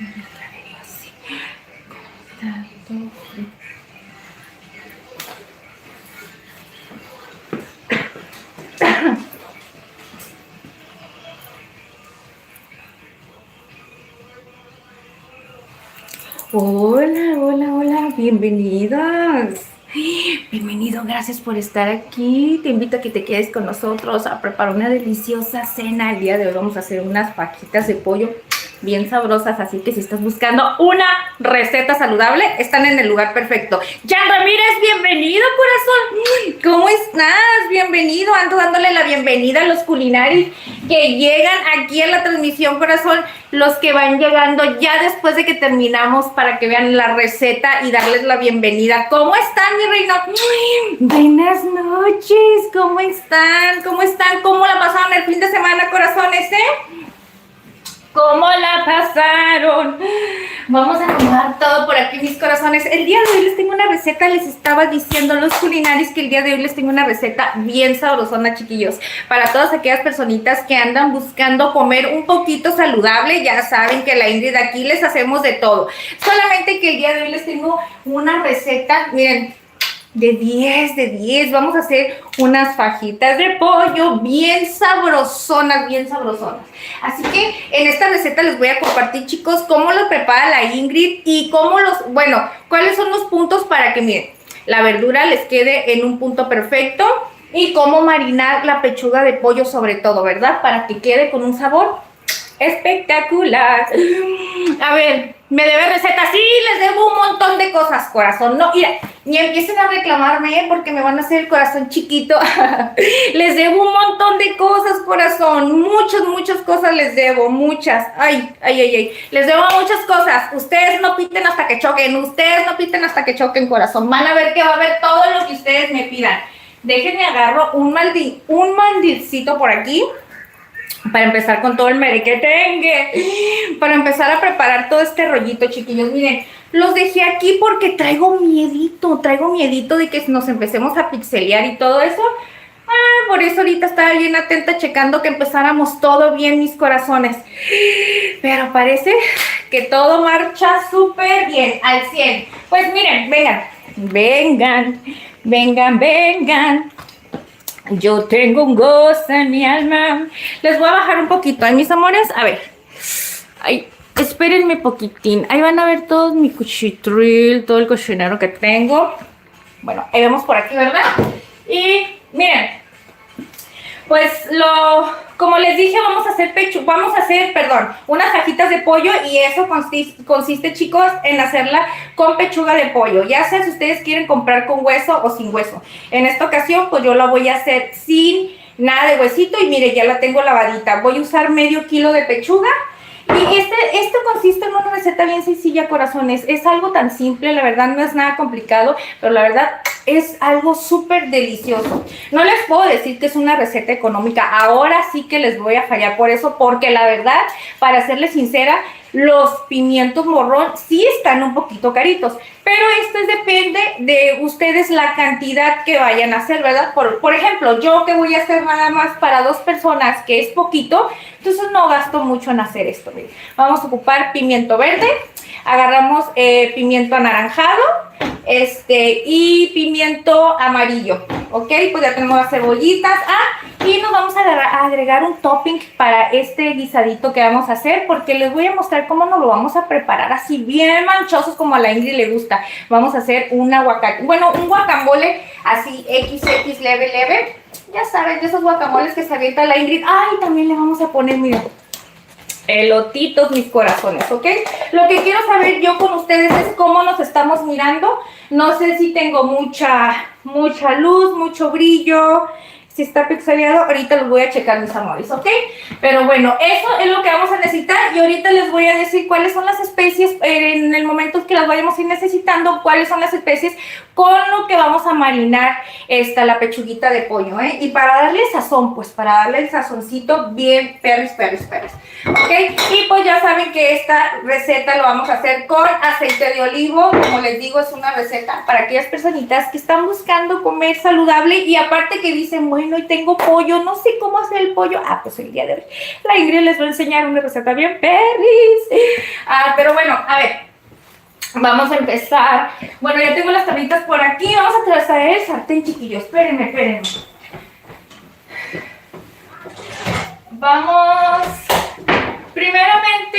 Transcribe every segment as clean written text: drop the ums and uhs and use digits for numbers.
Así. Tanto. Hola, hola, hola, bienvenidos. Bienvenido, gracias por estar aquí. Te invito a que te quedes con nosotros a preparar una deliciosa cena. El día de hoy vamos a hacer unas fajitas de pollo bien sabrosas, así que si estás buscando una receta saludable, están en el lugar perfecto. Jan Ramírez, bienvenido, corazón. ¿Cómo estás? Bienvenido. Ando dándole la bienvenida a los culinaris que llegan aquí a la transmisión, corazón. Los que van llegando ya después de que terminamos para que vean la receta y darles la bienvenida. ¿Cómo están, mi reino? Buenas noches. ¿Cómo están? ¿Cómo están? ¿Cómo la pasaron el fin de semana, corazones, ¿Cómo la pasaron? Vamos a probar todo por aquí, mis corazones. El día de hoy les tengo una receta, les estaba diciendo a los culinaris que el día de hoy les tengo una receta bien sabrosona, chiquillos. Para todas aquellas personitas que andan buscando comer un poquito saludable, ya saben que la Ingrid aquí les hacemos de todo. Solamente que el día de hoy les tengo una receta, miren, de 10, de 10. Vamos a hacer unas fajitas de pollo bien sabrosonas, bien sabrosonas. Así que en esta receta les voy a compartir, chicos, cómo lo prepara la Ingrid y cómo cuáles son los puntos para que, miren, la verdura les quede en un punto perfecto y cómo marinar la pechuga de pollo sobre todo, ¿verdad? Para que quede con un sabor espectacular. A ver, me debe receta. Sí, les debo un montón de cosas, corazón. No, mira, ni empiecen a reclamarme porque me van a hacer el corazón chiquito. Les debo un montón de cosas, corazón. Muchas cosas les debo. Muchas. Ay. Les debo muchas cosas. Ustedes no piten hasta que choquen. Ustedes no piten hasta que choquen, corazón. Van a ver que va a haber todo lo que ustedes me pidan. Déjenme agarro un mandilcito por aquí. Para empezar con todo el merequetengue, para empezar a preparar todo este rollito, chiquillos. Miren, los dejé aquí porque traigo miedito de que nos empecemos a pixelear y todo eso. Por eso ahorita estaba bien atenta checando que empezáramos todo bien, mis corazones. Pero parece que todo marcha súper bien, al 100. Pues miren, vengan. Yo tengo un gozo en mi alma. Les voy a bajar un poquito, mis amores. A ver. Ay, espérenme poquitín. Ahí van a ver todo mi cuchitril, todo el cochinero que tengo. Bueno, ahí vemos por aquí, ¿verdad? Y miren, pues como les dije, vamos a hacer unas fajitas de pollo y eso consiste, chicos, en hacerla con pechuga de pollo, ya sea si ustedes quieren comprar con hueso o sin hueso. En esta ocasión, pues yo la voy a hacer sin nada de huesito y mire, ya la tengo lavadita. Voy a usar medio kilo de pechuga. Y esto consiste en una receta bien sencilla, corazones. Es algo tan simple, la verdad no es nada complicado, pero la verdad es algo súper delicioso. No les puedo decir que es una receta económica, ahora sí que les voy a fallar por eso, porque la verdad, para serles sincera, los pimientos morrón sí están un poquito caritos, pero esto depende de ustedes la cantidad que vayan a hacer, ¿verdad? Por ejemplo, yo que voy a hacer nada más para 2 personas, que es poquito, entonces no gasto mucho en hacer esto. Miren. Vamos a ocupar pimiento verde, agarramos pimiento anaranjado, y pimiento amarillo, ¿ok? Pues ya tenemos las cebollitas, y nos vamos a agregar un topping para este guisadito que vamos a hacer, porque les voy a mostrar cómo nos lo vamos a preparar así bien manchosos como a la Ingrid le gusta. Vamos a hacer un guacamole así XX leve, ya saben, de esos guacamoles que se avienta la Ingrid. También le vamos a poner, miren, elotitos, mis corazones, ¿ok? Lo que quiero saber yo con ustedes es cómo nos estamos mirando. No sé si tengo mucha luz, mucho brillo, si está pixeleado. Ahorita los voy a checar, mis amores, ¿ok? Pero bueno, eso es lo que vamos a necesitar y ahorita les voy a decir cuáles son las especies en el momento que las vayamos a ir necesitando, cuáles son las especies con lo que vamos a marinar la pechuguita de pollo, ¿eh? Y para darle sazón, pues para darle el sazoncito bien perris. ¿Ok? Y pues ya saben que esta receta lo vamos a hacer con aceite de olivo. Como les digo, es una receta para aquellas personitas que están buscando comer saludable y aparte que dicen, bueno, y tengo pollo, no sé cómo hacer el pollo. Pues el día de hoy la Ingrid les va a enseñar una receta bien perris. Pero bueno, a ver, vamos a empezar. Bueno, ya tengo las tablitas por aquí. Vamos a traer el sartén, chiquillos. Espérenme. Vamos. Primeramente,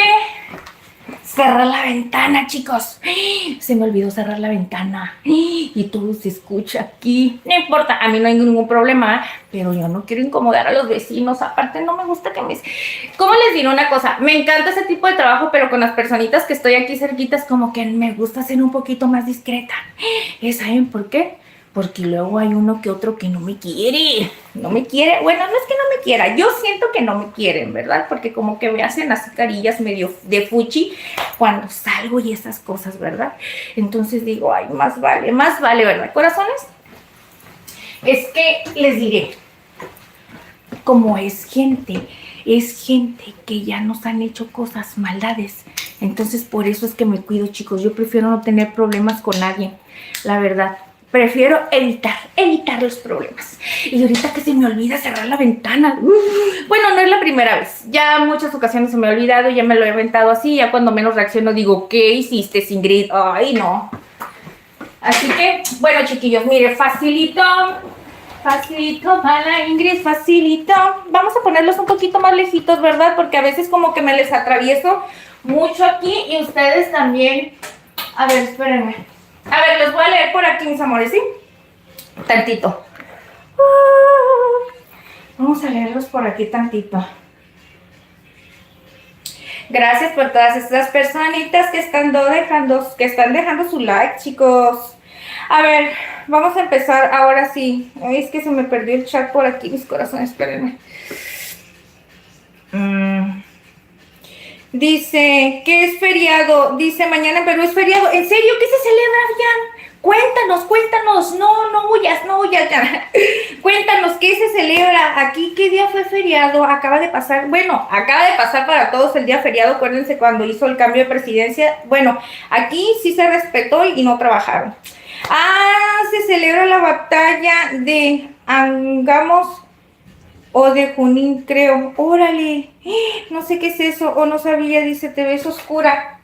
cerrar la ventana, chicos. Se me olvidó cerrar la ventana. Y todo se escucha aquí. No importa, a mí no hay ningún problema. Pero yo no quiero incomodar a los vecinos. Aparte, no me gusta que me... ¿Cómo les diré una cosa? Me encanta ese tipo de trabajo, pero con las personitas que estoy aquí cerquitas, como que me gusta ser un poquito más discreta. ¿Saben por qué? Porque luego hay uno que otro que no me quiere. No me quiere. Bueno, no es que no me quiera. Yo siento que no me quieren, ¿verdad? Porque como que me hacen así carillas medio de fuchi cuando salgo y esas cosas, ¿verdad? Entonces digo, ay, más vale, ¿verdad, corazones? Es que les diré, como es gente que ya nos han hecho cosas, maldades. Entonces por eso es que me cuido, chicos. Yo prefiero no tener problemas con nadie, la verdad. Prefiero evitar los problemas. Y ahorita que se me olvida cerrar la ventana. Bueno, no es la primera vez. Ya muchas ocasiones se me ha olvidado, ya me lo he aventado así. Ya cuando menos reacciono digo, ¿qué hiciste, Ingrid? Ay, no. Así que, bueno, chiquillos, mire, facilito para Ingrid, facilito. Vamos a ponerlos un poquito más lejitos, ¿verdad? Porque a veces como que me les atravieso mucho aquí y ustedes también. A ver, espérenme. A ver, los voy a leer por aquí, mis amores, ¿sí? Tantito. Vamos a leerlos por aquí tantito. Gracias por todas estas personitas que están dejando su like, chicos. A ver, vamos a empezar ahora sí. Ay, es que se me perdió el chat por aquí, mis corazones, espérenme. Dice que es feriado. Dice mañana en Perú es feriado. ¿En serio? ¿Qué se celebra, Bian? Cuéntanos. No huyas ya. Cuéntanos, ¿qué se celebra aquí? ¿Qué día fue feriado? Acaba de pasar para todos el día feriado. Acuérdense cuando hizo el cambio de presidencia. Bueno, aquí sí se respetó y no trabajaron. Se celebra la batalla de Angamos o de Junín, creo. Órale, no sé qué es eso, o no sabía. Dice, te ves oscura.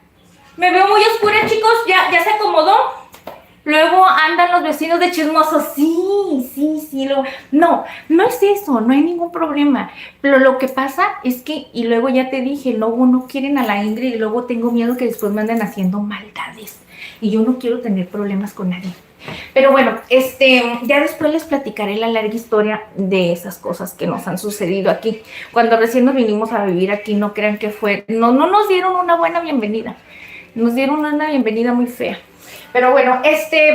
Me veo muy oscura, chicos. Ya se acomodó. Luego andan los vecinos de chismosos. Sí. No es eso, no hay ningún problema. Pero lo que pasa es que, y luego ya te dije, luego no quieren a la Ingrid y luego tengo miedo que después me anden haciendo maldades. Y yo no quiero tener problemas con nadie. Pero bueno, ya después les platicaré la larga historia de esas cosas que nos han sucedido aquí. Cuando recién nos vinimos a vivir aquí, no crean que no nos dieron una buena bienvenida. Nos dieron una bienvenida muy fea. Pero bueno,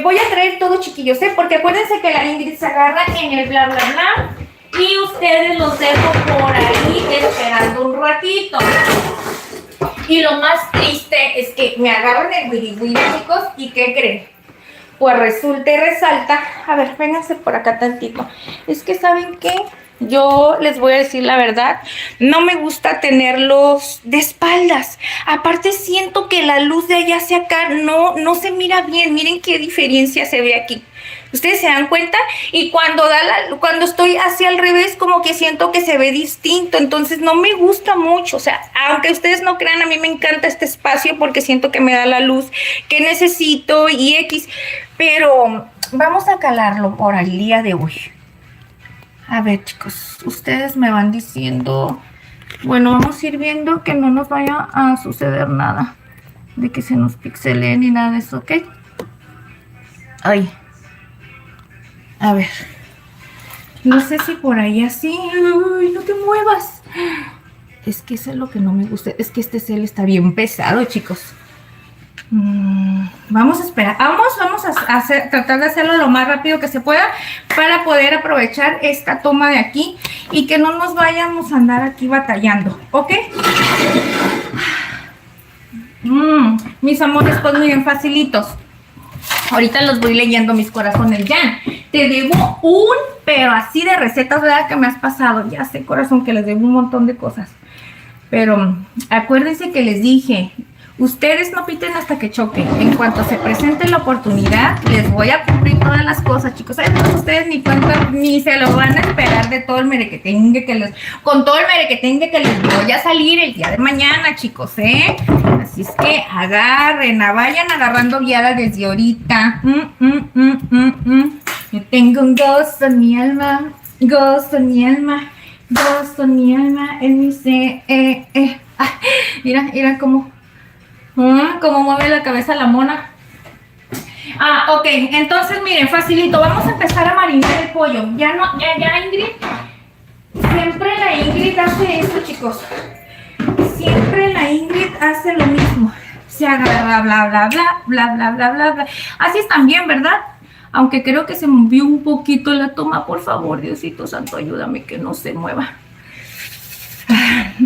voy a traer todo, chiquillos, porque acuérdense que la Ingrid se agarra en el bla, bla, bla. Y ustedes los dejo por ahí esperando un ratito. Y lo más triste es que me agarran el wiri, chicos, ¿y qué creen? Pues resulta y resalta. A ver, vénganse por acá tantito. Es que, ¿saben qué? Yo les voy a decir la verdad, no me gusta tenerlos de espaldas. Aparte siento que la luz de allá hacia acá no se mira bien. Miren qué diferencia se ve aquí. ¿Ustedes se dan cuenta? Y cuando estoy hacia al revés, como que siento que se ve distinto. Entonces no me gusta mucho. O sea, aunque ustedes no crean, a mí me encanta este espacio porque siento que me da la luz que necesito y X. Pero vamos a calarlo por el día de hoy. A ver, chicos, ustedes me van diciendo. Bueno, vamos a ir viendo que no nos vaya a suceder nada de que se nos pixelee ni nada de eso, ¿ok? Ay. A ver. No sé si por ahí así. Uy, no te muevas. Es que eso es lo que no me gusta. Es que este cel está bien pesado, chicos. Vamos a esperar. Vamos a tratar de hacerlo lo más rápido que se pueda para poder aprovechar esta toma de aquí y que no nos vayamos a andar aquí batallando, ¿ok? Mis amores, pues miren, facilitos. Ahorita los voy leyendo, mis corazones. Jan, te debo pero así de recetas, ¿verdad? Que me has pasado. Ya sé, corazón, que les debo un montón de cosas. Pero acuérdense que les dije, ustedes no piten hasta que choquen. En cuanto se presente la oportunidad, les voy a cumplir todas las cosas, chicos. Además, ustedes ni cuenta, ni se lo van a esperar de todo el merequetengue con todo el merequetengue que les voy a salir el día de mañana, chicos, ¿eh? Así es que vayan agarrando guiada desde ahorita. Yo tengo un gozo en mi alma, gozo en mi alma. Gozo en mi alma, en mi ser. Mira cómo mueve la cabeza la mona. Ok, entonces miren, facilito. Vamos a empezar a marinar el pollo. Ya Ingrid. Siempre la Ingrid hace esto, chicos. Siempre la Ingrid hace lo mismo. Se agarra bla. Así están bien, ¿verdad? Aunque creo que se movió un poquito la toma. Por favor, Diosito Santo, ayúdame que no se mueva.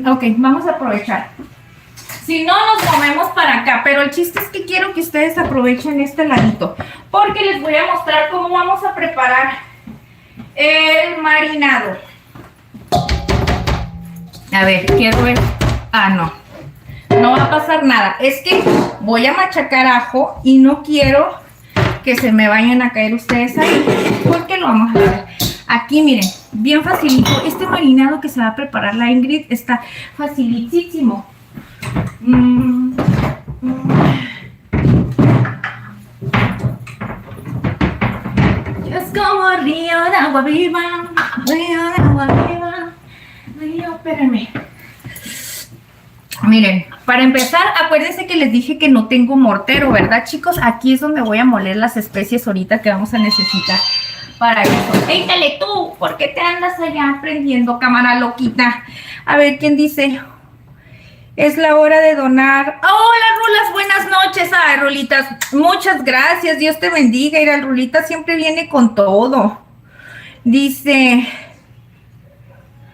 Ok, vamos a aprovechar. Si no, nos movemos para acá. Pero el chiste es que quiero que ustedes aprovechen este ladito. Porque les voy a mostrar cómo vamos a preparar el marinado. A ver, quiero ver. No va a pasar nada. Es que voy a machacar ajo y no quiero que se me vayan a caer ustedes ahí, porque lo vamos a ver. Aquí miren, bien facilito. Este marinado que se va a preparar la Ingrid está facilitísimo. Es como río de agua viva, espérenme. Miren, para empezar, acuérdense que les dije que no tengo mortero, ¿verdad, chicos? Aquí es donde voy a moler las especies ahorita que vamos a necesitar para eso. ¡Éntale tú! ¿Por qué te andas allá prendiendo, cámara loquita? A ver, ¿quién dice? Es la hora de donar. ¡Hola, Rulas! Buenas noches. Ay, Rulitas, muchas gracias. Dios te bendiga. Y la Rulita siempre viene con todo. Dice...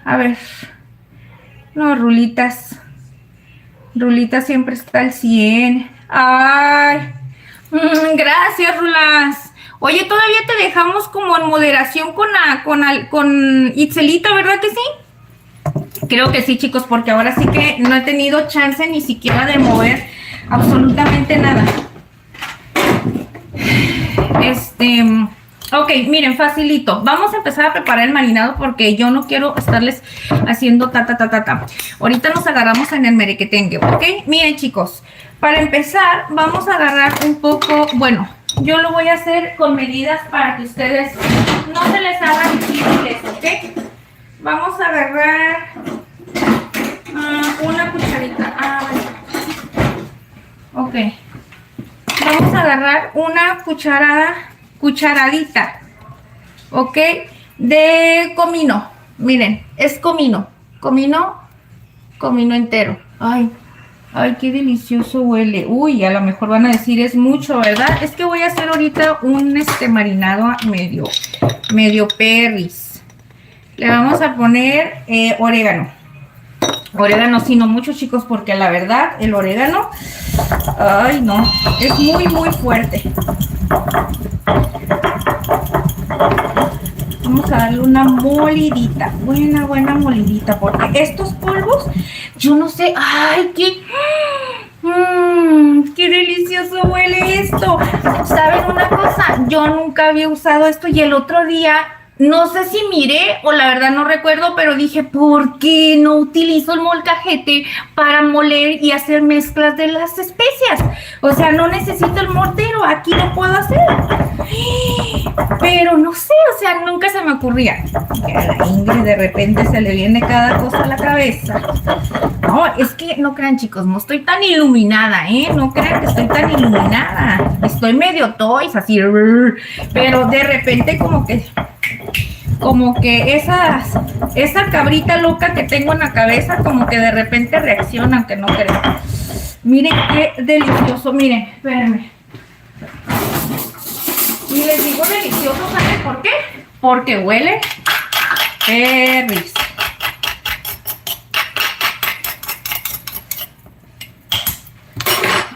A ver... No, Rulitas... Rulita siempre está al 100. ¡Ay! Gracias, Rulas. Oye, todavía te dejamos como en moderación con Itzelita, ¿verdad que sí? Creo que sí, chicos, porque ahora sí que no he tenido chance ni siquiera de mover absolutamente nada. Ok, miren, facilito. Vamos a empezar a preparar el marinado porque yo no quiero estarles haciendo Ahorita nos agarramos en el merequetengue, ¿ok? Miren, chicos, para empezar vamos a agarrar un poco, bueno, yo lo voy a hacer con medidas para que ustedes no se les hagan difíciles, ¿ok? Vamos a agarrar una cucharita. Ok. Vamos a agarrar una cucharadita, ¿ok? De comino. Miren, es comino entero. Ay, qué delicioso huele. Uy, a lo mejor van a decir es mucho, ¿verdad? Es que voy a hacer ahorita un marinado medio perris. Le vamos a poner orégano. Orégano, sí, no mucho, chicos, porque la verdad, el orégano, ay, no, es muy, muy fuerte. Vamos a darle una molidita, buena molidita, porque estos polvos, yo no sé, ay, qué delicioso huele esto. ¿Saben una cosa? Yo nunca había usado esto y el otro día, no sé si miré o la verdad no recuerdo, pero dije, ¿por qué no utilizo el molcajete para moler y hacer mezclas de las especias? O sea, no necesito el mortero, aquí lo puedo hacer. Pero no sé, o sea, nunca se me ocurría. Que a la Ingrid de repente se le viene cada cosa a la cabeza. No, es que no crean, chicos, no estoy tan iluminada, no crean que estoy tan iluminada. Estoy medio toys, así, pero de repente como que esa cabrita loca que tengo en la cabeza, como que de repente reacciona, aunque no crean. Miren qué delicioso, miren, espérenme. Y les digo delicioso, ¿saben por qué? Porque huele perris.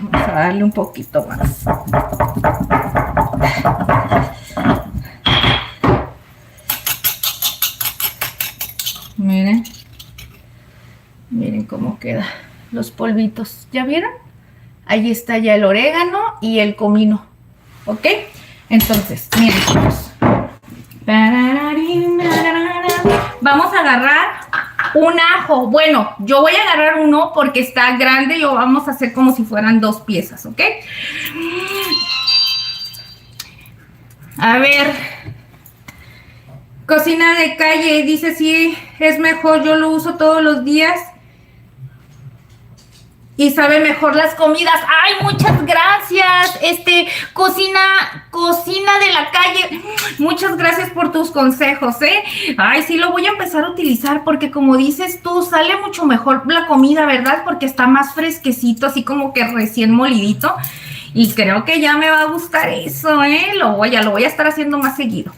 Vamos a darle un poquito más. Miren. Miren cómo queda los polvitos. ¿Ya vieron? Ahí está ya el orégano y el comino. ¿Ok? Entonces, miren, chicos. Vamos a agarrar un ajo. Bueno, yo voy a agarrar uno porque está grande y lo vamos a hacer como si fueran 2 piezas, ¿ok? A ver. Cocina de calle, dice sí, es mejor, yo lo uso todos los días. Y sabe mejor las comidas. ¡Ay, muchas gracias! Cocina de la calle. Muchas gracias por tus consejos, ¿eh? Ay, sí, lo voy a empezar a utilizar porque como dices tú, sale mucho mejor la comida, ¿verdad? Porque está más fresquecito, así como que recién molidito. Y creo que ya me va a gustar eso, ¿eh? Ya lo voy a estar haciendo más seguido.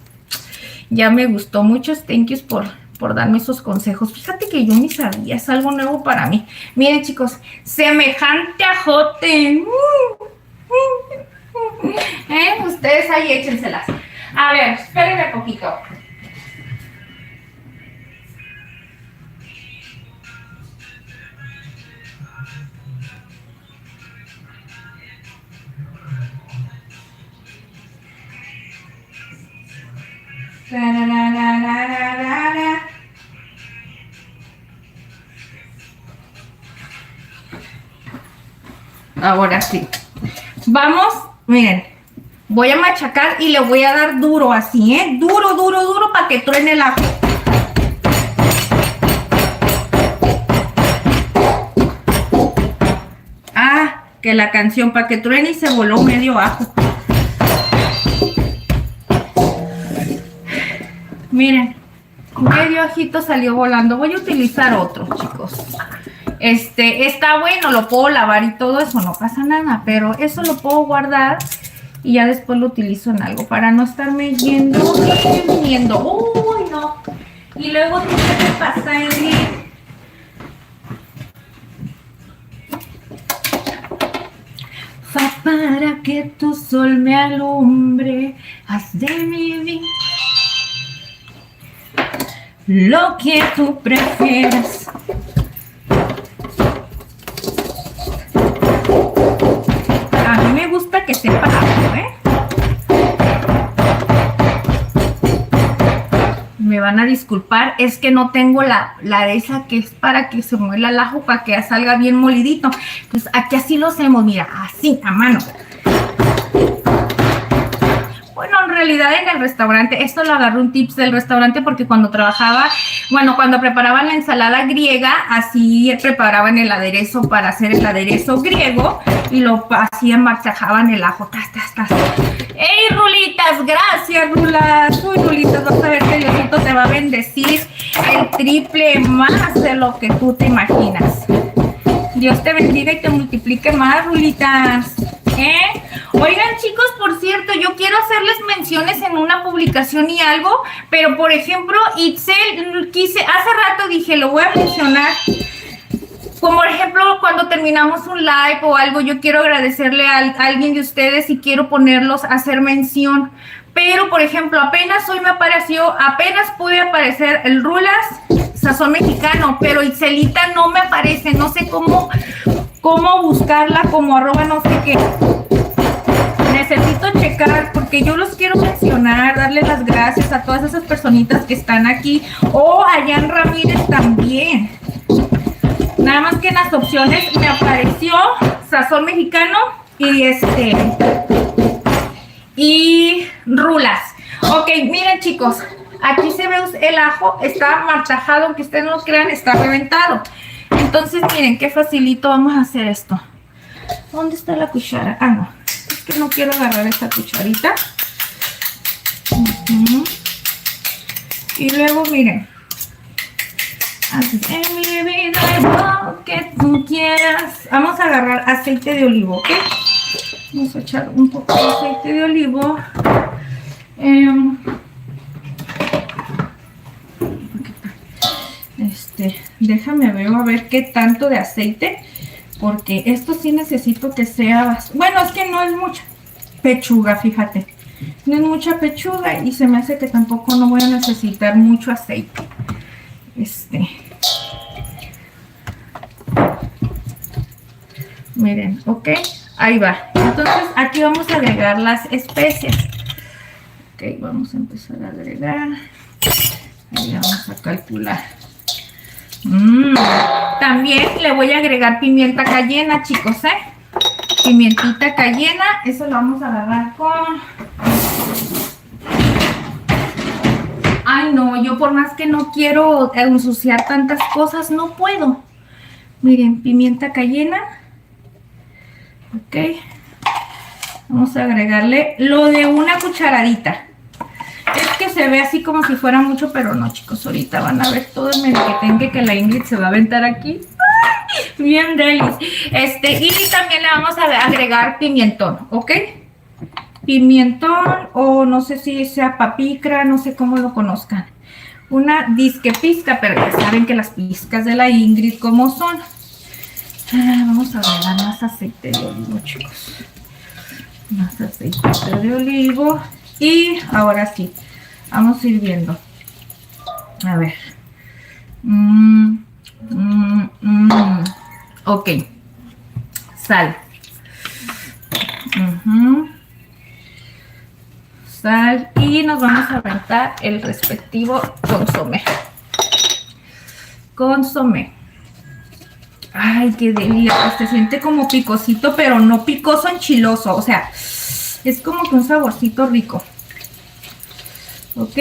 Ya me gustó mucho. Thank yous por darme esos consejos. Fíjate que yo ni sabía, es algo nuevo para mí. Miren, chicos, semejante ajote. Ustedes ahí échenselas. A ver, espérenme poquito. Ahora sí. Vamos, miren. Voy a machacar y le voy a dar duro así, ¿eh? Duro, duro, duro para que truene el ajo. Ah, que la canción para que truene y se voló medio ajo. Miren, medio ajito salió volando. Voy a utilizar otro, chicos. Está bueno, lo puedo lavar y todo eso, no pasa nada, pero eso lo puedo guardar y ya después lo utilizo en algo para no estarme yendo y viniendo. Uy, no. Y luego, ¿qué te pasa, Edith? Fa para que tu sol me alumbre, haz de mi vida lo que tú prefieras. A mí me gusta que sepa algo, ¿eh? Me van a disculpar, es que no tengo la de esa que es para que se muela el ajo, para que salga bien molidito. Pues aquí así lo hacemos, mira, así, a mano. Bueno, en realidad en el restaurante, esto lo agarré un tips del restaurante porque cuando trabajaba, bueno, cuando preparaban la ensalada griega, así preparaban el aderezo para hacer el aderezo griego y lo hacían, machajaban el ajo, tas, tas, tas. ¡Ey, Rulitas! Gracias, Rulas. Uy, Rulitas, vas a ver que Diosito te va a bendecir el triple más de lo que tú te imaginas. Dios te bendiga y te multiplique más, Rulitas. Oigan, chicos, por cierto, yo quiero hacerles menciones en una publicación y algo, pero por ejemplo, Itzel, hace rato dije, lo voy a mencionar, como por ejemplo, cuando terminamos un live o algo, yo quiero agradecerle a alguien de ustedes y quiero ponerlos a hacer mención, pero por ejemplo, apenas pude aparecer el Rulas Sazón Mexicano, pero Itzelita no me aparece, no sé cómo buscarla como @ no sé qué. Necesito checar porque yo los quiero mencionar, darle las gracias a todas esas personitas que están aquí. A Jan Ramírez también. Nada más que en las opciones me apareció Sazón Mexicano y Rulas. Ok, miren, chicos, aquí se ve el ajo, está martajado, aunque ustedes no lo crean, está reventado. Entonces, miren, qué facilito vamos a hacer esto. ¿Dónde está la cuchara? Ah, no. Es que no quiero agarrar esta cucharita. Y luego, miren. Así, en mi vida lo que tú quieras. Vamos a agarrar aceite de olivo, ¿ok? Vamos a echar un poco de aceite de olivo. Déjame ver a ver qué tanto de aceite, porque esto sí necesito que sea, bueno, es que no es mucha pechuga, fíjate, No es mucha pechuga y se me hace que tampoco no voy a necesitar mucho aceite. Miren, ok, ahí va. Entonces aquí vamos a agregar las especias. Ok, vamos a empezar a agregar. Ahí vamos a calcular. También le voy a agregar pimienta cayena, chicos, pimientita cayena. Eso lo vamos a agarrar con... Ay, no, yo por más que no quiero ensuciar tantas cosas, no puedo. Miren, pimienta cayena. Ok. Vamos a agregarle lo de una cucharadita. Es que se ve así como si fuera mucho, pero no, chicos. Ahorita van a ver todo el merequetengue que la Ingrid se va a aventar aquí. ¡Ay! Bien delis. Y también le vamos a agregar pimentón, ¿ok? Pimentón, o no sé si sea papicra, no sé cómo lo conozcan. Una disque pizca, pero ya saben que las pizcas de la Ingrid como son. Vamos a agregar más aceite de olivo, chicos. Más aceite de olivo. Y ahora sí, vamos a ir viendo. A ver. Ok. Sal. Sal. Y nos vamos a aventar el respectivo consomé. Consomé. Ay, qué delicia. Se siente como picosito, pero no picoso enchiloso. O sea, es como que un saborcito rico. ¿Ok?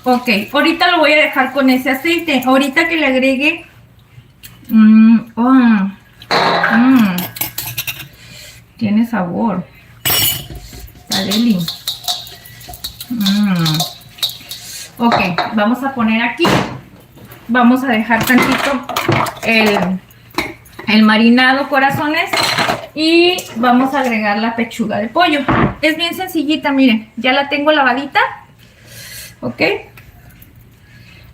Ok. Ahorita lo voy a dejar con ese aceite. Ahorita que le agregue... tiene sabor. Está deli. Ok. Vamos a poner aquí. Vamos a dejar tantito el marinado, corazones, y vamos a agregar la pechuga de pollo. Es bien sencillita, miren, ya la tengo lavadita, ok.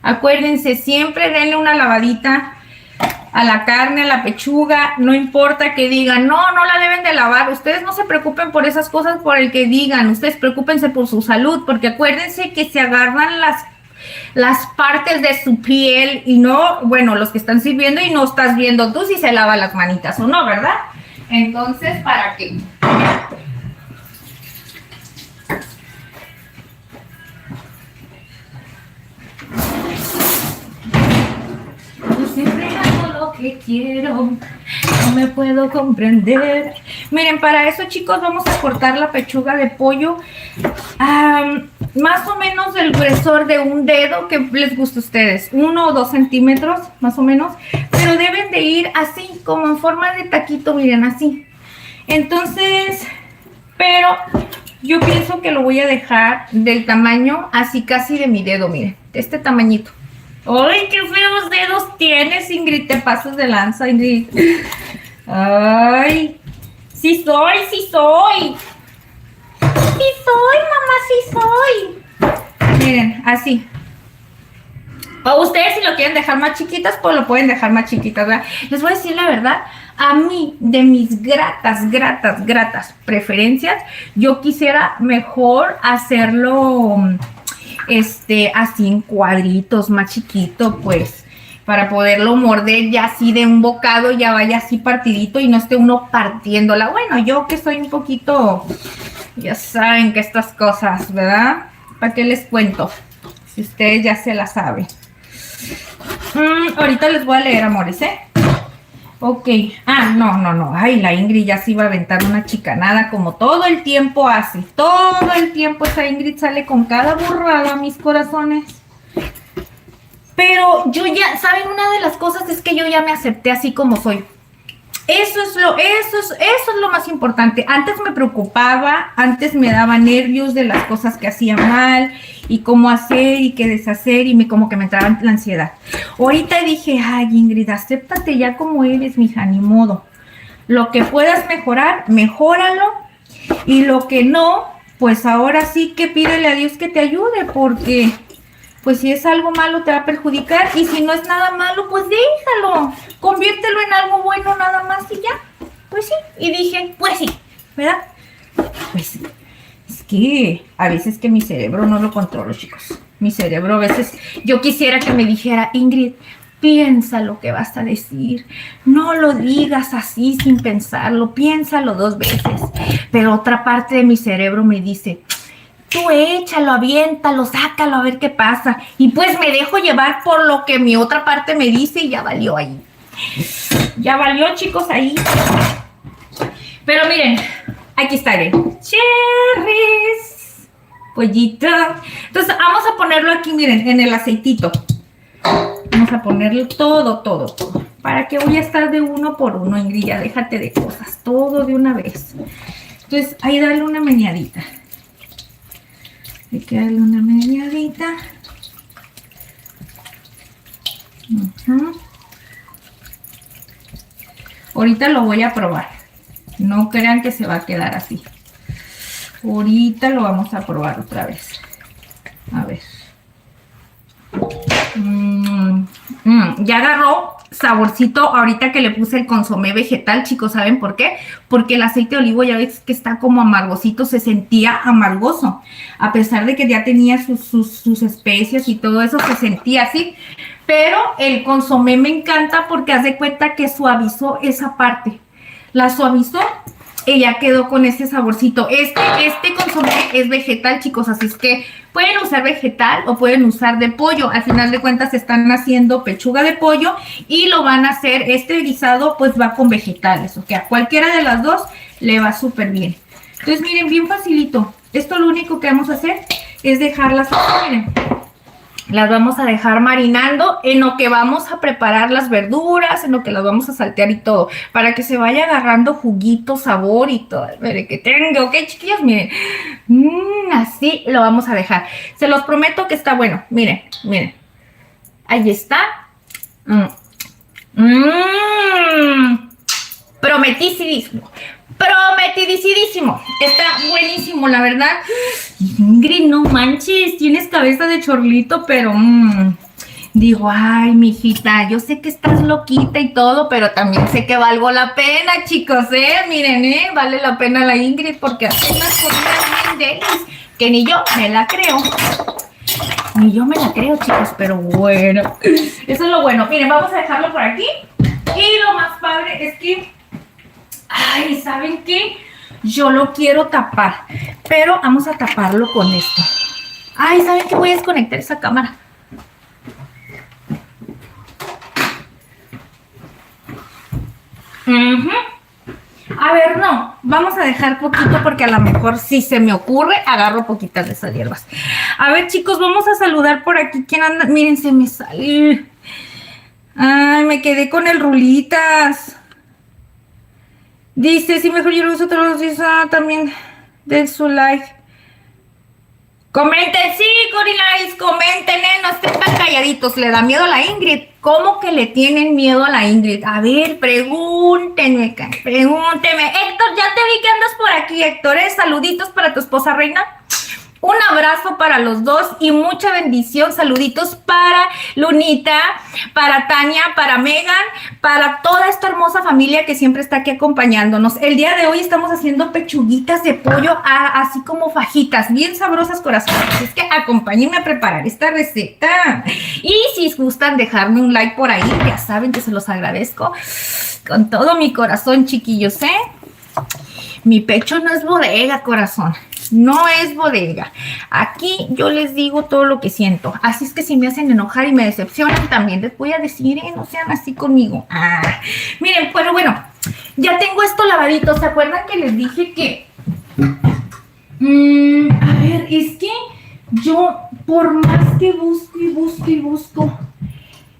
Acuérdense, siempre denle una lavadita a la carne, a la pechuga, no importa que digan, no la deben de lavar. Ustedes no se preocupen por esas cosas por el que digan, ustedes preocúpense por su salud, porque acuérdense que se agarran las partes de su piel y no, bueno, los que están sirviendo y no estás viendo tú si se lava las manitas o no, ¿verdad? Entonces, ¿para qué? Yo siempre hago lo que quiero, no me puedo comprender. Miren, para eso, chicos, vamos a cortar la pechuga de pollo más o menos del gruesor de un dedo, que les gusta a ustedes, 1 o 2 centímetros más o menos, pero deben de ir así, como en forma de taquito, miren, así. Entonces, pero yo pienso que lo voy a dejar del tamaño así casi de mi dedo, miren, de este tamañito. ¡Ay, qué feos dedos tienes, Ingrid! Te pasas de lanza, Ingrid. ¡Ay! ¡Sí soy, sí soy! ¡Sí soy, mamá, sí soy! Miren, así. O ustedes si lo quieren dejar más chiquitas, pues lo pueden dejar más chiquitas, ¿verdad? Les voy a decir la verdad, a mí, de mis gratas preferencias, yo quisiera mejor hacerlo así en cuadritos, más chiquito, pues, para poderlo morder ya así de un bocado, ya vaya así partidito y no esté uno partiéndola. Bueno, yo que soy un poquito, ya saben que estas cosas, ¿verdad? ¿Para qué les cuento? Si ustedes ya se la saben. Ahorita les voy a leer, amores, Ok. No. Ay, la Ingrid ya se iba a aventar una chicanada como todo el tiempo hace. Todo el tiempo esa Ingrid sale con cada burrada, mis corazones. Pero yo ya, ¿saben? Una de las cosas es que yo ya me acepté así como soy. Eso es lo más importante. Antes me preocupaba, antes me daba nervios de las cosas que hacía mal y cómo hacer y qué deshacer y como que me entraba la ansiedad. Ahorita dije, ay, Ingrid, acéptate ya como eres, mija, ni modo. Lo que puedas mejorar, mejóralo, y lo que no, pues ahora sí que pídele a Dios que te ayude, porque pues si es algo malo te va a perjudicar, y si no es nada malo, pues déjalo, conviértelo en algo bueno nada más y ya. Pues sí, y dije, pues sí, ¿verdad? Pues sí. que a veces que mi cerebro no lo controlo, chicos. Mi cerebro a veces, yo quisiera que me dijera, Ingrid, piensa lo que vas a decir. No lo digas así sin pensarlo, piénsalo 2 veces. Pero otra parte de mi cerebro me dice, tú échalo, aviéntalo, sácalo a ver qué pasa. Y pues me dejo llevar por lo que mi otra parte me dice y ya valió ahí. Ya valió, chicos, ahí. Pero miren, aquí está, cherries, pollito. Entonces vamos a ponerlo aquí, miren, en el aceitito. Vamos a ponerlo todo. ¿Para qué voy a estar de uno por uno, Ingrid? Ya déjate de cosas, todo de una vez. Entonces, ahí darle una meneadita. Hay que darle una meneadita. Ahorita lo voy a probar. No crean que se va a quedar así. Ahorita lo vamos a probar otra vez. A ver. Ya agarró saborcito ahorita que le puse el consomé vegetal, chicos. ¿Saben por qué? Porque el aceite de olivo ya ves que está como amargosito, se sentía amargoso. A pesar de que ya tenía sus especias y todo eso, se sentía así. Pero el consomé me encanta porque haz de cuenta que suavizó esa parte. La suavizó y ya quedó con ese saborcito. Este consomé es vegetal, chicos, así es que pueden usar vegetal o pueden usar de pollo. Al final de cuentas están haciendo pechuga de pollo y lo van a hacer, este guisado pues va con vegetales, o sea, a cualquiera de las dos le va súper bien. Entonces miren, bien facilito. Esto lo único que vamos a hacer es dejarlas así, miren. Las vamos a dejar marinando en lo que vamos a preparar las verduras, en lo que las vamos a saltear y todo, para que se vaya agarrando juguito, sabor y todo. Miren que tengo, ¿ok, chiquillos? Miren, así lo vamos a dejar. Se los prometo que está bueno. Miren. Ahí está. Prometidísimo. Está buenísimo, la verdad. Ingrid, no manches, tienes cabeza de chorlito, pero digo, ay, mijita, yo sé que estás loquita y todo, pero también sé que valgo la pena, chicos, miren, vale la pena la Ingrid porque hace unas comidas bien delis, que ni yo me la creo. Ni yo me la creo, chicos, pero bueno, eso es lo bueno. Miren, vamos a dejarlo por aquí. Y lo más padre es que, ay, ¿saben qué? Yo lo quiero tapar, pero vamos a taparlo con esto. Ay, ¿saben qué? Voy a desconectar esa cámara. A ver, no, vamos a dejar poquito porque a lo mejor si se me ocurre, agarro poquitas de esas hierbas. A ver, chicos, vamos a saludar por aquí. ¿Quién anda? Miren, se me sale. Ay, me quedé con el rulitas. Dice, sí, mejor yo lo uso todos los días. También den su like. Comenten, sí, Corilaris, comenten, no estén tan calladitos. ¿Le da miedo a la Ingrid? ¿Cómo que le tienen miedo a la Ingrid? A ver, pregúntenme. Héctor, ya te vi que andas por aquí, Héctor. Saluditos para tu esposa reina. Un abrazo para los dos y mucha bendición. Saluditos para Lunita, para Tania, para Megan, para toda esta hermosa familia que siempre está aquí acompañándonos. El día de hoy estamos haciendo pechuguitas de pollo, así como fajitas, bien sabrosas, corazones. Así es que acompáñenme a preparar esta receta. Y si gustan dejarme un like por ahí, ya saben que se los agradezco con todo mi corazón, chiquillos, Mi pecho no es bodega, corazón. No es bodega. Aquí yo les digo todo lo que siento. Así es que si me hacen enojar y me decepcionan, también les voy a decir, no sean así conmigo. Miren, pero bueno, ya tengo esto lavadito. ¿Se acuerdan que les dije que... a ver, es que yo, por más que busco,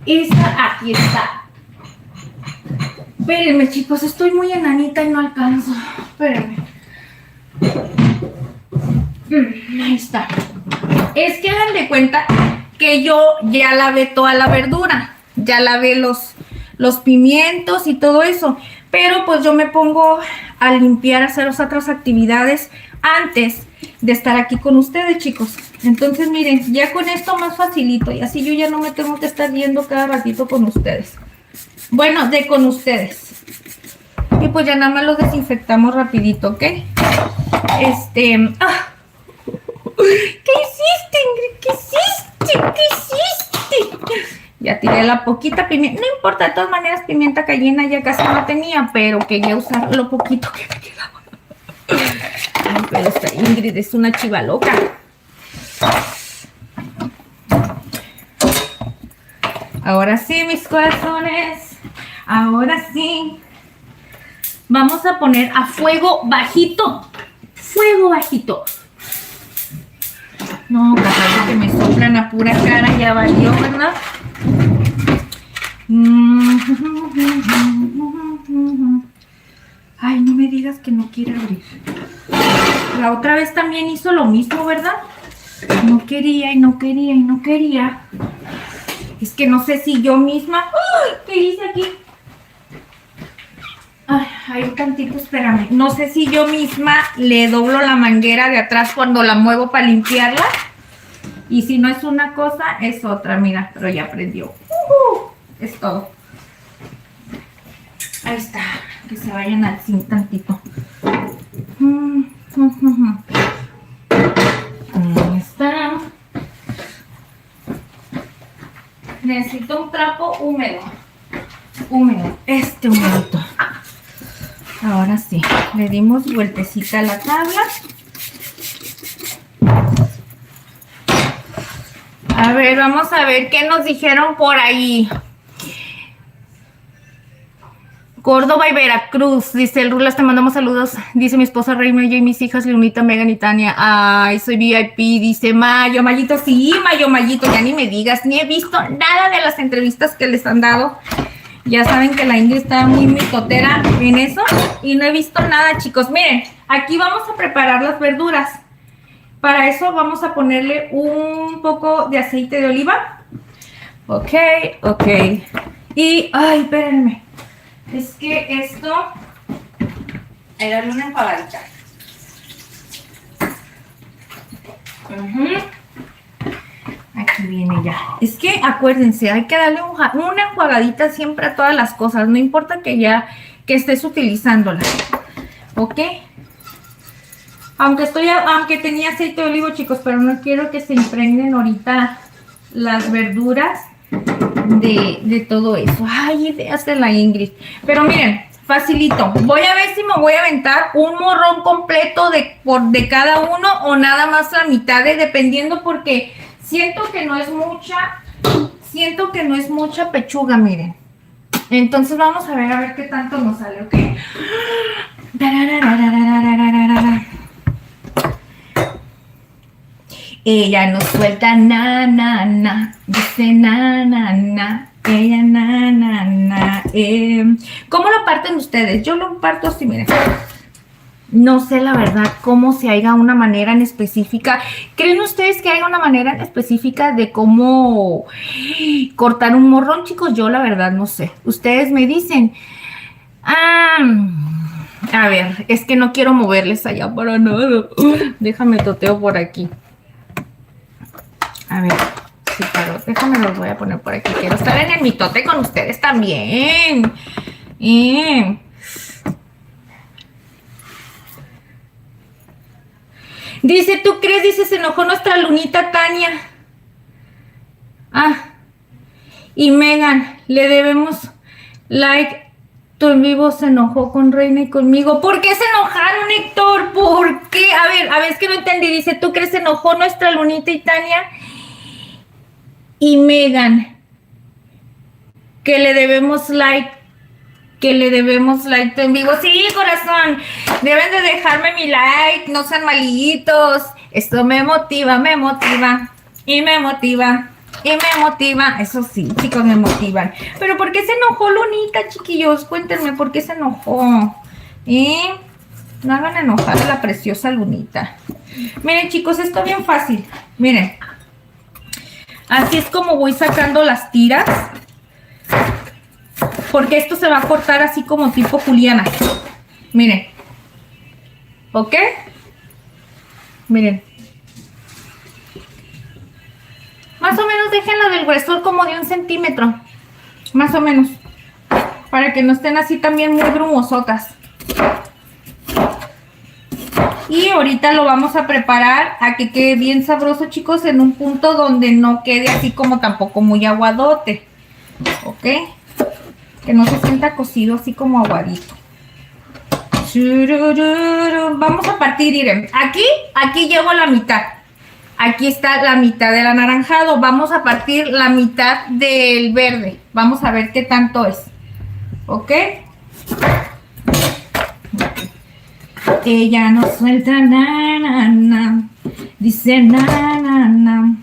esta, aquí está. Espérenme, chicos, estoy muy enanita y no alcanzo. Espérenme. Ahí está. Es que hagan de cuenta que yo ya lavé toda la verdura, ya lavé los pimientos y todo eso, pero pues yo me pongo a limpiar, a hacer otras actividades antes de estar aquí con ustedes, chicos. Entonces miren, ya con esto más facilito y así yo ya no me tengo que estar viendo cada ratito con ustedes. Bueno, con ustedes. Y pues ya nada más lo desinfectamos rapidito, ¿ok? ¿Qué hiciste, Ingrid? ¿Qué hiciste? ¿Qué hiciste? Ya tiré la poquita pimienta. No importa, de todas maneras, pimienta cayena ya casi no tenía, pero quería usar lo poquito que me quedaba. Ay, pero esta Ingrid es una chiva loca. Ahora sí, mis corazones. Ahora sí. Vamos a poner a fuego bajito. Fuego bajito. No, capaz que me soplan a pura cara, ya valió, ¿verdad? Ay, no me digas que no quiere abrir. La otra vez también hizo lo mismo, ¿verdad? No quería y no quería y no quería. Es que no sé si yo misma... ¡Ay! ¿Qué hice aquí? Ay, hay un tantito, espérame. No sé si yo misma le doblo la manguera de atrás cuando la muevo para limpiarla. Y si no es una cosa, es otra, mira. Pero ya prendió. Es todo. Ahí está. Que se vayan al zinc tantito. Ahí está. Necesito un trapo húmedo. Húmedo. Este humedito. Ahora sí. Le dimos vueltecita a la tabla. A ver, vamos a ver qué nos dijeron por ahí. Córdoba y Veracruz, dice el Rulas, te mandamos saludos. Dice mi esposa Reina y mis hijas Leonita, Megan y Tania. Ay, soy VIP, dice Mayo, Mayito, sí, Mayito, ya ni me digas, ni he visto nada de las entrevistas que les han dado. Ya saben que la Ingrid está muy mitotera en eso y no he visto nada, chicos. Miren, aquí vamos a preparar las verduras. Para eso vamos a ponerle un poco de aceite de oliva. Ok. Y, ay, espérenme. Es que esto era una enjuagadita. Aquí viene ya. Es que acuérdense, hay que darle una enjuagadita siempre a todas las cosas. No importa que estés utilizándola. ¿Ok? Aunque tenía aceite de olivo, chicos, pero no quiero que se impregnen ahorita las verduras de todo eso. Ay, ideas de la Ingrid. Pero miren, facilito. Voy a ver si me voy a aventar un morrón completo de cada uno o nada más la mitad, dependiendo, porque siento que no es mucha pechuga, miren. Entonces vamos a ver qué tanto nos sale, ¿ok? Ella no suelta na, dice na, ella na. ¿Cómo lo parten ustedes? Yo lo parto así, miren. No sé la verdad cómo se haya una manera en específica. ¿Creen ustedes que haya una manera en específica de cómo cortar un morrón, chicos? Yo la verdad no sé. Ustedes me dicen. A ver, es que no quiero moverles allá para nada. Déjame toteo por aquí. A ver, sí, claro, déjame, los voy a poner por aquí. Quiero estar en el mitote con ustedes también. Dice, ¿tú crees? Dice, se enojó nuestra lunita Tania. Y Megan, le debemos like. Tu en vivo se enojó con Reina y conmigo. ¿Por qué se enojaron, Héctor? ¿Por qué? A ver, es que no entendí. Dice, ¿tú crees se enojó nuestra lunita y Tania? Y Megan, que le debemos like en vivo. Sí, corazón, deben de dejarme mi like, no sean malitos. Esto me motiva y me motiva. Eso sí, chicos, me motivan. Pero ¿por qué se enojó Lunita, chiquillos? Cuéntenme, ¿por qué se enojó? No hagan enojar a la preciosa Lunita. Miren, chicos, esto es bien fácil. Miren, así es como voy sacando las tiras. Porque esto se va a cortar así como tipo juliana. Miren. ¿Ok? Miren. Más o menos déjenla del gruesor como de 1 centímetro. Más o menos. Para que no estén así también muy grumosotas. Y ahorita lo vamos a preparar a que quede bien sabroso, chicos, en un punto donde no quede así como tampoco muy aguadote. ¿Ok? Que no se sienta cocido así como aguadito. Vamos a partir, miren. Aquí llevo la mitad. Aquí está la mitad del anaranjado. Vamos a partir la mitad del verde. Vamos a ver qué tanto es. ¿Ok? Ella no suelta na. Dice na.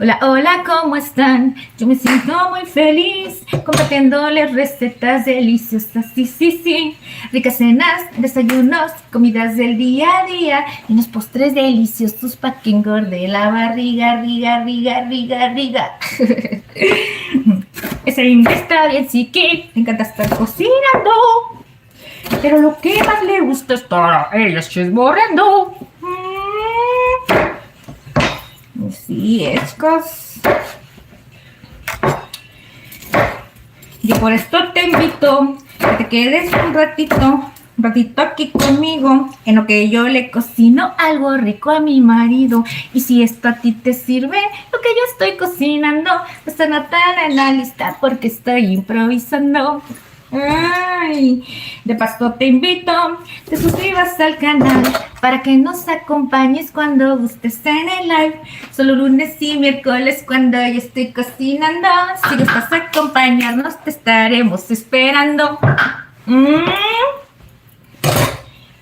Hola, hola, ¿cómo están? Yo me siento muy feliz compartiéndoles recetas deliciosas, sí. Ricas cenas, desayunos, comidas del día a día y unos postres deliciosos para que engorde la barriga, riga. Ese ritmo está bien, sí que me encanta estar cocinando. Pero lo que más le gusta es estar a ella chismorreando. Así es, chicos. Y por esto te invito a que te quedes un ratito aquí conmigo, en lo que yo le cocino algo rico a mi marido. Y si esto a ti te sirve, lo que yo estoy cocinando, pues anotar en la lista porque estoy improvisando. Ay, de paso te invito, te suscribas al canal para que nos acompañes cuando gustes en el live. Solo lunes y miércoles cuando yo estoy cocinando. Si gustas acompañarnos, te estaremos esperando.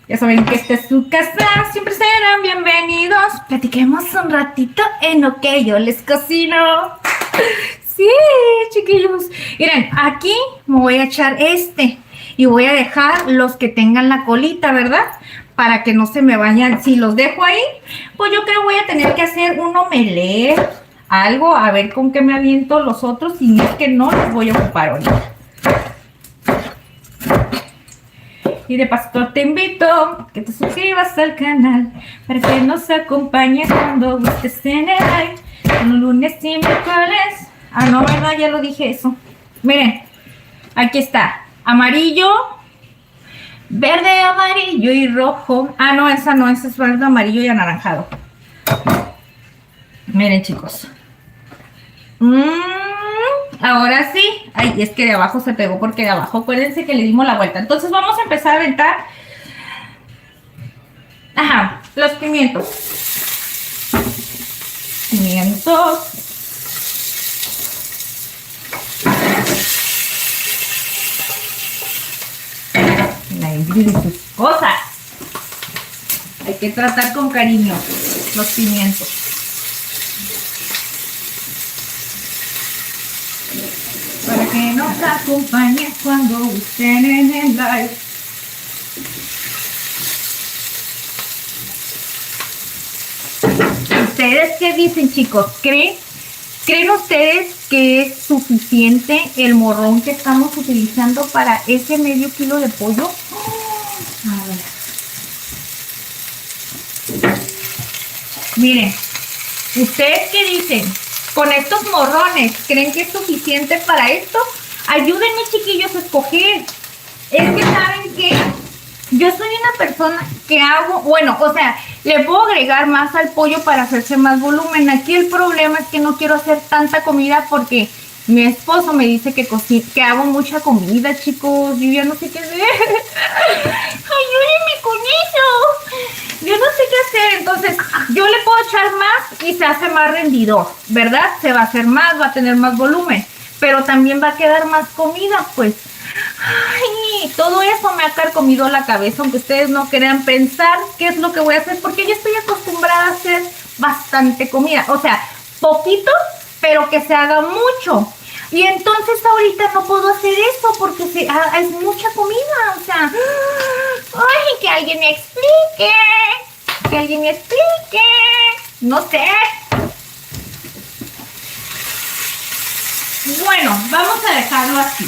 Ya saben que esta es su casa, siempre serán bienvenidos. Platiquemos un ratito en lo que yo les cocino. Sí, chiquillos. Miren, aquí me voy a echar y voy a dejar los que tengan la colita, ¿verdad? Para que no se me vayan. Si los dejo ahí, pues yo creo que voy a tener que hacer un omelette, algo, a ver con qué me aviento los otros. Y es que no los voy a ocupar ahorita. Y de paso te invito a que te suscribas al canal para que nos acompañes cuando gustes en el live. Los lunes y miércoles. Ah, no, ¿verdad? Ya lo dije eso. Miren, aquí está. Amarillo, verde, amarillo y rojo. Ah, no, esa no, esa es verde, amarillo y anaranjado. Miren, chicos. Ahora sí. Ay, es que de abajo se pegó porque de abajo, acuérdense que le dimos la vuelta. Entonces vamos a empezar a aventar. Ajá, los pimientos. Pimientos. Y sus cosas. Hay que tratar con cariño los pimientos. Para que nos acompañen cuando estén en el live. ¿Ustedes qué dicen, chicos? ¿Creen ustedes que es suficiente el morrón que estamos utilizando para ese medio kilo de pollo? A ver. Miren, ¿ustedes qué dicen? Con estos morrones, ¿creen que es suficiente para esto? Ayúdenme, chiquillos, a escoger. Es que saben que yo soy una persona que hago, bueno, o sea, le puedo agregar más al pollo para hacerse más volumen. Aquí el problema es que no quiero hacer tanta comida porque mi esposo me dice que hago mucha comida, chicos. Yo ya no sé qué hacer. Ayúdenme con eso. Yo no sé qué hacer. Entonces, yo le puedo echar más y se hace más rendidor, ¿verdad? Se va a hacer más, va a tener más volumen. Pero también va a quedar más comida, pues. Ay, todo eso me ha carcomido la cabeza, aunque ustedes no quieran pensar qué es lo que voy a hacer, porque yo estoy acostumbrada a hacer bastante comida, o sea, poquito, pero que se haga mucho. Y entonces ahorita no puedo hacer eso porque es mucha comida, o sea, ay, que alguien me explique, no sé. Bueno, vamos a dejarlo así.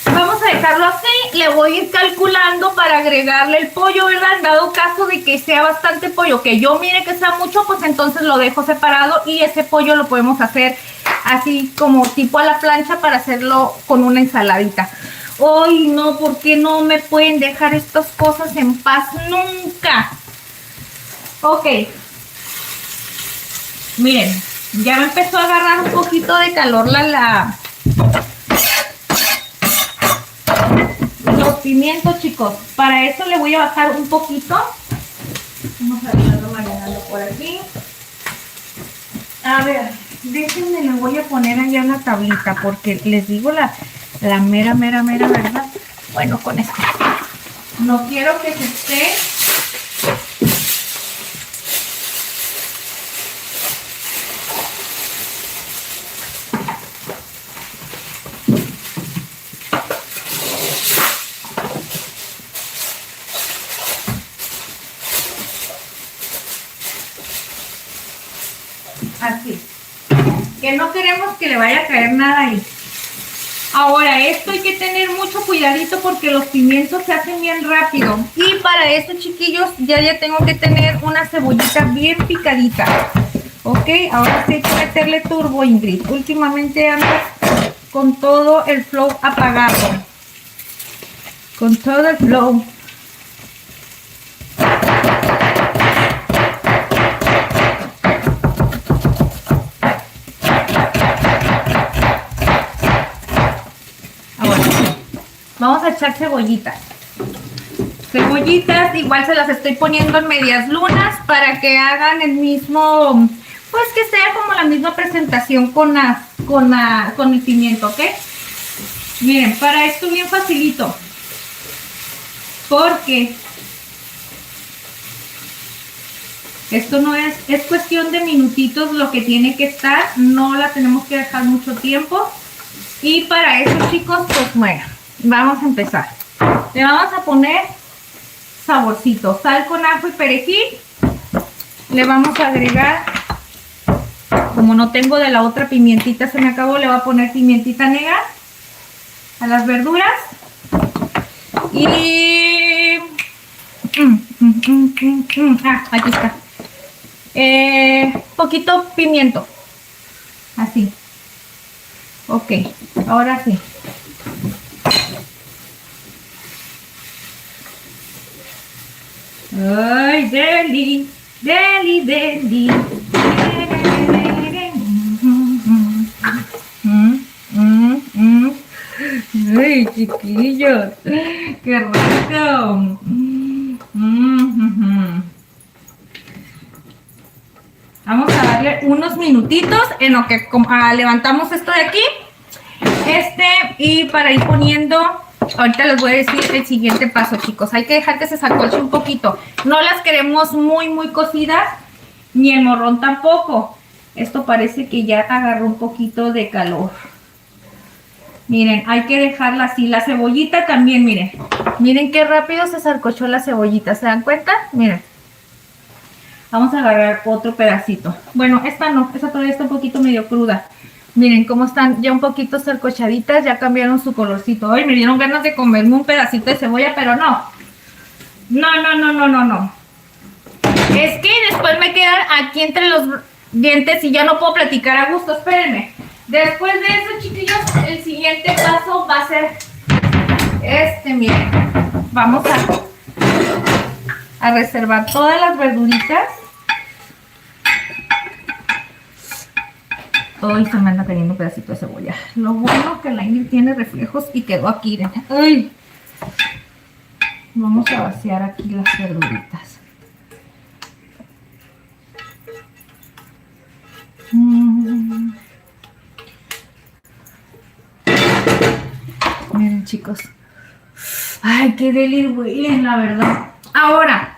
Vamos a dejarlo así, le voy a ir calculando para agregarle el pollo, ¿verdad? En dado caso de que sea bastante pollo, que yo mire que sea mucho, pues entonces lo dejo separado y ese pollo lo podemos hacer así como tipo a la plancha para hacerlo con una ensaladita. Hoy no, ¿por qué no me pueden dejar estas cosas en paz nunca? Ok. Miren, ya me empezó a agarrar un poquito de calor los pimientos, chicos. Para eso le voy a bajar un poquito. Vamos a dejarlo marinando por aquí. A ver, déjenme, le voy a poner allá una tablita porque les digo la mera verdad. Bueno, con esto. No quiero que se esté... Así. Que no queremos que le vaya a caer nada ahí. Ahora, esto hay que tener mucho cuidadito porque los pimientos se hacen bien rápido. Y para eso, chiquillos, ya tengo que tener una cebollita bien picadita. Ok, ahora sí hay que meterle turbo, Ingrid. Últimamente andas con todo el flow apagado. Con todo el flow. Vamos a echar cebollitas. Cebollitas, igual se las estoy poniendo en medias lunas para que hagan el mismo, pues que sea como la misma presentación con el pimiento, ¿ok? Miren, para esto bien facilito. Porque esto no es cuestión de minutitos lo que tiene que estar, no la tenemos que dejar mucho tiempo. Y para eso, chicos, pues bueno, vamos a empezar. Le vamos a poner saborcito, sal con ajo y perejil. Le vamos a agregar, como no tengo de la otra pimientita, se me acabó, le voy a poner pimientita negra a las verduras. Y aquí está. Poquito pimiento. Así. Ok, ahora sí. Ay, deli, deli, deli. Ay, chiquillos, qué rico. Vamos a darle unos minutitos en lo que levantamos esto de aquí. Y para ir poniendo, ahorita les voy a decir el siguiente paso, chicos. Hay que dejar que se sacoche un poquito. No las queremos muy cocidas, ni el morrón tampoco. Esto parece que ya agarró un poquito de calor. Miren, hay que dejarla así. La cebollita también, miren. Miren qué rápido se sarcochó la cebollita. ¿Se dan cuenta? Miren. Vamos a agarrar otro pedacito. Bueno, esta no, esta todavía está un poquito medio cruda. Miren cómo están ya un poquito sarcochaditas, ya cambiaron su colorcito. Ay, me dieron ganas de comerme un pedacito de cebolla, pero no. No. Es que después me quedan aquí entre los dientes y ya no puedo platicar a gusto. Espérenme. Después de eso, chiquillos, el siguiente paso va a ser miren. Vamos a reservar todas las verduritas. Hoy se me anda cayendo un pedacito de cebolla. Lo bueno que la Ingrid tiene reflejos y quedó aquí. ¡Ay! Vamos a vaciar aquí las verduritas. Miren, chicos. Ay, qué deli huelen, la verdad. Ahora,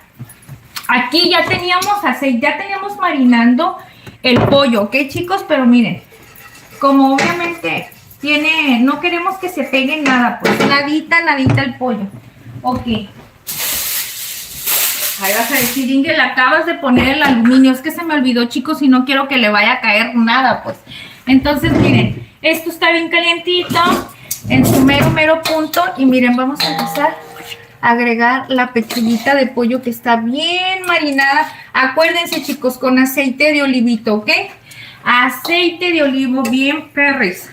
aquí ya teníamos aceite, ya teníamos marinando el pollo, ¿ok, chicos? Pero miren, como obviamente no queremos que se pegue nada, pues nadita el pollo. Ok. Ahí vas a decir, Ingrid, le acabas de poner el aluminio. Es que se me olvidó, chicos, y no quiero que le vaya a caer nada, pues. Entonces, miren, esto está bien calientito, en su mero punto. Y miren, vamos a empezar a agregar la pechuguita de pollo que está bien marinada. Acuérdense, chicos, con aceite de olivito, ¿ok? Aceite de olivo bien perris.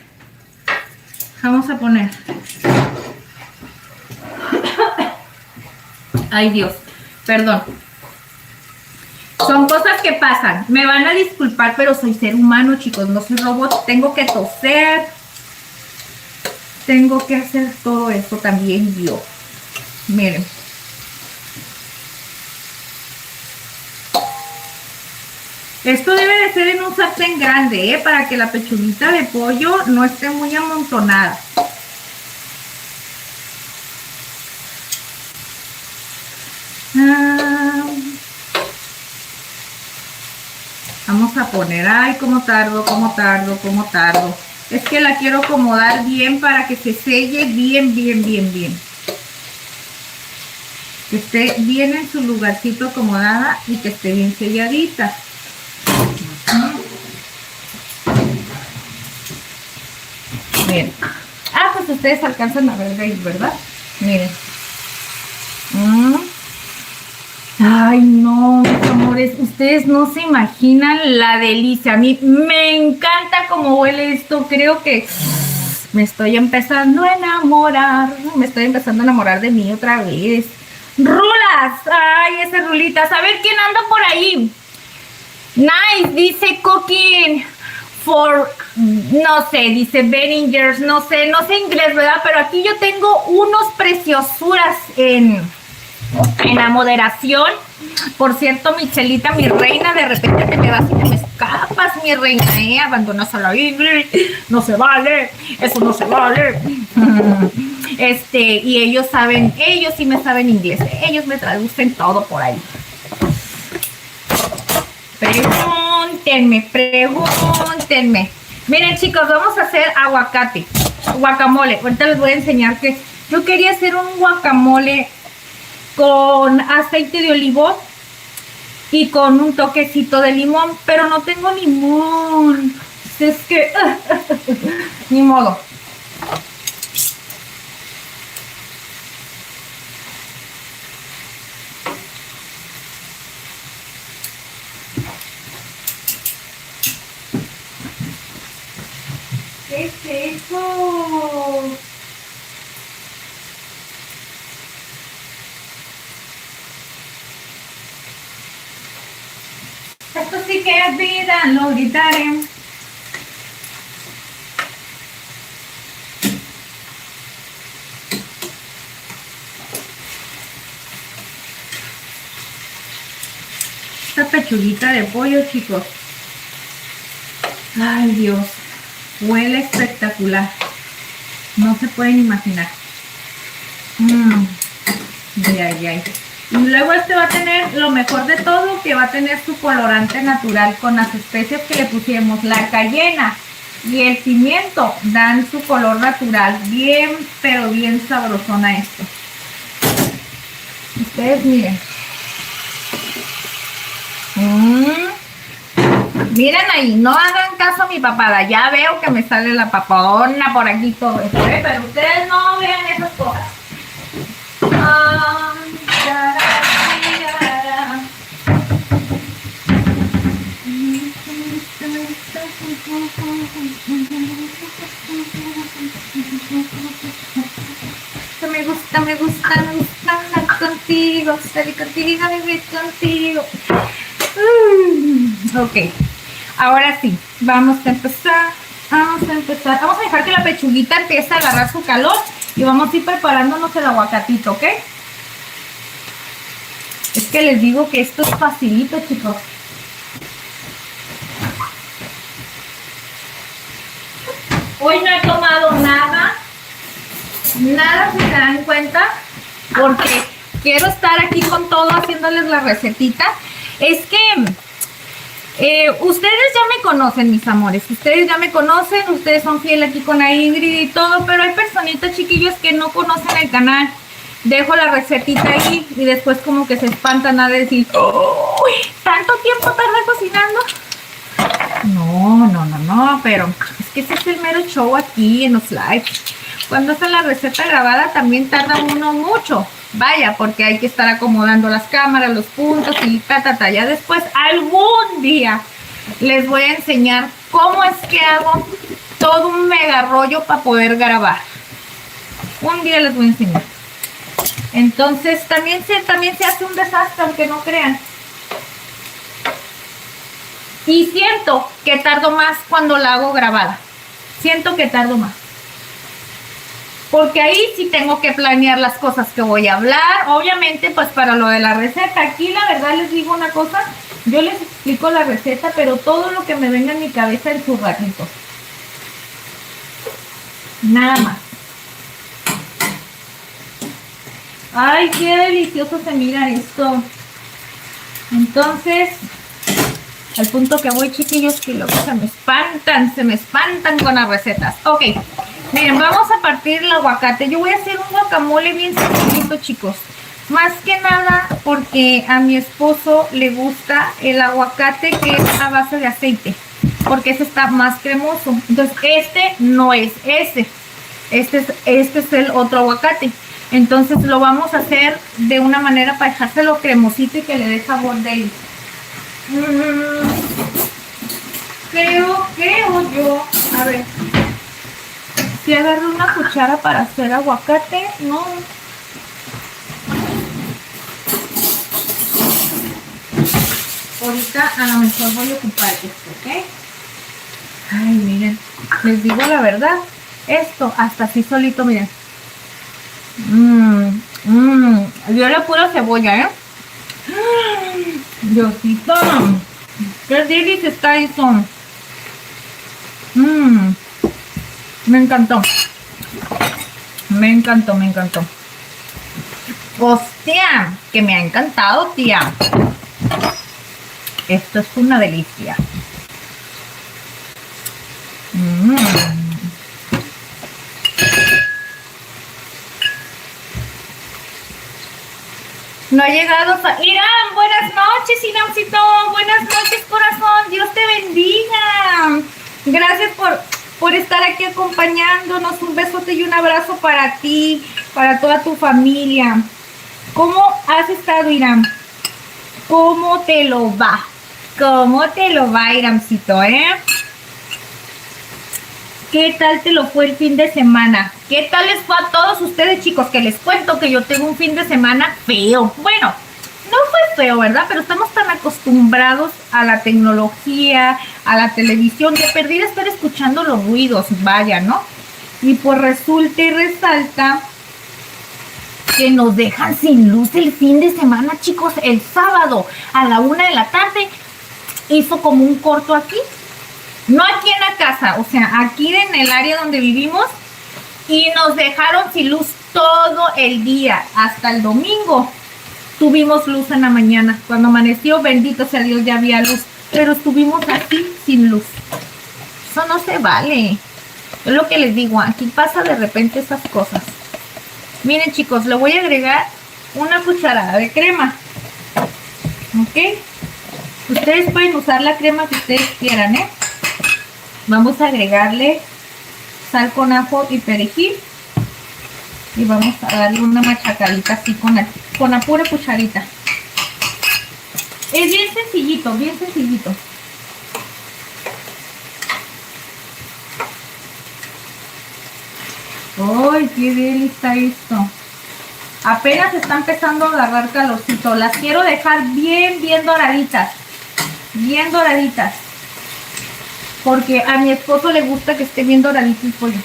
Vamos a poner Ay, Dios, perdón. Son cosas que pasan. Me van a disculpar, pero soy ser humano, chicos, no soy robot. Tengo que toser. Tengo que hacer todo eso también yo. Miren. Esto debe de ser en un sartén grande, para que la pechuguita de pollo no esté muy amontonada. Vamos a poner, ay, cómo tardo. Es que la quiero acomodar bien para que se selle bien. Que esté bien en su lugarcito acomodada y que esté bien selladita. Bien. Pues ustedes alcanzan a ver de ahí, ¿verdad? Miren. Ay, no, mis amores, ustedes no se imaginan la delicia. A mí me encanta cómo huele esto. Creo que me estoy empezando a enamorar. Me estoy empezando a enamorar de mí otra vez. ¡Rulas! Ay, esas rulitas. A ver quién anda por ahí. Nice, dice Cooking for, no sé, dice Benningers, no sé inglés, ¿verdad? Pero aquí yo tengo unos preciosuras en la moderación. Por cierto, Michelita, mi reina, de repente te me vas y te me escapas, mi reina, abandonas a la Ingrid, no se vale, eso no se vale. Y ellos sí me saben inglés, ellos me traducen todo por ahí. Pregúntenme. Miren, chicos, vamos a hacer guacamole. Ahorita les voy a enseñar que yo quería hacer un guacamole con aceite de olivo y con un toquecito de limón, pero no tengo limón. Es que ni modo. ¿Qué es eso? Esto sí que es vida, lo gritaré. Esta pechuguita de pollo, chicos. Ay, Dios. Huele espectacular. No se pueden imaginar. Ay. Y luego va a tener lo mejor de todo, que va a tener su colorante natural con las especias que le pusimos. La cayena y el pimiento dan su color natural. Bien, pero bien sabrosona esto. Ustedes miren. Miren ahí, no hagan caso a mi papada. Ya veo que me sale la papadona por aquí todo esto, pero ustedes no vean esas cosas. Me gusta andar contigo, salir contigo, vivir contigo. Ok, ahora sí, vamos a empezar. Vamos a dejar que la pechuguita empiece a agarrar su calor y vamos a ir preparándonos el aguacatito, ¿ok? Es que les digo que esto es facilito, chicos. Hoy no he tomado nada, si se dan cuenta, porque quiero estar aquí con todo haciéndoles la recetita. Es que ustedes ya me conocen, mis amores, ustedes son fieles aquí con la Ingrid y todo, pero hay personitas, chiquillos, que no conocen el canal. Dejo la recetita ahí y después como que se espantan a decir, ¡uy! ¿Tanto tiempo tarda cocinando? No, pero es que ese es el mero show aquí en los lives. Cuando hacen la receta grabada también tarda uno mucho. Vaya, porque hay que estar acomodando las cámaras, los puntos y ya después algún día les voy a enseñar cómo es que hago todo un mega rollo para poder grabar. Un día les voy a enseñar. Entonces también se hace un desastre, aunque no crean. Y siento que tardo más cuando la hago grabada. Siento que tardo más. Porque ahí sí tengo que planear las cosas que voy a hablar. Obviamente, pues para lo de la receta. Aquí la verdad les digo una cosa. Yo les explico la receta, pero todo lo que me venga en mi cabeza en su ratito. Nada más. Ay, qué delicioso se mira esto. Entonces, al punto que voy, chiquillos, que luego se me espantan con las recetas. Ok, miren, vamos a partir el aguacate. Yo voy a hacer un guacamole bien sencillito, chicos. Más que nada porque a mi esposo le gusta el aguacate que es a base de aceite, porque ese está más cremoso. Entonces, este no es ese. Este es el otro aguacate. Entonces lo vamos a hacer de una manera para dejárselo cremosito y que le dé sabor de él. Creo yo. A ver. Si agarro una cuchara para hacer aguacate, no. Ahorita a lo mejor voy a ocupar esto, ¿ok? Ay, miren. Les digo la verdad. Esto hasta así solito, miren. Yo le puro cebolla, ¿eh? Diosito, qué delicioso está eso. Me encantó. Me encantó. Hostia, que me ha encantado, tía. Esto es una delicia. No ha llegado. Irán, buenas noches, Iramcito. Buenas noches, corazón. Dios te bendiga. Gracias por estar aquí acompañándonos. Un besote y un abrazo para ti, para toda tu familia. ¿Cómo has estado, Irán? ¿Cómo te lo va? ¿Cómo te lo va, Iramcito, ¿Qué tal te lo fue el fin de semana? ¿Qué tal les fue a todos ustedes, chicos? Que les cuento que yo tengo un fin de semana feo. Bueno, no fue feo, ¿verdad? Pero estamos tan acostumbrados a la tecnología, a la televisión, de perdida estar escuchando los ruidos, vaya, ¿no? Y pues resulta y resalta que nos dejan sin luz el fin de semana, chicos. El sábado a la 1 de la tarde hizo como un corto aquí. No aquí en la casa, o sea, aquí en el área donde vivimos, y nos dejaron sin luz todo el día, hasta el domingo. Tuvimos luz en la mañana, cuando amaneció, bendito sea Dios, ya había luz, pero estuvimos así sin luz. Eso no se vale. Es lo que les digo, aquí pasa de repente esas cosas. Miren, chicos, le voy a agregar una cucharada de crema. ¿Ok? Ustedes pueden usar la crema que ustedes quieran, Vamos a agregarle sal con ajo y perejil. Y vamos a darle una machacadita así con la pura cucharita. Es bien sencillito, bien sencillito. ¡Ay, qué deli está esto! Apenas está empezando a agarrar calorcito. Las quiero dejar bien doraditas. Bien doraditas. Porque a mi esposo le gusta que esté bien doradito el pollo.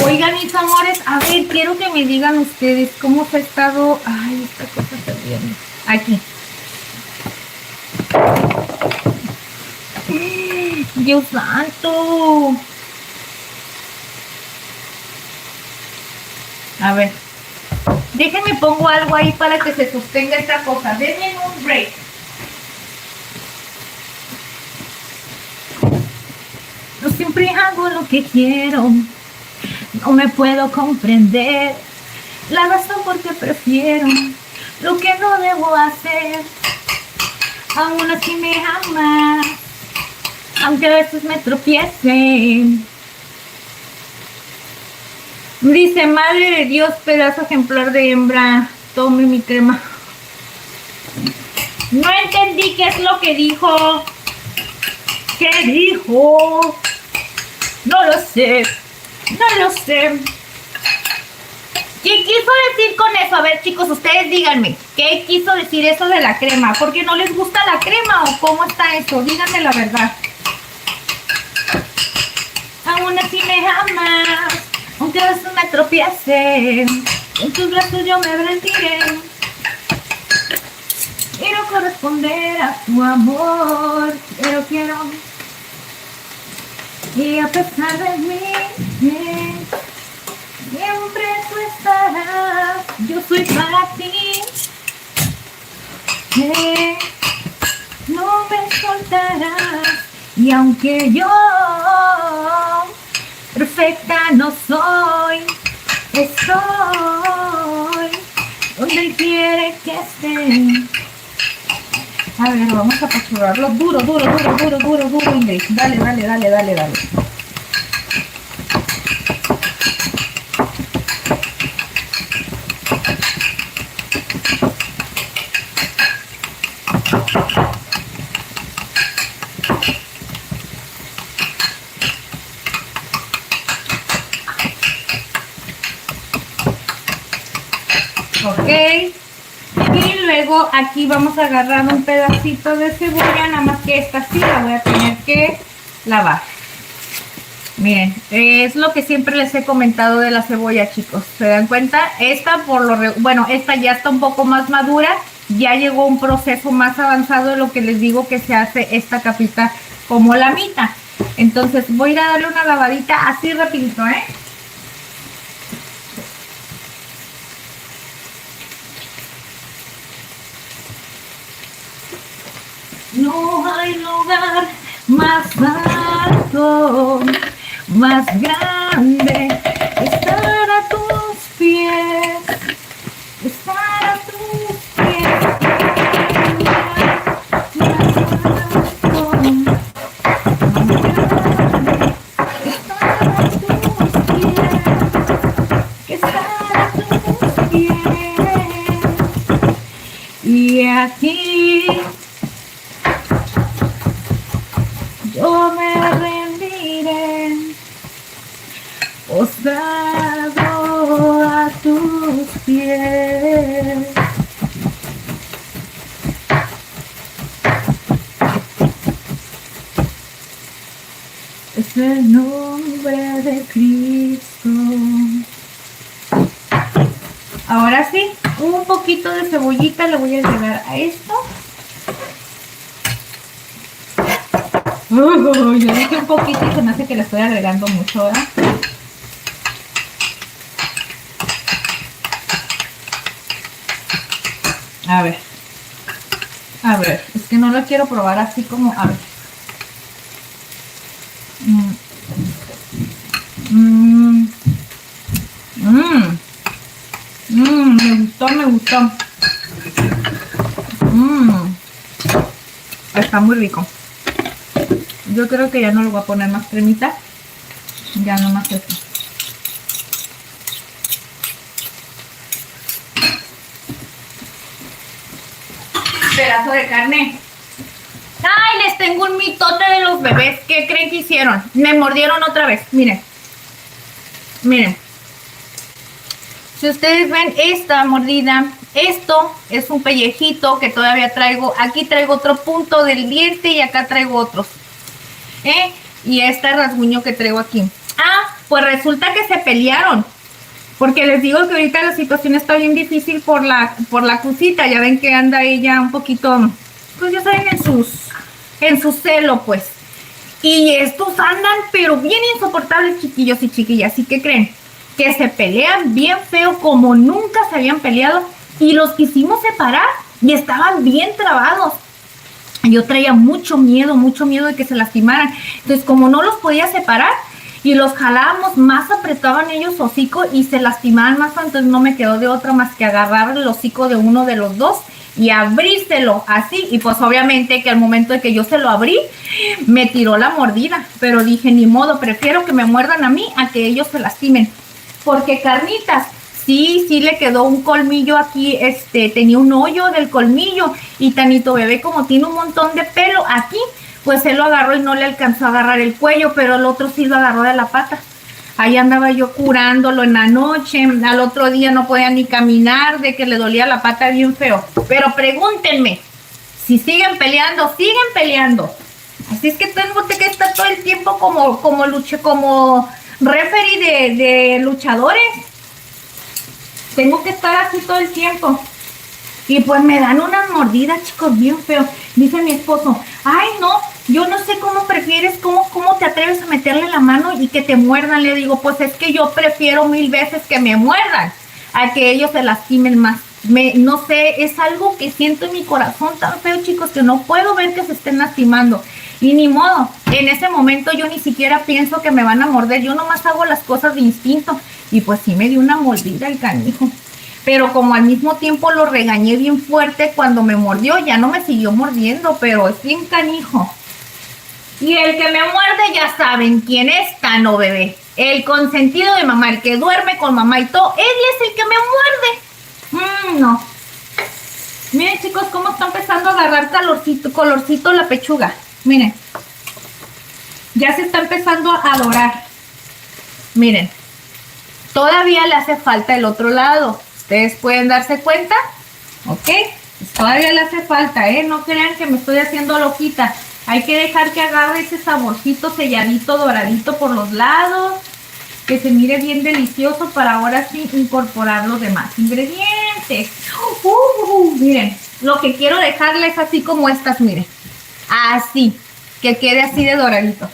Oigan, mis amores, a ver, quiero que me digan ustedes cómo se ha estado... Ay, esta cosa está bien. Aquí. ¡Dios santo! A ver. Déjenme pongo algo ahí para que se sostenga esta cosa. Denme un break. Yo siempre hago lo que quiero. No me puedo comprender la razón por qué prefiero lo que no debo hacer. Aún así me amas, aunque a veces me tropiece. Dice, madre de Dios, pedazo ejemplar de hembra, tome mi crema. No entendí qué es lo que dijo. ¿Qué dijo? No lo sé. No lo sé. ¿Qué quiso decir con eso? A ver, chicos, ustedes díganme, ¿qué quiso decir eso de la crema? ¿Por qué no les gusta la crema o cómo está eso? Díganme la verdad. Aún así me amas, aunque a veces me tropiece, en tus brazos yo me rendiré. Quiero corresponder a tu amor, quiero. Y a pesar de mí, siempre tú estarás, yo soy para ti. No me soltarás. Y aunque yo perfecta no soy, estoy donde quiere que esté. A ver, vamos a apachurrarlo duro, Ingrid. Dale. Ok. Y luego aquí vamos a agarrar un pedacito de cebolla, nada más que esta sí la voy a tener que lavar. Miren, es lo que siempre les he comentado de la cebolla, chicos. ¿Se dan cuenta? Esta esta ya está un poco más madura. Ya llegó un proceso más avanzado de lo que les digo que se hace esta capita como la mitad. Entonces voy a ir a darle una lavadita así rapidito, ¿eh? No hay lugar más alto, más grande, estar a tus pies, estar a tus pies. Y aquí yo me rendiré, postrado a tus pies. Es el nombre de Cristo. Ahora sí, un poquito de cebollita le voy a agregar a esto. Yo dije un poquito y se me hace que le estoy agregando mucho, ¿verdad? A ver, es que no lo quiero probar así como, a ver. Me gustó. Está muy rico. Yo creo que ya no le voy a poner más cremita. Ya nomás esto. Pedazo de carne. ¡Ay! Les tengo un mitote de los bebés. ¿Qué creen que hicieron? Me mordieron otra vez. Miren. Miren. Si ustedes ven esta mordida, esto es un pellejito que todavía traigo. Aquí traigo otro punto del diente y acá traigo otros. Y este rasguño que traigo aquí. Pues resulta que se pelearon. Porque les digo que ahorita la situación está bien difícil por la cosita. Ya ven que anda ella un poquito, pues ya saben, en su celo, pues. Y estos andan, pero bien insoportables, chiquillos y chiquillas. ¿Y qué creen? Que se pelean bien feo, como nunca se habían peleado. Y los quisimos separar y estaban bien trabados. Yo traía mucho miedo de que se lastimaran. Entonces, como no los podía separar y los jalábamos, más apretaban ellos hocico y se lastimaban más. Entonces no me quedó de otra más que agarrar el hocico de uno de los dos y abrírselo así. Y pues obviamente que al momento de que yo se lo abrí, me tiró la mordida. Pero dije, ni modo, prefiero que me muerdan a mí a que ellos se lastimen. Porque Carnitas, sí le quedó un colmillo aquí, tenía un hoyo del colmillo, y Tanito bebé, como tiene un montón de pelo aquí, pues él lo agarró y no le alcanzó a agarrar el cuello, pero el otro sí lo agarró de la pata. Ahí andaba yo curándolo en la noche, al otro día no podía ni caminar, de que le dolía la pata bien feo. Pero pregúntenme, si siguen peleando, siguen peleando. Así es que tengo que estar todo el tiempo como referee de luchadores. Tengo que estar así todo el tiempo. Y pues me dan unas mordidas, chicos, bien feo. Dice mi esposo, ay no, yo no sé cómo prefieres, cómo te atreves a meterle la mano y que te muerdan. Le digo, pues es que yo prefiero 1000 veces que me muerdan a que ellos se lastimen más. No sé, es algo que siento en mi corazón tan feo, chicos, que no puedo ver que se estén lastimando. Y ni modo, en ese momento yo ni siquiera pienso que me van a morder. Yo nomás hago las cosas de instinto. Y pues sí me dio una mordida el canijo. Pero como al mismo tiempo lo regañé bien fuerte cuando me mordió, ya no me siguió mordiendo, pero es bien canijo. Y el que me muerde ya saben quién es, Tano bebé. El consentido de mamá, el que duerme con mamá y todo, él es el que me muerde. No. Miren chicos cómo está empezando a agarrar colorcito la pechuga. Miren. Ya se está empezando a dorar. Miren. Todavía le hace falta el otro lado. Ustedes pueden darse cuenta, ¿ok? Pues todavía le hace falta, ¿eh? No crean que me estoy haciendo loquita. Hay que dejar que agarre ese saborcito selladito, doradito por los lados, que se mire bien delicioso para ahora sí incorporar los demás ingredientes. Miren, lo que quiero dejarles es así como estas, miren. Así, que quede así de doradito.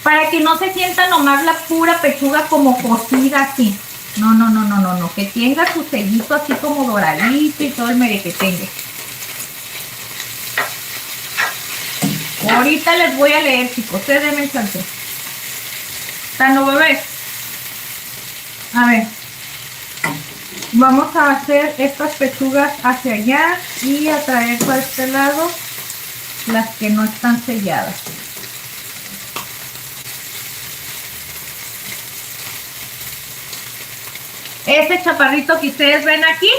Para que no se sienta nomás la pura pechuga como cocida así. No, que tenga su sellito así como doradito y todo el merequetengue. Ahorita les voy a leer, chicos, ustedes denme el chance. Tano bebé. A ver. Vamos a hacer estas pechugas hacia allá y a traer para este lado las que no están selladas. Ese chaparrito que ustedes ven aquí,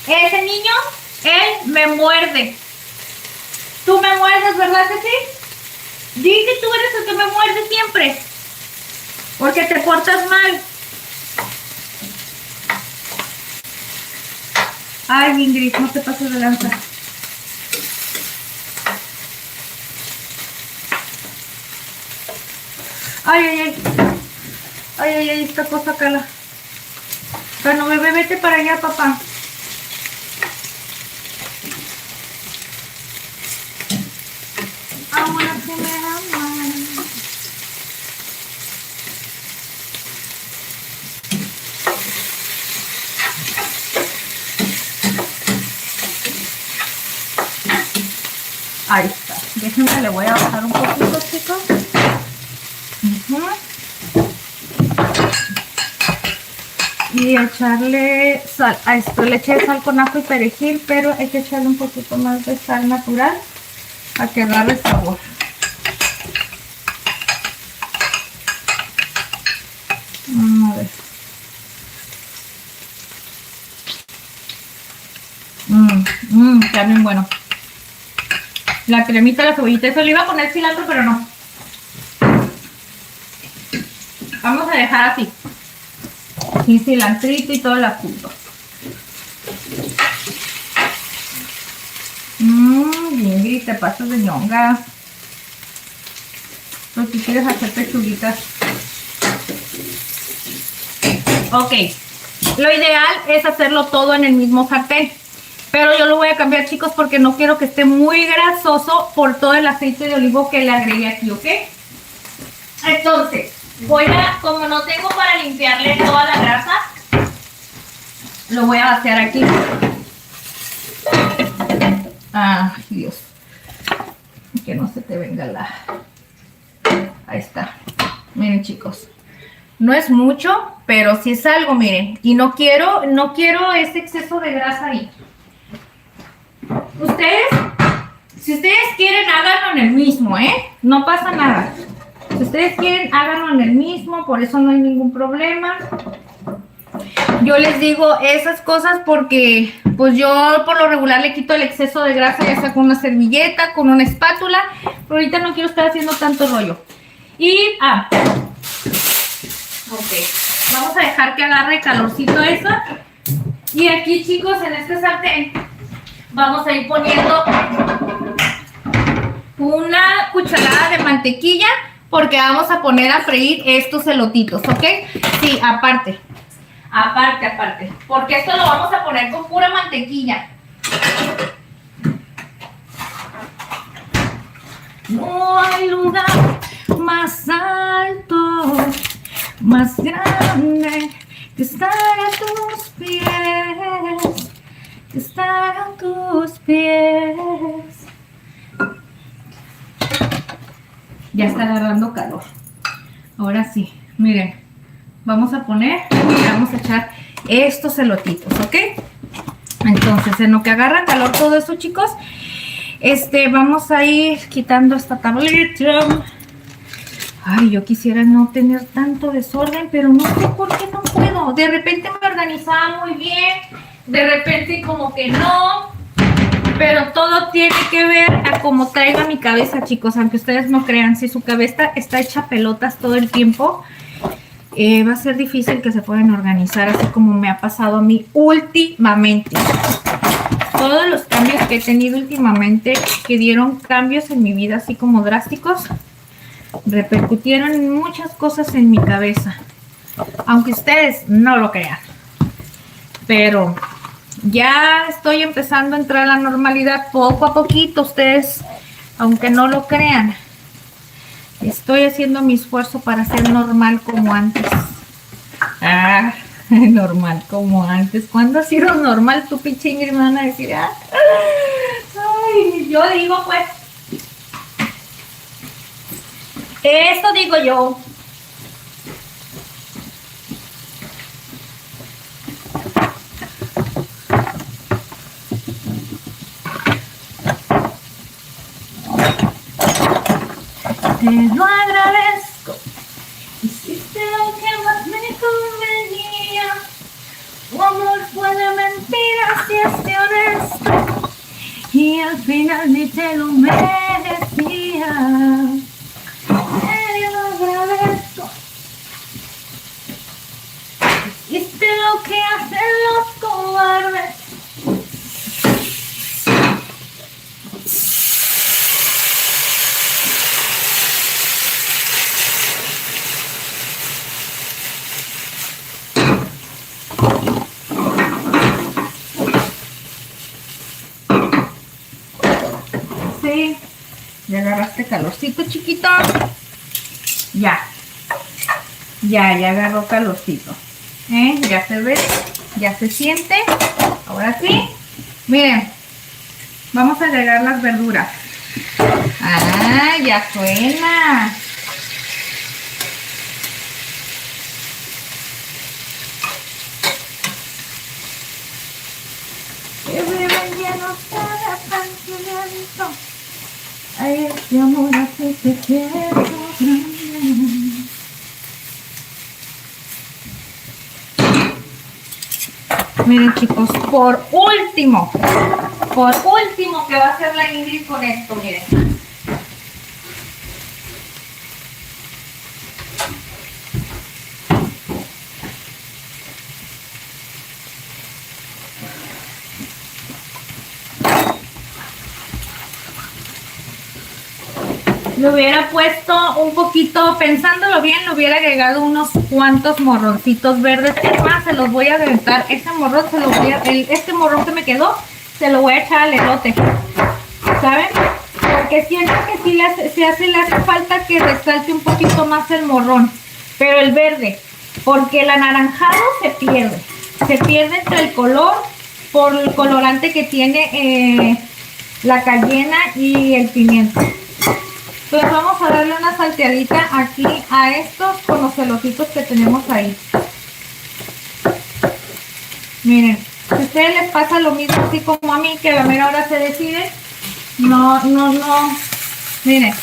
ese niño, él me muerde. Tú me muerdes, ¿verdad que sí? Di que tú eres el que me muerde siempre. Porque te portas mal. Ay, Ingrid, no te pases de lanza. Ay, esta cosa, Cala. Bueno, bebé, vete para allá, papá. Ahora sí me aman. Ahí está. Déjenme, le voy a bajar un poquito, chicos. Y echarle sal. A esto le eché sal con ajo y perejil, pero hay que echarle un poquito más de sal natural para que agarre sabor. A ver. Está bien bueno. La cremita, la cebollita, eso le iba a poner cilantro, pero no. Vamos a dejar así. Y cilantrito y todo el asunto. Ingrid, te pasas de ñonga. Pues si quieres hacer pechuguitas. Ok. Lo ideal es hacerlo todo en el mismo sartén. Pero yo lo voy a cambiar, chicos, porque no quiero que esté muy grasoso por todo el aceite de olivo que le agregué aquí, ¿ok? Entonces, voy a, como no tengo para limpiarle toda la grasa, lo voy a vaciar aquí. Ay, Dios. Que no se te venga la... Ahí está. Miren, chicos. No es mucho, pero sí es algo, miren. Y no quiero ese exceso de grasa ahí. Ustedes, si ustedes quieren, háganlo en el mismo, ¿eh? No pasa nada. Si ustedes quieren, háganlo en el mismo, por eso no hay ningún problema. Yo les digo esas cosas porque, pues yo por lo regular le quito el exceso de grasa, ya sea con una servilleta, con una espátula, pero ahorita no quiero estar haciendo tanto rollo. Y, Vamos a dejar que agarre calorcito eso. Y aquí, chicos, en este sartén vamos a ir poniendo una cucharada de mantequilla porque vamos a poner a freír estos elotitos, ¿ok? Sí, aparte. Porque esto lo vamos a poner con pura mantequilla. No hay lugar más alto, más grande que estar a tus pies, que estar a tus pies. Ya está agarrando calor. Ahora sí, miren, vamos a poner, vamos a echar estos elotitos, ¿ok? Entonces, en lo que agarra calor todo eso, chicos, vamos a ir quitando esta tablita. Ay, yo quisiera no tener tanto desorden, pero no sé por qué no puedo. De repente me organizaba muy bien, de repente como que no. Pero todo tiene que ver a cómo traiga mi cabeza, chicos. Aunque ustedes no crean, si su cabeza está hecha pelotas todo el tiempo, va a ser difícil que se puedan organizar, así como me ha pasado a mí últimamente. Todos los cambios que he tenido últimamente, que dieron cambios en mi vida así como drásticos, repercutieron en muchas cosas en mi cabeza, aunque ustedes no lo crean. Pero ya estoy empezando a entrar a la normalidad poco a poquito, ustedes, aunque no lo crean. Estoy haciendo mi esfuerzo para ser normal como antes. Ah, normal como antes. ¿Cuándo ha sido normal? Tu pinche Ingrid me van a decir, ay, yo digo pues. Esto digo yo. Te lo agradezco. Hiciste lo que más me convenía. Tu amor fue de mentiras y es honesto. Y al final ni te lo merecía. Te lo agradezco. Hiciste lo que hacen los cobardes. Sí, ya agarraste calorcito, chiquito. Ya agarró calorcito. Ya se ve, ya se siente. Ahora sí, miren, vamos a agregar las verduras. Ah, ya suena. Que beben llenos cada pensamiento. Ay, este amor así te quiero grande. Miren, chicos, por último que va a hacer la Ingrid con esto, miren. Le hubiera puesto un poquito, pensándolo bien, le hubiera agregado unos cuantos morroncitos verdes. Es más, se los voy a aventar. Este morrón se lo voy a, este morrón que me quedó, se lo voy a echar al elote. ¿Saben? Porque siento que sí le hace falta que resalte un poquito más el morrón. Pero el verde, porque el anaranjado se pierde entre el color, por el colorante que tiene la cayena y el pimiento. Entonces vamos a darle una salteadita aquí a estos con los elotitos que tenemos ahí. Miren, si a ustedes les pasa lo mismo así como a mí, que a la mera hora se decide, no. Miren.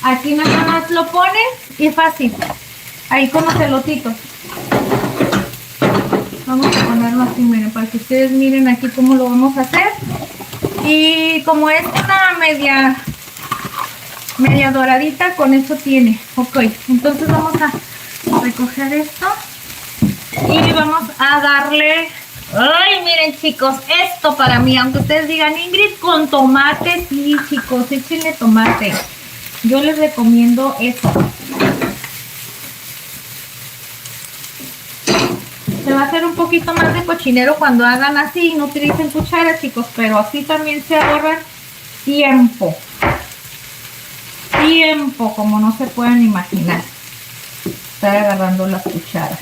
Aquí nada más lo ponen y fácil. Ahí con los elotitos. Vamos a ponerlo así, miren, para que ustedes miren aquí cómo lo vamos a hacer. Y como es una media media doradita, con eso tiene. Ok, entonces vamos a recoger esto y vamos a darle. Ay, miren chicos, esto para mí, aunque ustedes digan, Ingrid, con tomate, sí chicos, échenle tomate. Yo les recomiendo eso. Se va a hacer un poquito más de cochinero cuando hagan así, no utilicen cuchara chicos, pero así también se ahorran tiempo. Tiempo, como no se pueden imaginar. Estar agarrando las cucharas.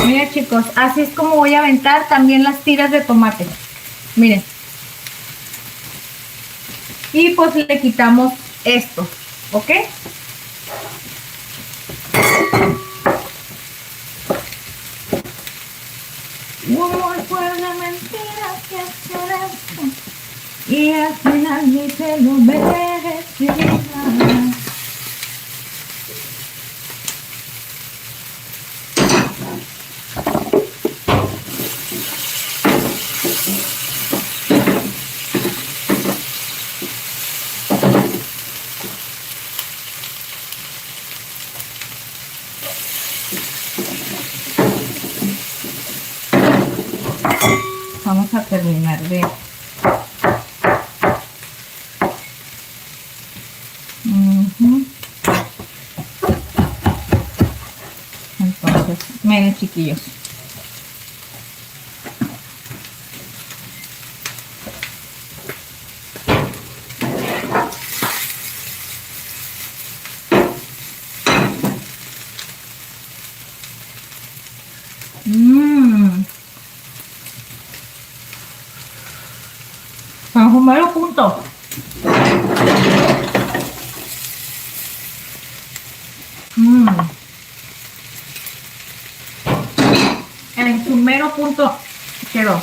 Miren chicos, así es como voy a aventar también las tiras de tomate. Miren. Y pues le quitamos esto, ¿ok? Humor de mentiras que hacen y al final ni te lo mereces. Vamos a terminar de entonces, miren chiquillos, a un mero punto. En su mero punto quedó.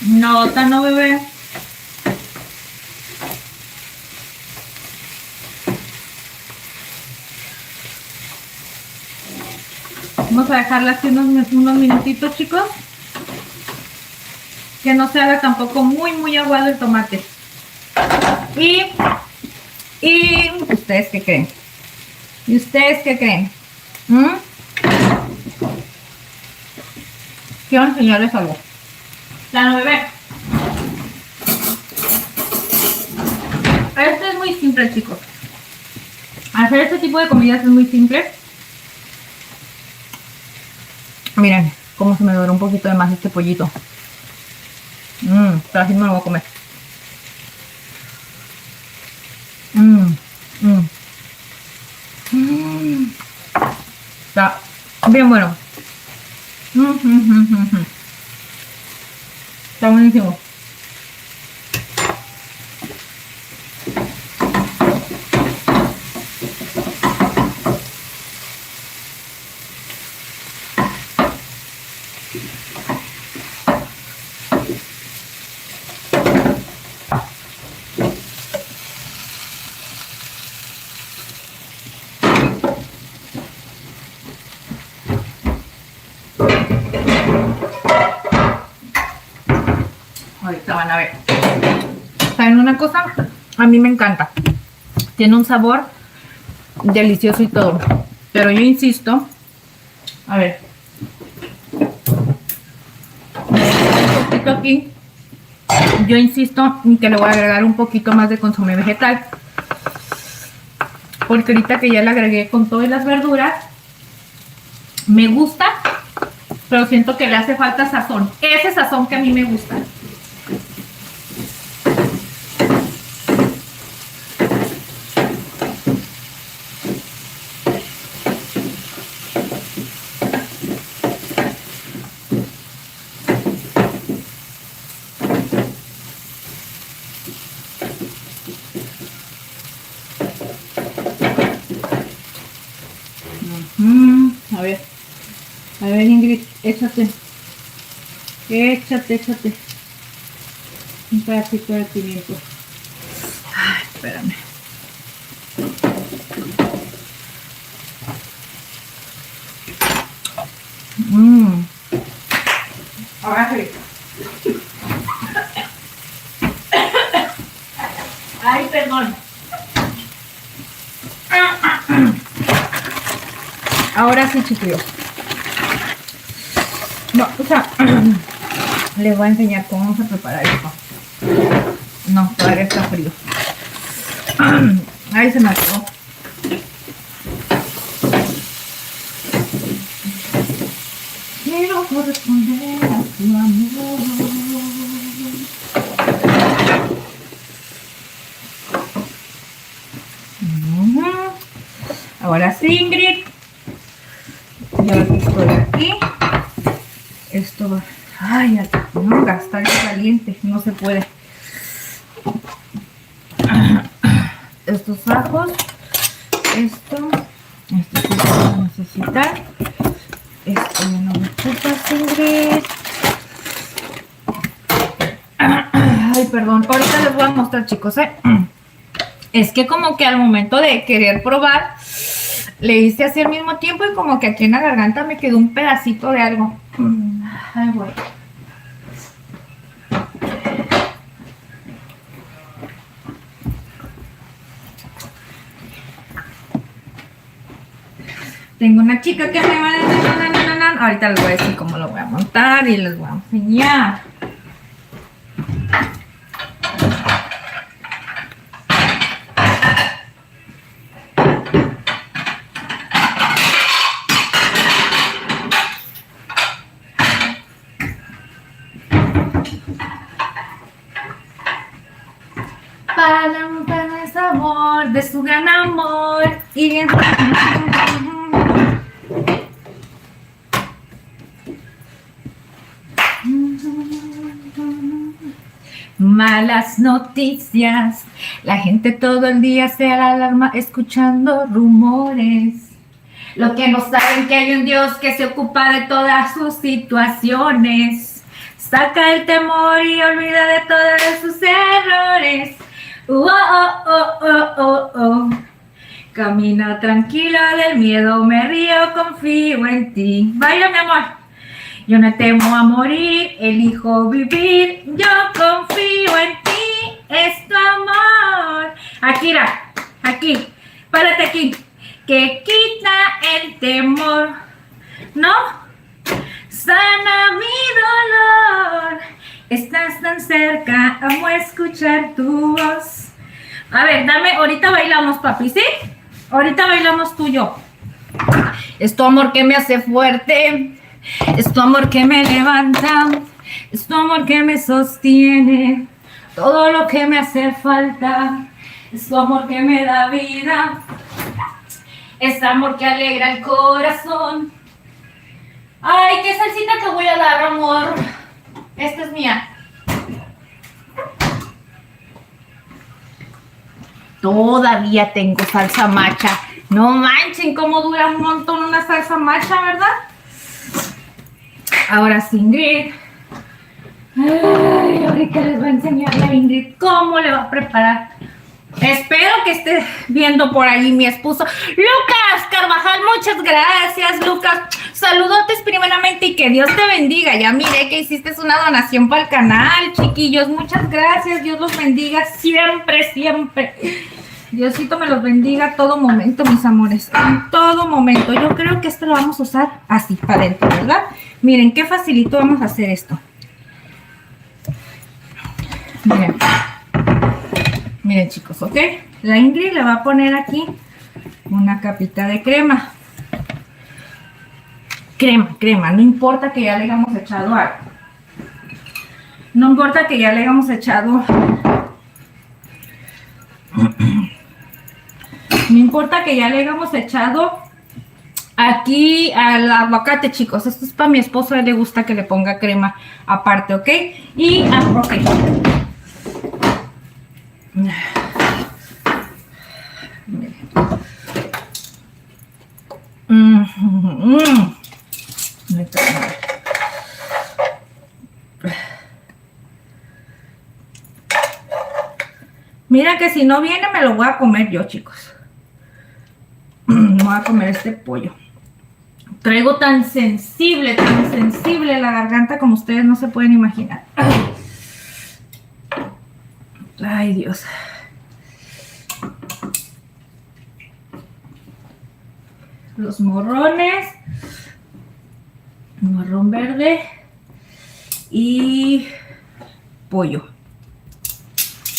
No, no bebé. Vamos a dejarla así unos minutitos, chicos. Que no se haga tampoco muy aguado el tomate. Y ¿ustedes qué creen? ¿Y ustedes qué creen? Quiero enseñarles algo. La bebé. Esto es muy simple, chicos. Hacer este tipo de comidas es muy simple. Miren cómo se me doró un poquito de más este pollito. Pero así no lo voy a comer. Está bien bueno. Está buenísimo. Ahorita van a ver. ¿Saben una cosa? A mí me encanta. Tiene un sabor delicioso y todo. Pero yo insisto. A ver. Un poquito aquí. Yo insisto en que le voy a agregar un poquito más de consomé vegetal. Porque ahorita que ya le agregué con todas las verduras, me gusta, pero siento que le hace falta sazón. Ese sazón que a mí me gusta. A ver Ingrid, échate un pedacito de pimiento. Ay, espérame. Ahora sí. Ay, perdón. Ahora sí, chiquillos. No, o sea, les voy a enseñar cómo vamos a preparar esto. No, todavía está frío. Ahí se me acabó. Quiero corresponder a tu amor. Ahora sí, Ingrid. Ya estoy aquí. Esto va. Ay, no, gastar el caliente. No se puede. Estos ajos. Esto sí se va a necesitar. Esto ya no me ocupas, Ingrid. Ay, perdón. Ahorita les voy a mostrar, chicos, Es que como que al momento de querer probar, le hice así al mismo tiempo y como que aquí en la garganta me quedó un pedacito de algo. Ay, voy. Tengo una chica que me va a... Ahorita les voy a decir cómo lo voy a montar y les voy a enseñar. Para ese amor, de su gran amor. Y... Malas noticias, la gente todo el día se alarma escuchando rumores. Lo que no saben que hay un Dios que se ocupa de todas sus situaciones. Saca el temor y olvida de todos sus errores. Oh, oh, oh, oh, oh. Camina tranquila, del miedo me río, confío en ti. Vaya, mi amor. Yo no temo a morir, elijo vivir. Yo confío en ti, es tu amor. Akira, aquí, párate aquí. Que quita el temor, ¿no? Sana mi dolor. Estás tan cerca, amo escuchar tu voz. A ver, dame, ahorita bailamos, papi, ¿sí? Ahorita bailamos tú y yo. Es tu amor que me hace fuerte. Es tu amor que me levanta, es tu amor que me sostiene, todo lo que me hace falta, es tu amor que me da vida, es amor que alegra el corazón. Ay, qué salsita te voy a dar, amor. Esta es mía. Todavía tengo salsa macha. No manchen, cómo dura un montón una salsa macha, ¿verdad? Ahora sí, Ingrid. Ay, ahorita les voy a enseñar a Ingrid cómo le va a preparar. Espero que esté viendo por ahí mi esposo. Lucas Carvajal, muchas gracias, Lucas. Saludotes primeramente y que Dios te bendiga. Ya miré que hiciste una donación para el canal, chiquillos. Muchas gracias, Dios los bendiga siempre, siempre. Diosito me los bendiga a todo momento, mis amores. En todo momento. Yo creo que esto lo vamos a usar así, para adentro, ¿verdad? Miren, qué facilito vamos a hacer esto. Miren. Miren, chicos, ¿ok? La Ingrid le va a poner aquí una capita de crema. Crema. No importa que ya le hayamos echado algo. No importa que ya le hayamos echado... No importa que ya le hayamos echado aquí al aguacate, chicos. Esto es para mi esposo, a él le gusta que le ponga crema aparte, ¿ok? Y, ok. Mira que si no viene me lo voy a comer yo, chicos. Me voy a comer este pollo. Traigo tan sensible la garganta como ustedes no se pueden imaginar. Ay, Dios. Los morrones. Morrón verde. Y pollo.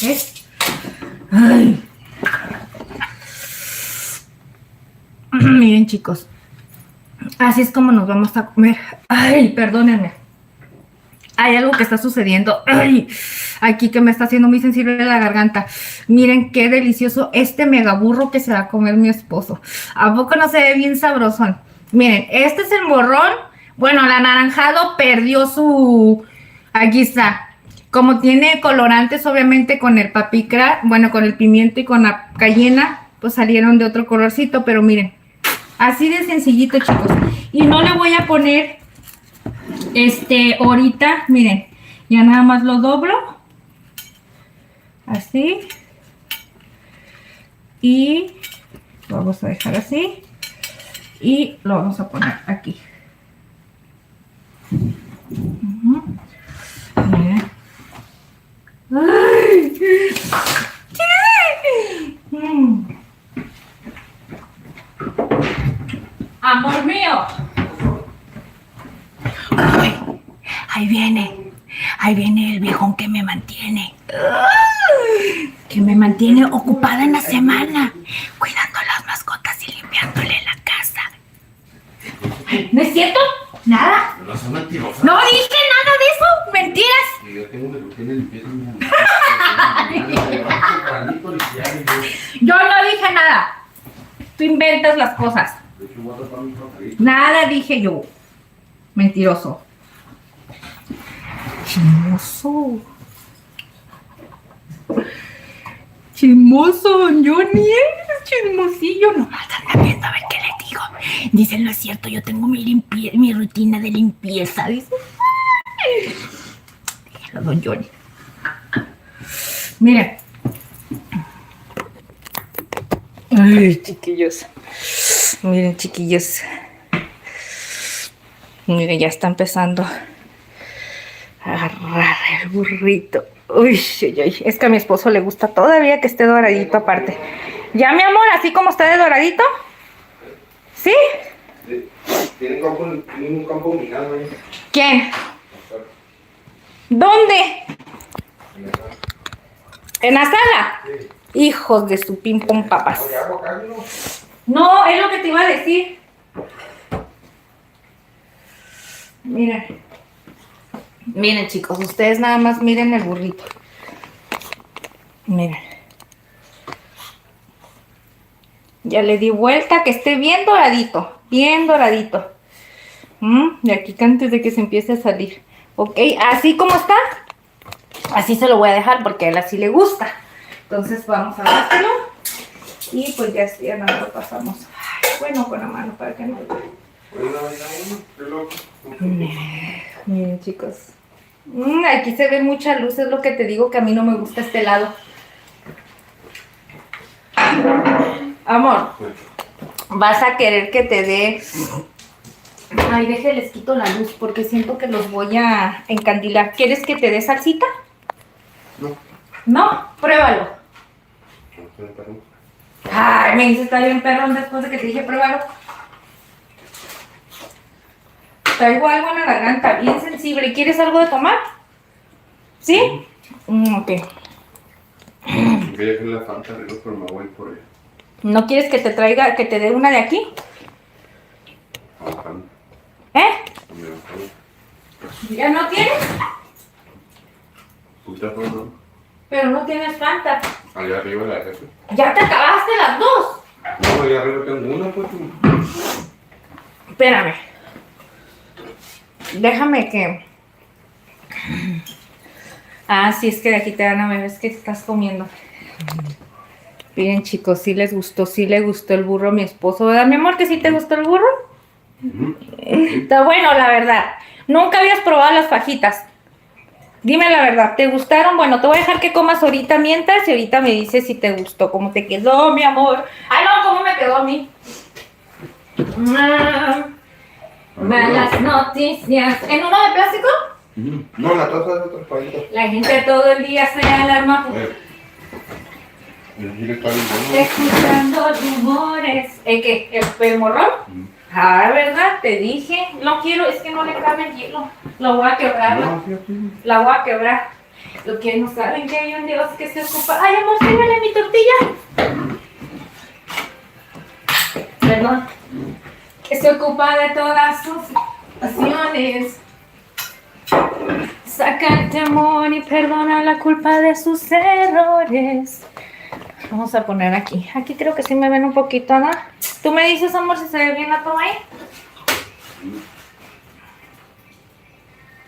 ¿Ves? Ay. Miren, chicos. Así es como nos vamos a comer. Ay, perdónenme. Hay algo que está sucediendo. Ay, aquí que me está haciendo muy sensible la garganta. Miren qué delicioso este mega burro que se va a comer mi esposo. ¿A poco no se ve bien sabrosón? Miren, este es el morrón. Bueno, el anaranjado perdió su... Aquí está. Como tiene colorantes, obviamente, con el paprika, bueno, con el pimiento y con la cayena, pues salieron de otro colorcito, pero miren. Así de sencillito, chicos. Y no le voy a poner, ahorita, miren, ya nada más lo doblo. Así. Y lo vamos a dejar así. Y lo vamos a poner aquí. Miren. ¡Ay! Amor mío. Ay, ahí viene el viejón que me mantiene. Que me mantiene ocupada en la semana, cuidando las mascotas y limpiándole la casa. ¿No es cierto? ¿Nada? No son mentirosas. No dije nada de eso, mentiras. Yo tengo una rutina de limpieza. Yo no dije nada. Tú inventas las cosas. Nada dije yo. Mentiroso. Chismoso. Chismoso, don Johnny. Chismosillo. Nomás anda viendo a ver qué le digo. Dicen, no es cierto, yo tengo mi rutina de limpieza. Dice. Dígalo, don Johnny. Miren. Ay, chiquillos. Miren, chiquillos. Miren, ya está empezando a agarrar el burrito. Uy, uy, uy, es que a mi esposo le gusta todavía que esté doradito aparte. ¿Ya, mi amor? ¿Así como está de doradito? ¿Sí? Tiene un campo minado ahí. ¿Quién? ¿Dónde? ¿En la sala? Sí. Hijos de su pim pom papas. Oye, agua acá, ¿no? No, es lo que te iba a decir. Miren. Miren, chicos, ustedes nada más miren el burrito. Miren. Ya le di vuelta, que esté bien doradito. Bien doradito. Y aquí antes de que se empiece a salir. Ok, así como está. Así se lo voy a dejar porque a él así le gusta. Entonces vamos a dárselo. Y pues ya no lo pasamos. Ay, bueno, con la mano para que no lo miren, chicos. Aquí se ve mucha luz, es lo que te digo que a mí no me gusta este lado. Amor, vas a querer que te dé... Ay, déjenles quito la luz porque siento que los voy a encandilar. ¿Quieres que te dé salsita? No. ¿No? Pruébalo. Ay, me dice, está bien perrón después de que te dije pruébalo. Traigo algo en la garganta, bien sensible. ¿Quieres algo de tomar? ¿Sí? Ok. Quería que la falta de luz, pero me voy por allá. ¿No quieres que te traiga, que te dé una de aquí? ¿Eh? ¿Ya no tienes? Pero no tienes Fanta. Allá arriba la jefe. ¿Ya te acabaste las dos? No, allá arriba tengo una, pues. Espérame. Déjame que... Ah, sí, es que de aquí te van a ver, es que estás comiendo. Miren, chicos, sí les gustó, sí le gustó el burro a mi esposo, ¿verdad, mi amor? ¿Que sí te gustó el burro? Está bueno, la verdad. Nunca habías probado las fajitas. Dime la verdad, ¿te gustaron? Bueno, te voy a dejar que comas ahorita mientras y ahorita me dices si te gustó, cómo te quedó, mi amor. Ay, no, cómo me quedó a mí. Malas noticias. ¿En uno de plástico? No, la taza es otra palita. La gente todo el día se alarma escuchando rumores. ¿El qué? ¿El morrón? Ah, ¿verdad? Te dije. No quiero, es que no le cabe el hielo. Lo voy a quebrar. La voy a quebrar. Lo que no saben que hay un Dios que se ocupa. Ay, amor, sírvele mi tortilla. Perdón. Que se ocupa de todas sus pasiones. Saca el temor y perdona la culpa de sus errores. Vamos a poner aquí. Aquí creo que sí me ven un poquito, ¿no? ¿Tú me dices, amor, si se ve bien la toma ahí?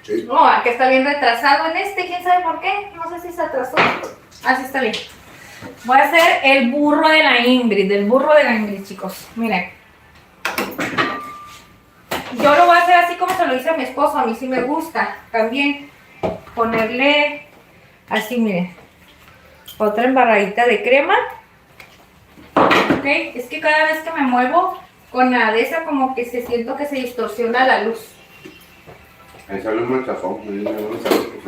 Sí. No, aquí está bien retrasado en este. ¿Quién sabe por qué? No sé si se atrasó. Así está bien. Voy a hacer el burro de la Ingrid. El burro de la Ingrid, chicos. Miren. Yo lo voy a hacer así como se lo hice a mi esposo. A mí sí me gusta también ponerle así, miren. Otra embarradita de crema. Ok, es que cada vez que me muevo con la de esa como que se siento que se distorsiona la luz. Ahí sale un manchazón.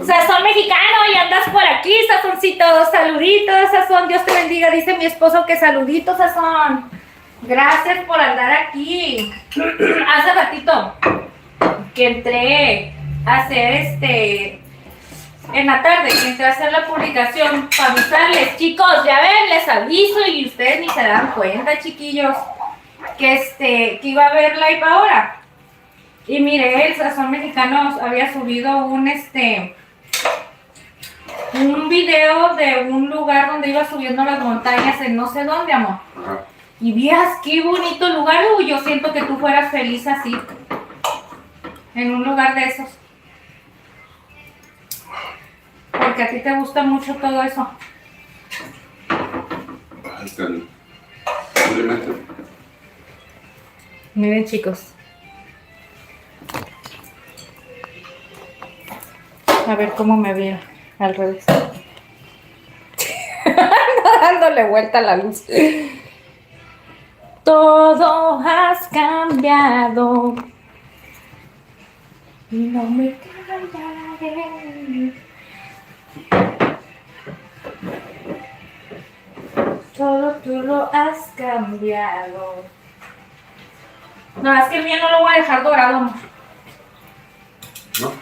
Sazón mexicano, y andas por aquí, sazoncito. Saluditos, sazón. Dios te bendiga. Dice mi esposo que saluditos, sazón. Gracias por andar aquí. Hace ratito que entré a hacer en la tarde, que entré a hacer la publicación para avisarles, chicos, ya ven, les aviso y ustedes ni se dan cuenta, chiquillos, que iba a haber live ahora. Y mire, el Sazón Mexicano había subido un video de un lugar donde iba subiendo las montañas en no sé dónde, amor. Ajá. Y veas qué bonito lugar. Uy, yo siento que tú fueras feliz así, en un lugar de esos. Porque a ti te gusta mucho todo eso. Ay, tan... Simplemente. Miren, chicos. A ver cómo me vieron al revés. Dándole vuelta a la luz. Todo has cambiado y no me callaré. Todo tú lo has cambiado. No, es que el mío no lo voy a dejar dorado, amor. ¿No?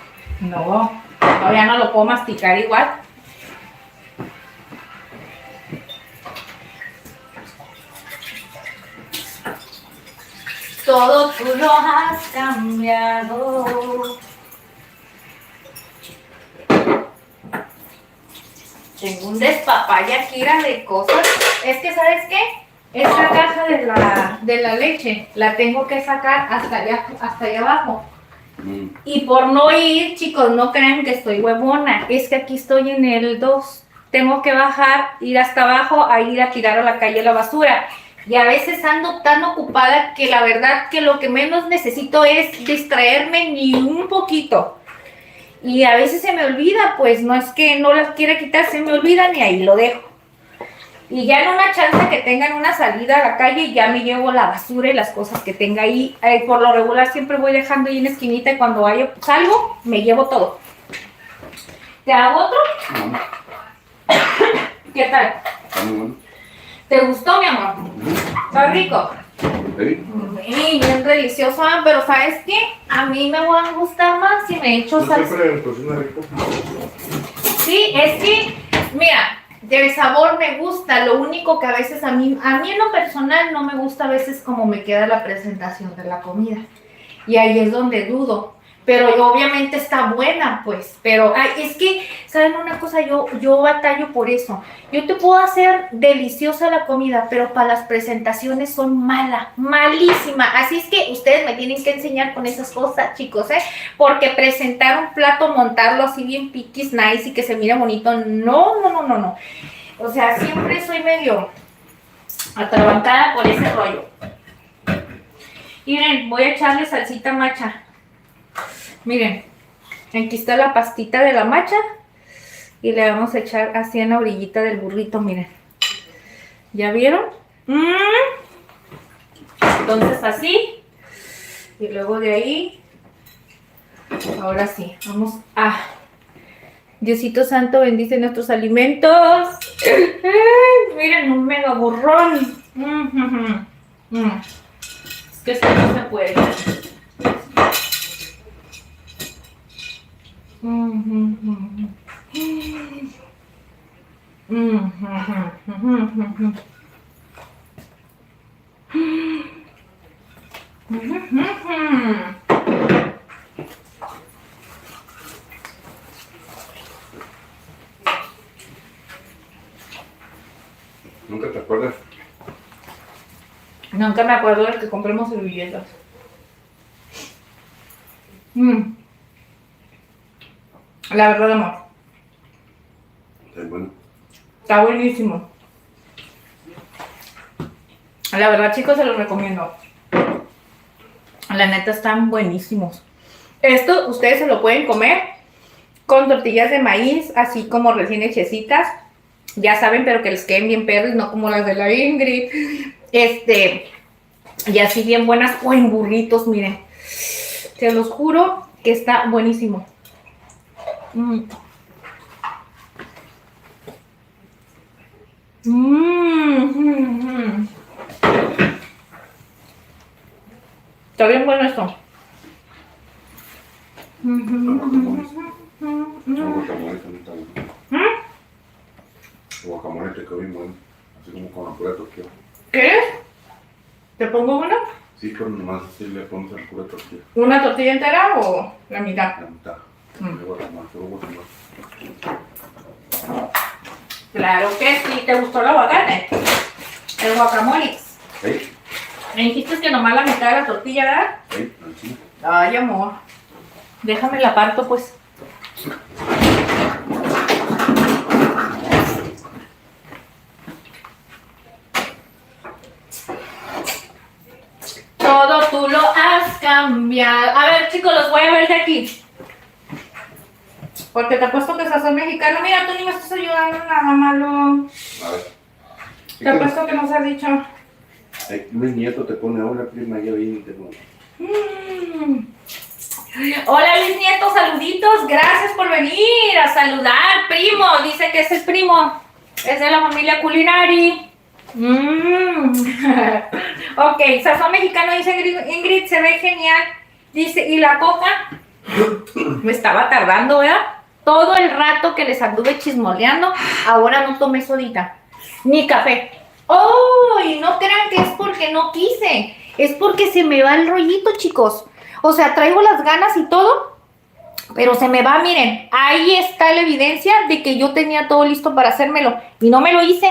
No, todavía no lo puedo masticar igual. Todo tú lo has cambiado. Tengo un despapalle aquí de cosas. Es que, ¿sabes qué? Esta caja de la leche la tengo que sacar hasta allá abajo. Y por no ir, chicos, no crean que estoy huevona. Es que aquí estoy en el 2. Tengo que bajar, ir hasta abajo, a ir a tirar a la calle la basura. Y a veces ando tan ocupada que la verdad que lo que menos necesito es distraerme ni un poquito. Y a veces se me olvida, pues no es que no las quiera quitar, se me olvidan y ahí lo dejo. Y ya en una chance que tengan una salida a la calle, ya me llevo la basura y las cosas que tenga ahí. Por lo regular siempre voy dejando ahí en la esquinita y cuando salgo, me llevo todo. ¿Te hago otro? No. ¿Qué tal? Está muy bueno. ¿Te gustó, mi amor? ¿Está rico? ¿Sí? Sí, bien delicioso, pero ¿sabes qué? A mí me va a gustar más si me echo ¿Tú salsa. siempre cocinas rico? Sí, es que, mira, del sabor me gusta, lo único que a veces a mí en lo personal no me gusta a veces como me queda la presentación de la comida. Y ahí es donde dudo. Pero obviamente está buena, pues. Pero es que, ¿saben una cosa? Yo batallo por eso. Yo te puedo hacer deliciosa la comida, pero para las presentaciones son malísima. Así es que ustedes me tienen que enseñar con esas cosas, chicos, ¿eh? Porque presentar un plato, montarlo así bien piquis, nice y que se mire bonito, no. O sea, siempre soy medio atrabancada por ese rollo. Miren, voy a echarle salsita macha. Miren, aquí está la pastita de la macha y le vamos a echar así en la orillita del burrito, miren. ¿Ya vieron? Entonces así. Y luego de ahí, ahora sí, vamos a... Diosito Santo, bendice nuestros alimentos. ¡Ay! Miren, un mega burrón. Es que esto no se puede. ¿Nunca te acuerdas? Nunca me acuerdo de que compremos servilletas. La verdad, amor, Está bueno. está buenísimo. La verdad, chicos, se los recomiendo. La neta, están buenísimos. Esto ustedes se lo pueden comer con tortillas de maíz, así como recién hechecitas. Ya saben, pero que les queden bien perros, no como las de la Ingrid. Y así bien buenas, o en burritos, miren. Se los juro que está buenísimo. Está bien bueno esto. El guacamole también está bueno. El guacamole te quedó bien bueno. Así como con la pura tortilla. ¿Quieres? ¿Te pongo una? Sí, pero nomás así le pones la pura tortilla. ¿Una tortilla entera o la mitad? La mitad. El guacamole, puro guacamole. Claro que sí. ¿Te gustó el aguacate? El guacamole. ¿Sí? Me dijiste que nomás la mitad de la tortilla, ¿verdad? ¿Sí? ¿Sí? Ay, amor. Déjame la parto, pues. Todo tú lo has cambiado. A ver, chicos, los voy a ver de aquí. Porque te apuesto que sazón mexicano. Mira, tú ni me estás ayudando en nada malo. A ver. Te apuesto que nos has dicho. Mi nieto te pone ahora, prima, ya viene y te pone. Hola, Luis Nieto, saluditos. Gracias por venir a saludar, primo. Dice que es el primo. Es de la familia Culinari. Ok, sazón mexicano, dice Ingrid, se ve genial. Dice, ¿y la coca? Me estaba tardando, ¿verdad? Todo el rato que les anduve chismoleando, ahora no tomé sodita, ni café. ¡Oh! Y no crean que es porque no quise, es porque se me va el rollito, chicos. O sea, traigo las ganas y todo, pero se me va, miren, ahí está la evidencia de que yo tenía todo listo para hacérmelo y no me lo hice.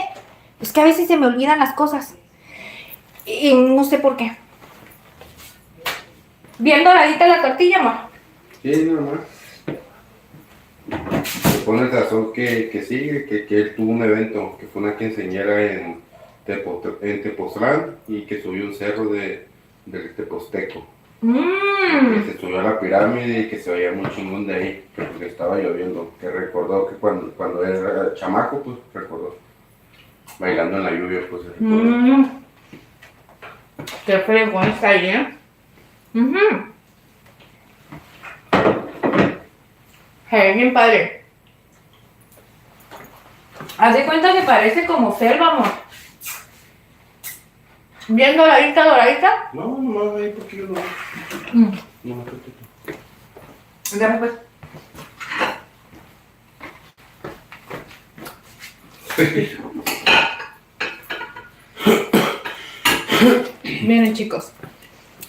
Es que a veces se me olvidan las cosas y no sé por qué. Bien doradita la tortilla, amor. Sí, normal. Se pone el sazón que sigue, que él tuvo un evento, que fue una quinceañera en Tepoztlán y que subió un cerro del Teposteco. Que se subió a la pirámide y que se veía muy chingón de ahí, porque estaba lloviendo. Que recordó que cuando era chamaco, pues recordó. Bailando en la lluvia, pues se recordó. Qué fregón está ahí, ¿eh? Bien padre. Haz de cuenta que parece como selva, amor. Bien doradita, doradita. No, nomás ahí porque yo no. No me tocó. Dame pues. Miren, chicos,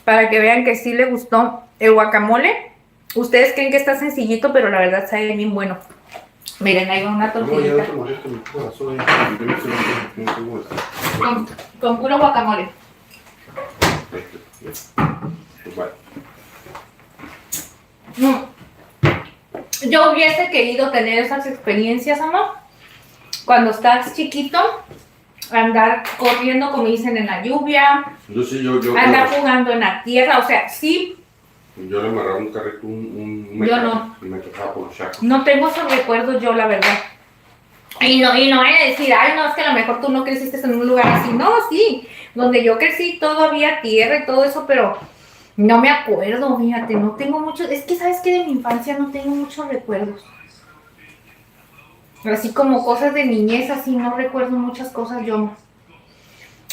para que vean que sí le gustó el guacamole. Ustedes creen que está sencillito, pero la verdad sabe bien bueno. Miren, ahí va una tortillita. No, ya te molesto mi corazón. Yo no sé lo que tengo esto. Con puro guacamole. Vale. Yo hubiese querido tener esas experiencias, amor. Cuando estás chiquito, andar corriendo, como dicen, en la lluvia. Yo sí, Andar jugando en la tierra, o sea, sí. Yo le amarraba un carrito, un Yo no. y me tocaba por los chacos. No tengo esos recuerdos yo, la verdad. Y no vayan a decir, ay, no, es que a lo mejor tú no creciste en un lugar así. No, sí, donde yo crecí todo había tierra y todo eso, pero No me acuerdo, fíjate, no tengo muchos, es que sabes que de mi infancia no tengo muchos recuerdos. Así como cosas de niñez, así no recuerdo muchas cosas yo.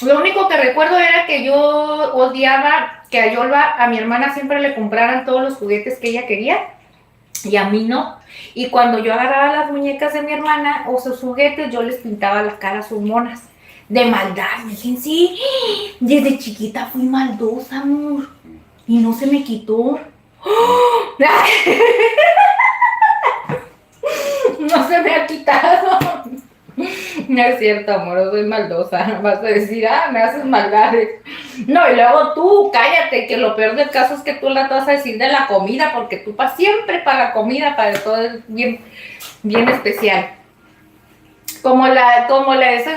Lo único que recuerdo era que yo odiaba que a Yolva, a mi hermana, siempre le compraran todos los juguetes que ella quería y a mí no. Y cuando yo agarraba las muñecas de mi hermana o sus juguetes, yo les pintaba la cara a sus monas. De maldad, fíjense, sí, desde chiquita fui maldosa, amor. Y no se me quitó. No se me ha quitado. No es cierto, amor, yo soy maldosa. Vas a decir, me haces maldades. No, y luego tú, cállate, que lo peor del caso es que tú la vas a decir de la comida, porque tú siempre para la comida, para todo es bien, bien especial. Como la ese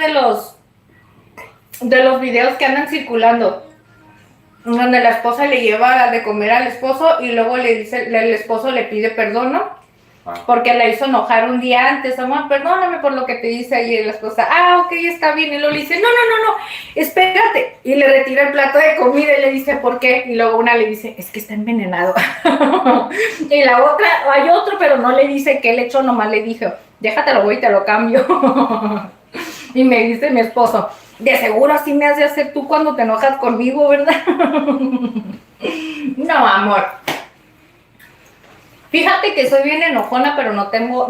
de los videos que andan circulando, donde la esposa le lleva de comer al esposo y luego le dice, el esposo le pide perdón, ¿no? Porque la hizo enojar un día antes, amor, perdóname por lo que te dice ayer. La esposa, ok, está bien. Y luego le dice, no, espérate. Y le retira el plato de comida y le dice, ¿por qué? Y luego una le dice, es que está envenenado. Y la otra, hay otro, pero no le dice qué le echó, nomás le dijo, déjatelo, voy y te lo cambio. Y me dice mi esposo, de seguro así me has de hacer tú cuando te enojas conmigo, ¿verdad? No, amor. Fíjate que soy bien enojona, pero no tengo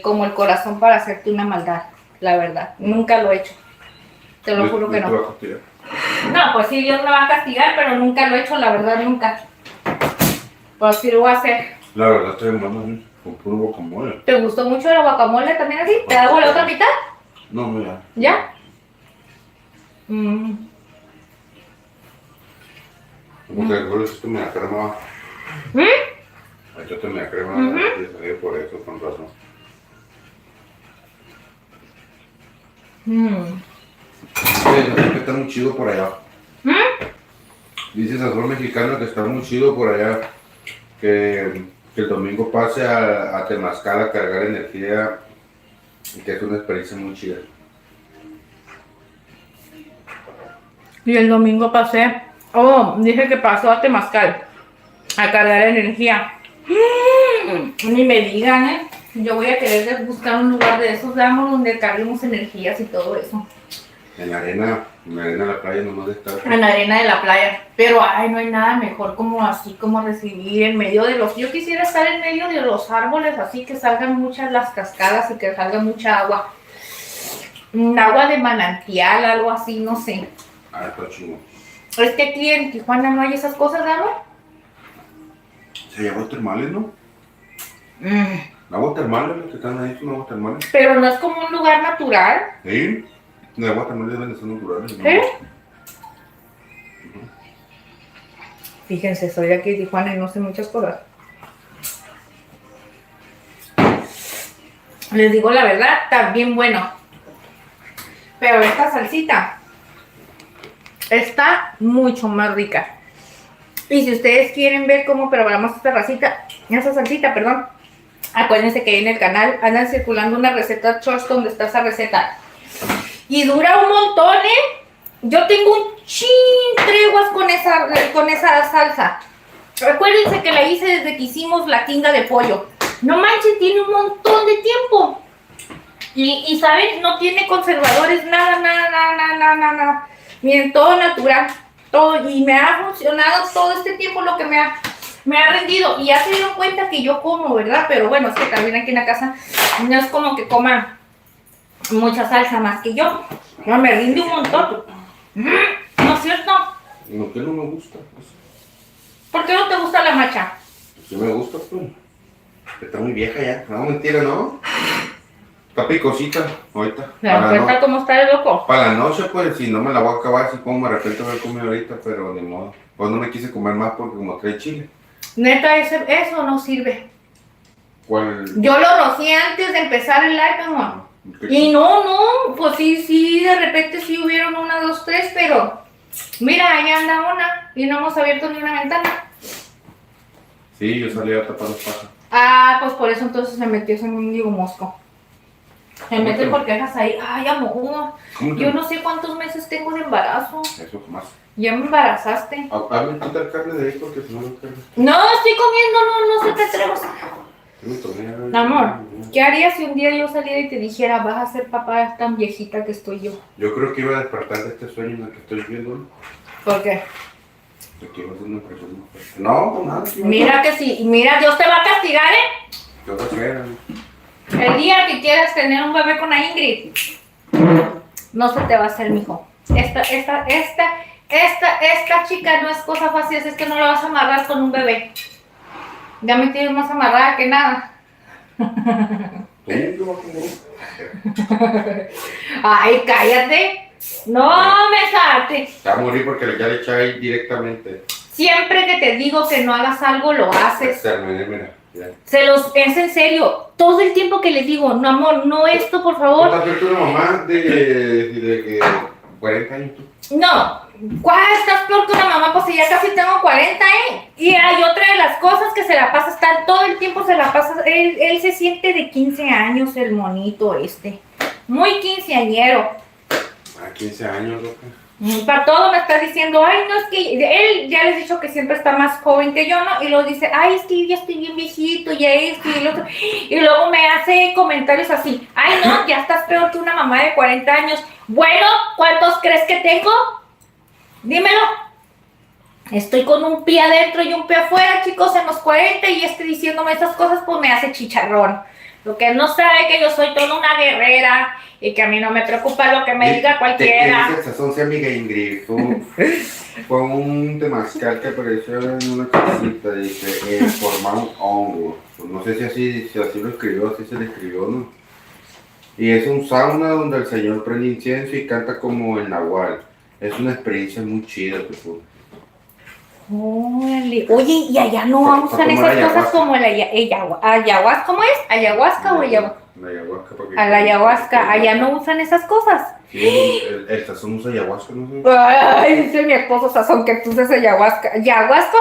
como el corazón para hacerte una maldad, la verdad. Nunca lo he hecho. Te lo juro que no. No, pues sí, Dios me va a castigar, pero nunca lo he hecho, la verdad, nunca. Pues sí lo voy a hacer. La verdad estoy en manos con puro guacamole. ¿Te gustó mucho el guacamole también así? ¿Te hago la otra mitad? No, mira. ¿Ya? Como que recuerdo esto me la crema. Yo te me la crema por eso, con razón. Dice que está muy chido por allá. Dice Sazón Mexicano que está muy chido por allá. Que el domingo pase a Temazcal a cargar energía. Y que es una experiencia muy chida. Y el domingo pasé. Dije que pasó a Temazcal a cargar energía. Ni me digan, yo voy a querer buscar un lugar de esos, damos donde carguemos energías y todo eso. En la arena de la playa nomás está. En la arena de la playa. Pero no hay nada mejor como así, como recibir en medio de los... Yo quisiera estar en medio de los árboles, así que salgan muchas las cascadas y que salga mucha agua. Agua de manantial, algo así, no sé. Está chido. Es que aquí en Tijuana no hay esas cosas, ¿de agua? Se llama termales, ¿no? Agua termal, los que están ahí son aguas termales. Pero no es como un lugar natural. Sí, las aguas termales deben de ser naturales, ¿no? ¿Sí? Fíjense, soy de aquí de Tijuana y no sé muchas cosas. Les digo la verdad, está bien bueno. Pero esta salsita está mucho más rica. Y si ustedes quieren ver cómo preparamos esa salsita, perdón, acuérdense que en el canal andan circulando una receta shorts donde está esa receta. Y dura un montón, Yo tengo un treguas con esa salsa. Acuérdense que la hice desde que hicimos la tinga de pollo. No manches, tiene un montón de tiempo. Y ¿saben? No tiene conservadores, nada. Miren, todo natural. Todo, y me ha funcionado todo este tiempo lo que me ha rendido. Y ya se dieron cuenta que yo como, ¿verdad? Pero bueno, es que también aquí en la casa no es como que coman mucha salsa más que yo. No, me rinde un montón. ¿No es cierto? No, que no me gusta. Pues. ¿Por qué no te gusta la macha? Sí me gusta, pues. Está muy vieja ya. No, mentira, ¿no? Está picosita ahorita. ¿La cuenta cómo está de loco? Para la noche, pues, si no me la voy a acabar, así como me arrepiento de haber comido ahorita, pero ni modo. Pues no me quise comer más porque como trae chile. Neta, eso no sirve. ¿Cuál? Yo lo rocié antes de empezar el live, amor. Y no, pues sí, de repente sí hubieron 1, 2, 3, pero mira, ahí anda una y no hemos abierto ni una ventana. Sí, yo salí a tapar los pasos. Pues por eso entonces se metió ese mendigo mosco. Se meten por quejas ahí. Ay, amor, ¿Cómo yo que? no sé cuántos meses tengo de embarazo. Eso más. Ya me embarazaste. Hazme quitar carne de ahí porque si no, no carne. No, estoy comiendo, no se te atrevas. Amor, ¿qué harías si un día yo saliera y te dijera, vas a ser papá tan viejita que estoy yo? Yo creo que iba a despertar de este sueño en el que estoy viendo. ¿Por qué? De que iba a ser una impresión muy fuerte. No, pues nada. Mira que sí, mira, Dios te va a castigar, ¿eh? ¿Qué vas a hacer? El día que quieras tener un bebé con la Ingrid, no se te va a hacer, mijo. Esta chica no es cosa fácil, es que no la vas a amarrar con un bebé. Ya me tienes más amarrada que nada. Ay, cállate. No me salte. Se va a morir porque ya le eché ahí directamente. Siempre que te digo que no hagas algo, lo haces. Terminé, mira. Ya. Es en serio. Todo el tiempo que le digo, no amor, no esto, por ¿Tú favor. estás una mamá de 40 años tú? No, ¿cuál? Estás peor que una mamá, pues si ya casi tengo 40, ¿eh? Y hay otra de las cosas que se la pasa, está todo el tiempo se la pasa, él se siente de 15 años, el monito este. Muy quinceañero. A 15 años, loca. Para todo me está diciendo, ay, no, es que él ya les he dicho que siempre está más joven que yo, ¿no? Y luego dice, ay, es que yo ya estoy bien viejito, ya esto y el otro. Y luego me hace comentarios así, ay, no, ya estás peor que una mamá de 40 años. Bueno, ¿cuántos crees que tengo? Dímelo. Estoy con un pie adentro y un pie afuera, chicos, en los 40 y diciéndome esas cosas, pues me hace chicharrón. Lo que él no sabe que yo soy toda una guerrera y que a mí no me preocupa lo que me diga cualquiera. ¿Qué dice el sazón, amiga Ingrid? Fue un temazcal que apareció en una casita, dice, formar un hongo. Pues no sé si así lo escribió, así se le escribió, ¿no? Y es un sauna donde el señor prende incienso y canta como el nahual. Es una experiencia muy chida, pues. Órale. Oye, y allá no usan esas cosas como el ayahuasca. ¿Cómo es? ¿Ayahuasca o ayahuasca? La ayahuasca. A la ayahuasca. Allá no usan esas cosas. Sí, el sazón usa ayahuasca, no sé. Ay, dice mi esposo Sazón que tú usas ayahuasca. ¿Ayahuasca?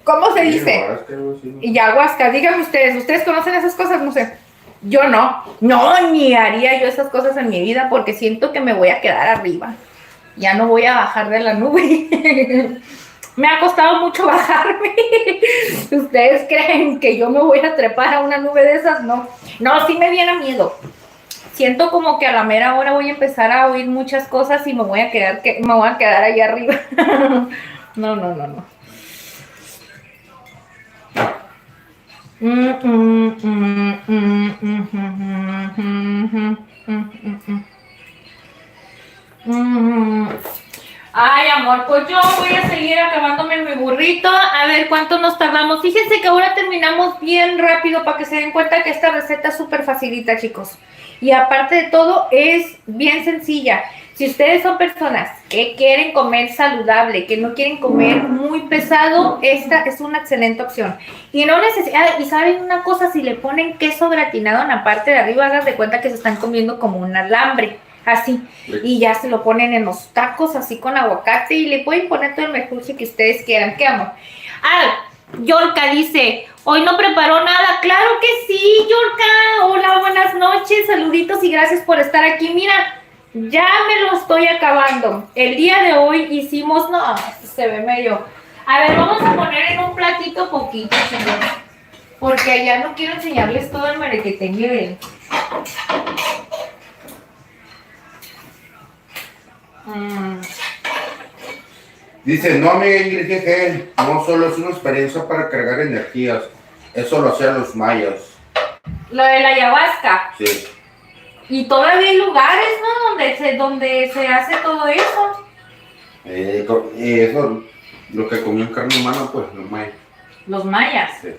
¿Cómo se dice? Ayahuasca, algo así, ¿no? Ayahuasca. Díganme ustedes conocen esas cosas? No sé. Yo no. No, ni haría yo esas cosas en mi vida porque siento que me voy a quedar arriba. Ya no voy a bajar de la nube. Me ha costado mucho bajarme. ¿Ustedes creen que yo me voy a trepar a una nube de esas? No. No, sí me viene miedo. Siento como que a la mera hora voy a empezar a oír muchas cosas y me voy a quedar allá arriba. No. Ay, amor, pues yo voy a seguir acabándome mi burrito. A ver cuánto nos tardamos. Fíjense que ahora terminamos bien rápido para que se den cuenta que esta receta es súper facilita, chicos. Y aparte de todo, es bien sencilla. Si ustedes son personas que quieren comer saludable, que no quieren comer muy pesado, esta es una excelente opción. Y no necesitan, y saben una cosa, si le ponen queso gratinado en la parte de arriba, hagan de cuenta que se están comiendo como un alambre. Así, y ya se lo ponen en los tacos así con aguacate y le pueden poner todo el mejunje que ustedes quieran. ¿Qué amo? Ah, Yorka dice, hoy no preparó nada. Claro que sí, Yorka. Hola, buenas noches, saluditos y gracias por estar aquí. Mira, ya me lo estoy acabando. El día de hoy hicimos, no, se ve medio. A ver, vamos a poner en un platito poquito, chicos, porque allá no quiero enseñarles todo el merequetengue. Dice, no, amiga Ingrid, que no solo es una experiencia para cargar energías, eso lo hacían los mayas. Lo de la ayahuasca. Sí. Y todavía hay lugares, ¿no? Donde se hace todo eso. Eso, lo que comían carne humana, pues, los mayas. Los mayas. Sí.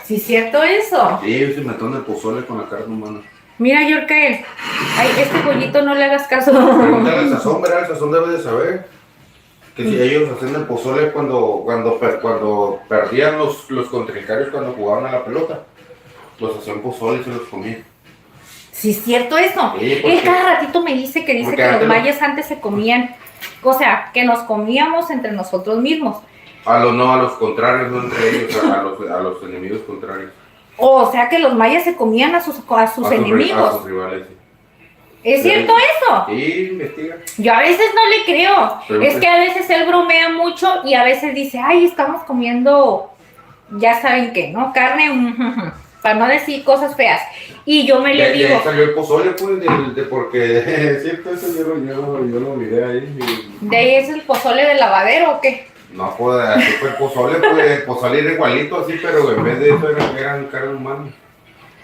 Sí, es cierto eso. Sí, ellos se metieron el pozole con la carne humana. Mira, Yorkael. Ay, este pollito no le hagas caso. Pregúntale al sazón, ¿verdad? El sazón debe de saber que si ellos hacían el pozole cuando perdían los contrincantes cuando jugaban a la pelota, los hacían pozole y se los comían. Sí, es cierto eso. Sí, Él cada ratito me dice que los mayas antes se comían, o sea, que nos comíamos entre nosotros mismos. A los contrarios, no entre ellos, a los enemigos contrarios. O sea, que los mayas se comían a sus enemigos. A sus rivales, sí. ¿Es cierto eso? Sí, investiga. Yo a veces no le creo. Pero es que a veces él bromea mucho y a veces dice, ay, estamos comiendo, ya saben qué, ¿no? Carne, para no decir cosas feas. Y yo me le digo... De ahí salió el pozole, pues, porque es cierto, eso yo lo miré ahí. ¿De ahí es el pozole de lavadero o qué? No, pues, así fue el pozole era igualito así, pero en vez de eso eran carne humana.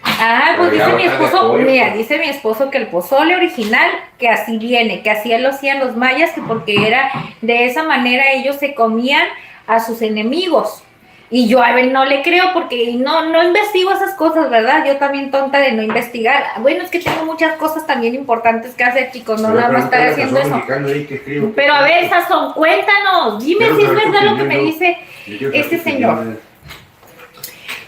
Ah, pues dice mi esposo, pollo, mira, pues. dice mi esposo que el pozole original, que así viene, que así lo hacían los mayas, que porque era de esa manera ellos se comían a sus enemigos. Y yo a ver, no le creo porque no investigo esas cosas, ¿verdad? Yo también tonta de no investigar. Bueno, es que tengo muchas cosas también importantes que hacer, chicos, no nada más estar haciendo eso. Pero a ver, Sazón, cuéntanos, dime si es verdad lo que me dice este señor.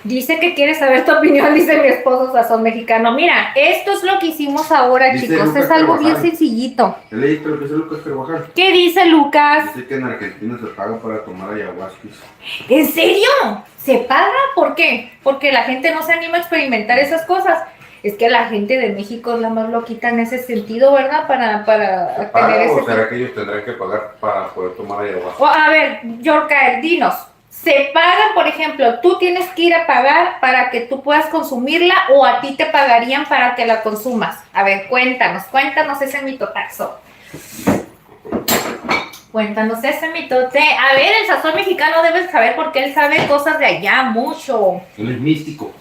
Dice que quiere saber tu opinión, dice mi esposo Sazón Mexicano. Mira, esto es lo que hicimos ahora, dice chicos, Lucas, es algo bien sencillito. ¿Leíste lo que dice Lucas Carvajal? ¿Qué dice Lucas? Dice que en Argentina se paga para tomar ayahuasca. ¿En serio? ¿Se paga? ¿Por qué? Porque la gente no se anima a experimentar esas cosas. Es que la gente de México es la más loquita en ese sentido, ¿verdad? Para tener ese... ¿O será que ellos tendrán que pagar para poder tomar ayahuasca? A ver, Yorka, dinos. ¿Se pagan, por ejemplo, tú tienes que ir a pagar para que tú puedas consumirla o a ti te pagarían para que la consumas? A ver, cuéntanos ese mitotazo. Cuéntanos ese mitote. A ver, el Sazón Mexicano debes saber porque él sabe cosas de allá mucho. Él es místico.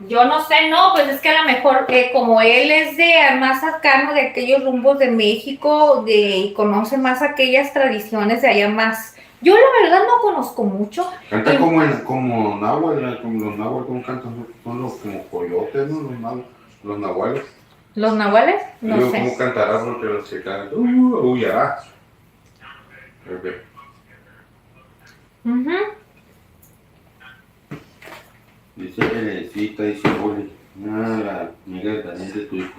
Yo no sé, no, pues es que a lo mejor como él es de más cercano de aquellos rumbos de México y conoce más aquellas tradiciones de allá más. Yo la verdad no conozco mucho. Canta como náhuatl, como los náhuatl, ¿cómo cantan? Son los como coyotes, ¿no? Los nahuales. ¿Los nahuales? No sé. ¿Cómo cantará? Porque los que cantan, huyará. Okay. Dice Elecita, dice Oli, la amiga también de tu hijo.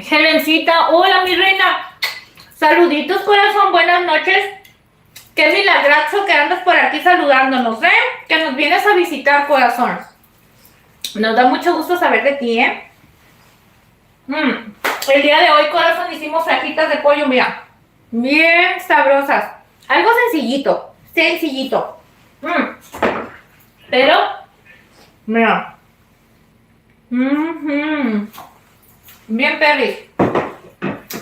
Helencita, hola mi reina. Saluditos, corazón, buenas noches. Qué milagrazo que andas por aquí saludándonos, ¿eh? Que nos vienes a visitar, corazón. Nos da mucho gusto saber de ti, ¿eh? El día de hoy, corazón, hicimos fajitas de pollo, mira. Bien sabrosas. Algo sencillito. Pero, mira. Bien perris.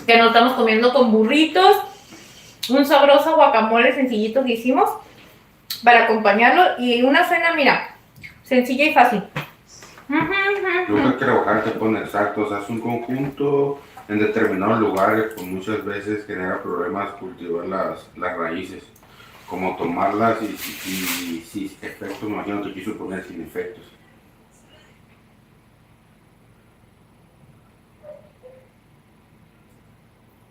Que nos estamos comiendo con burritos. Un sabroso guacamole sencillito que hicimos para acompañarlo. Y una cena, mira, sencilla y fácil. Lucas Carvajal te pone exacto, o sea, es un conjunto en determinados lugares, pues muchas veces genera problemas cultivar las raíces, como tomarlas y sin efectos, me imagino que quiso poner sin efectos.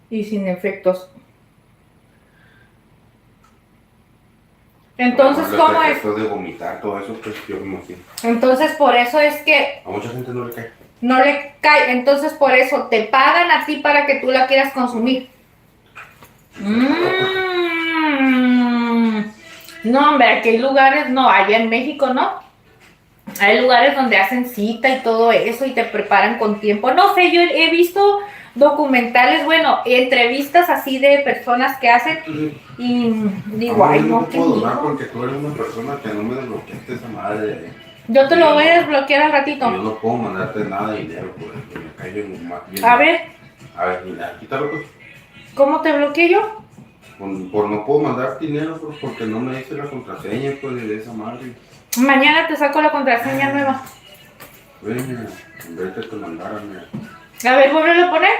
Y sin efectos. Entonces, ¿cómo es? Esto de vomitar, todo eso, pues yo me imagino. Entonces, por eso es que... A mucha gente no le cae. No le cae, entonces por eso te pagan a ti para que tú la quieras consumir. No, hombre, aquí hay lugares, no, allá en México, ¿no? Hay lugares donde hacen cita y todo eso y te preparan con tiempo. No sé, yo he visto documentales, bueno, entrevistas así de personas que hacen y digo, ay, no, ¿qué puedo dar porque tú eres una persona que no me desbloqueaste esa madre. Yo te lo voy a desbloquear al ratito. Yo no puedo mandarte nada de dinero, por eso me cae bien. A ver, mira, quítalo pues. ¿Cómo te bloqueé yo? Por no puedo mandar dinero, pues, porque no me dice la contraseña, pues, de esa madre. Mañana te saco la contraseña nueva. Mira, en vez de te mandara, mira. A ver, vuélvelo a poner.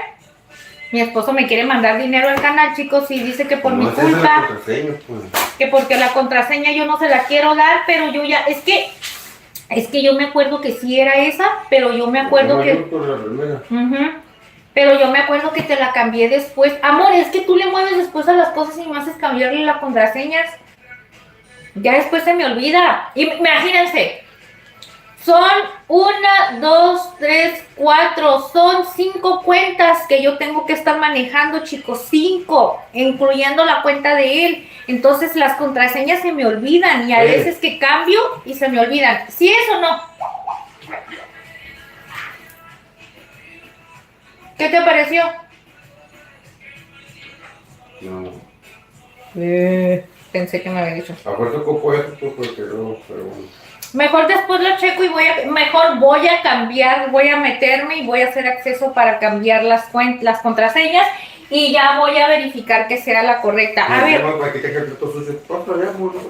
Mi esposo me quiere mandar dinero al canal, chicos, y dice que por mi culpa, pues. que porque la contraseña yo no se la quiero dar, pero yo ya, es que yo me acuerdo que sí era esa, pero yo me acuerdo que... Pero yo me acuerdo que te la cambié después. Amor, es que tú le mueves después a las cosas y me haces cambiarle las contraseñas. Ya después se me olvida. Imagínense. Son 1, 2, 3, 4. Son 5 cuentas que yo tengo que estar manejando, chicos. 5, incluyendo la cuenta de él. Entonces las contraseñas se me olvidan y a veces que cambio y se me olvidan. ¿Sí es o no? ¿Qué te pareció? No. Pensé que me había dicho. A fuerza ocupo esto, porque no, pero bueno. Mejor después lo checo y mejor voy a cambiar, voy a meterme y voy a hacer acceso para cambiar las contraseñas y ya voy a verificar que sea la correcta. A ver.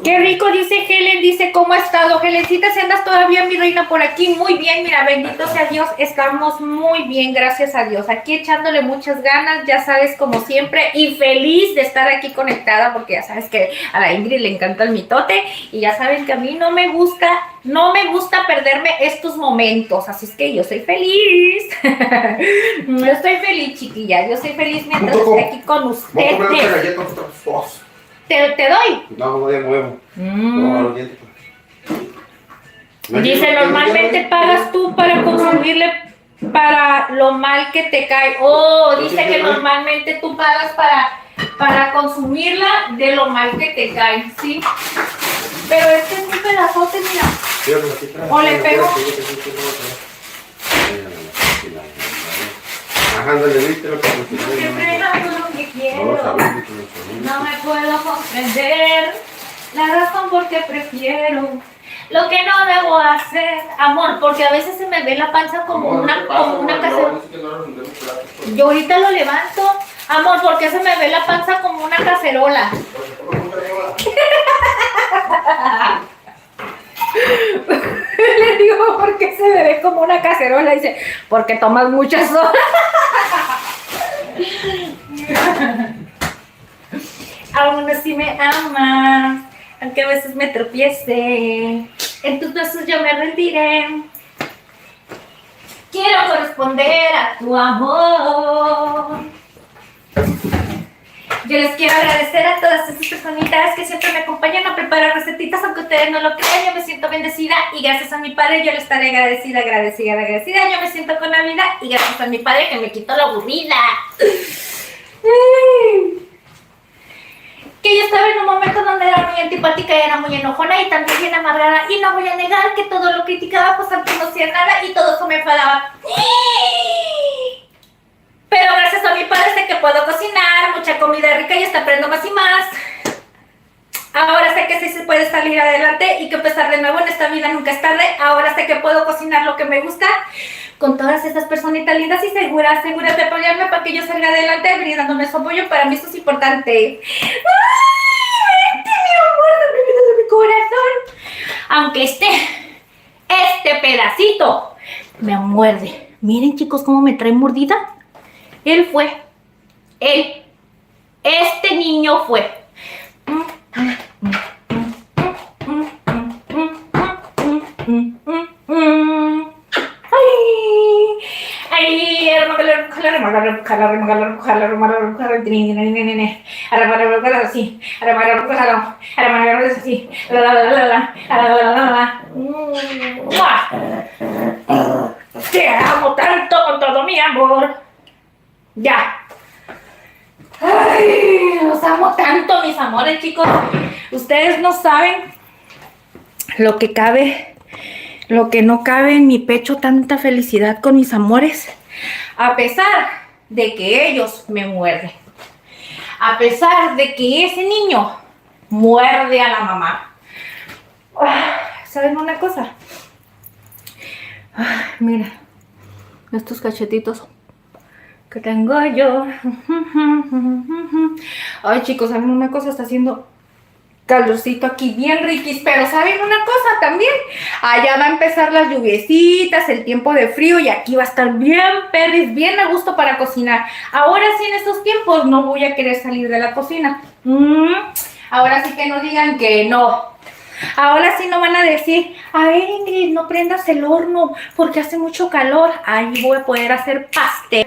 Qué rico, dice Helen, dice, ¿cómo ha estado? Helencita, si andas todavía, mi reina, por aquí, muy bien, mira, bendito sea Dios, estamos muy bien, gracias a Dios, aquí echándole muchas ganas, ya sabes, como siempre, y feliz de estar aquí conectada, porque ya sabes que a la Ingrid le encanta el mitote, y ya saben que a mí no me gusta perderme estos momentos, así es que yo soy feliz, yo estoy feliz, chiquilla, yo soy feliz mientras esté aquí con ustedes. ¿Te doy? No, de nuevo. Dice, normalmente pagas tú para consumirle para lo mal que te cae. Oh, dice que normalmente tú pagas para consumirla de lo mal que te cae, ¿sí? Pero este es un pedazote, mira. O le pego. Siempre hago lo que quiero. No me puedo comprender la razón por qué prefiero lo que no debo hacer. Amor, porque a veces se me ve la panza como una cacerola. Yo ahorita lo levanto. Amor, porque se me ve la panza como una cacerola. Le digo, ¿por qué se me ve como una cacerola? Dice, porque tomas muchas horas. Aún así me amas, aunque a veces me tropiece. En tus besos yo me rendiré. Quiero corresponder a tu amor. Yo les quiero agradecer a todas esas personitas que siempre me acompañan a preparar recetitas, aunque ustedes no lo crean, yo me siento bendecida y gracias a mi padre yo le estaré agradecida. Yo me siento con la vida y gracias a mi padre que me quitó la aburrida. Que yo estaba en un momento donde era muy antipática y era muy enojona y también bien amargada y no voy a negar que todo lo criticaba pues aunque no hacía nada y todo eso me enfadaba. Pero gracias a mi padre sé que puedo cocinar mucha comida rica y hasta aprendo más y más. Ahora sé que sí se puede salir adelante y que empezar de nuevo en esta vida nunca es tarde. Ahora sé que puedo cocinar lo que me gusta con todas estas personitas lindas y seguras de apoyarme para que yo salga adelante brindándome su apoyo. Para mí eso es importante. ¡Ay, vente, mi amor, de mi vida, de mi corazón! Aunque este pedacito me muerde. Miren, chicos, cómo me trae mordida. Este niño fue. Te amo tanto con todo mi amor. Ya. Ay, los amo tanto, mis amores, chicos. Ustedes no saben lo que no cabe en mi pecho, tanta felicidad con mis amores. A pesar de que ellos me muerden. A pesar de que ese niño muerde a la mamá. ¿Saben una cosa? Mira, estos cachetitos que tengo yo. Ay, chicos, ¿saben una cosa? Está haciendo calorcito aquí, bien riquis, pero ¿saben una cosa también? Allá va a empezar las lluviecitas, el tiempo de frío y aquí va a estar bien perris, bien a gusto para cocinar. Ahora sí, en estos tiempos no voy a querer salir de la cocina. Ahora sí que no digan que no. Ahora sí no van a decir, a ver, Ingrid, no prendas el horno porque hace mucho calor. Ahí voy a poder hacer pastel,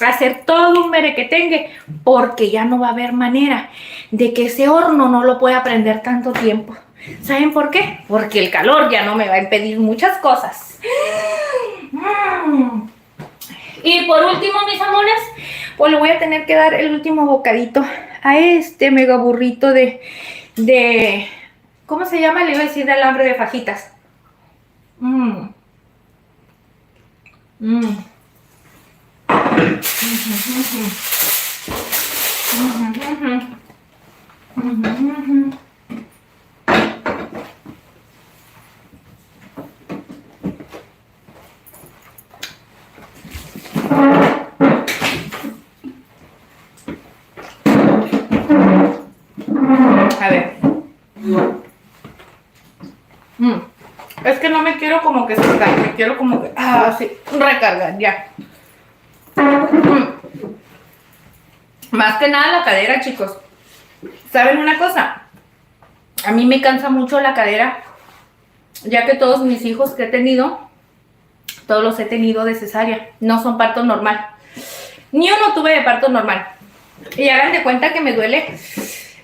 hacer todo un merequetengue, porque ya no va a haber manera de que ese horno no lo pueda prender tanto tiempo. ¿Saben por qué? Porque el calor ya no me va a impedir muchas cosas. Y por último, mis amores, pues le voy a tener que dar el último bocadito a este mega burrito de ¿cómo se llama? Le iba a decir de alambre de fajitas. Mm. A ver. Es que no me quiero como que secar, me quiero como que, sí, recargar, ya. Más que nada la cadera, chicos. ¿Saben una cosa? A mí me cansa mucho la cadera, ya que todos mis hijos que he tenido, todos los he tenido de cesárea, no son parto normal. Ni uno tuve de parto normal. Y hagan de cuenta que me duele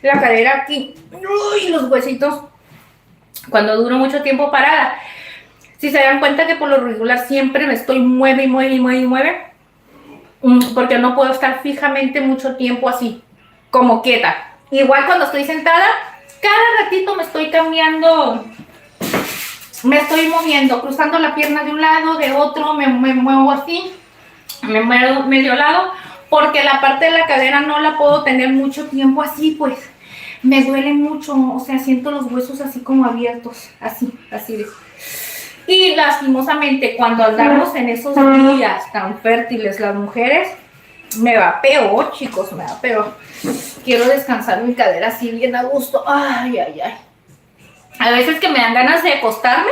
la cadera aquí. Uy, los huesitos. Cuando duro mucho tiempo parada. Si se dan cuenta que por lo regular siempre me estoy mueve y mueve y mueve y mueve. Porque no puedo estar fijamente mucho tiempo así, como quieta. Igual cuando estoy sentada, cada ratito me estoy cambiando. Me estoy moviendo, cruzando la pierna de un lado, de otro, me muevo así. Me muevo medio lado, porque la parte de la cadera no la puedo tener mucho tiempo así, pues me duele mucho, o sea, siento los huesos así como abiertos, así de. Y lastimosamente cuando andamos en esos días tan fértiles las mujeres, me va peor, chicos, me va peor. Quiero descansar mi cadera así bien a gusto, ay. A veces que me dan ganas de acostarme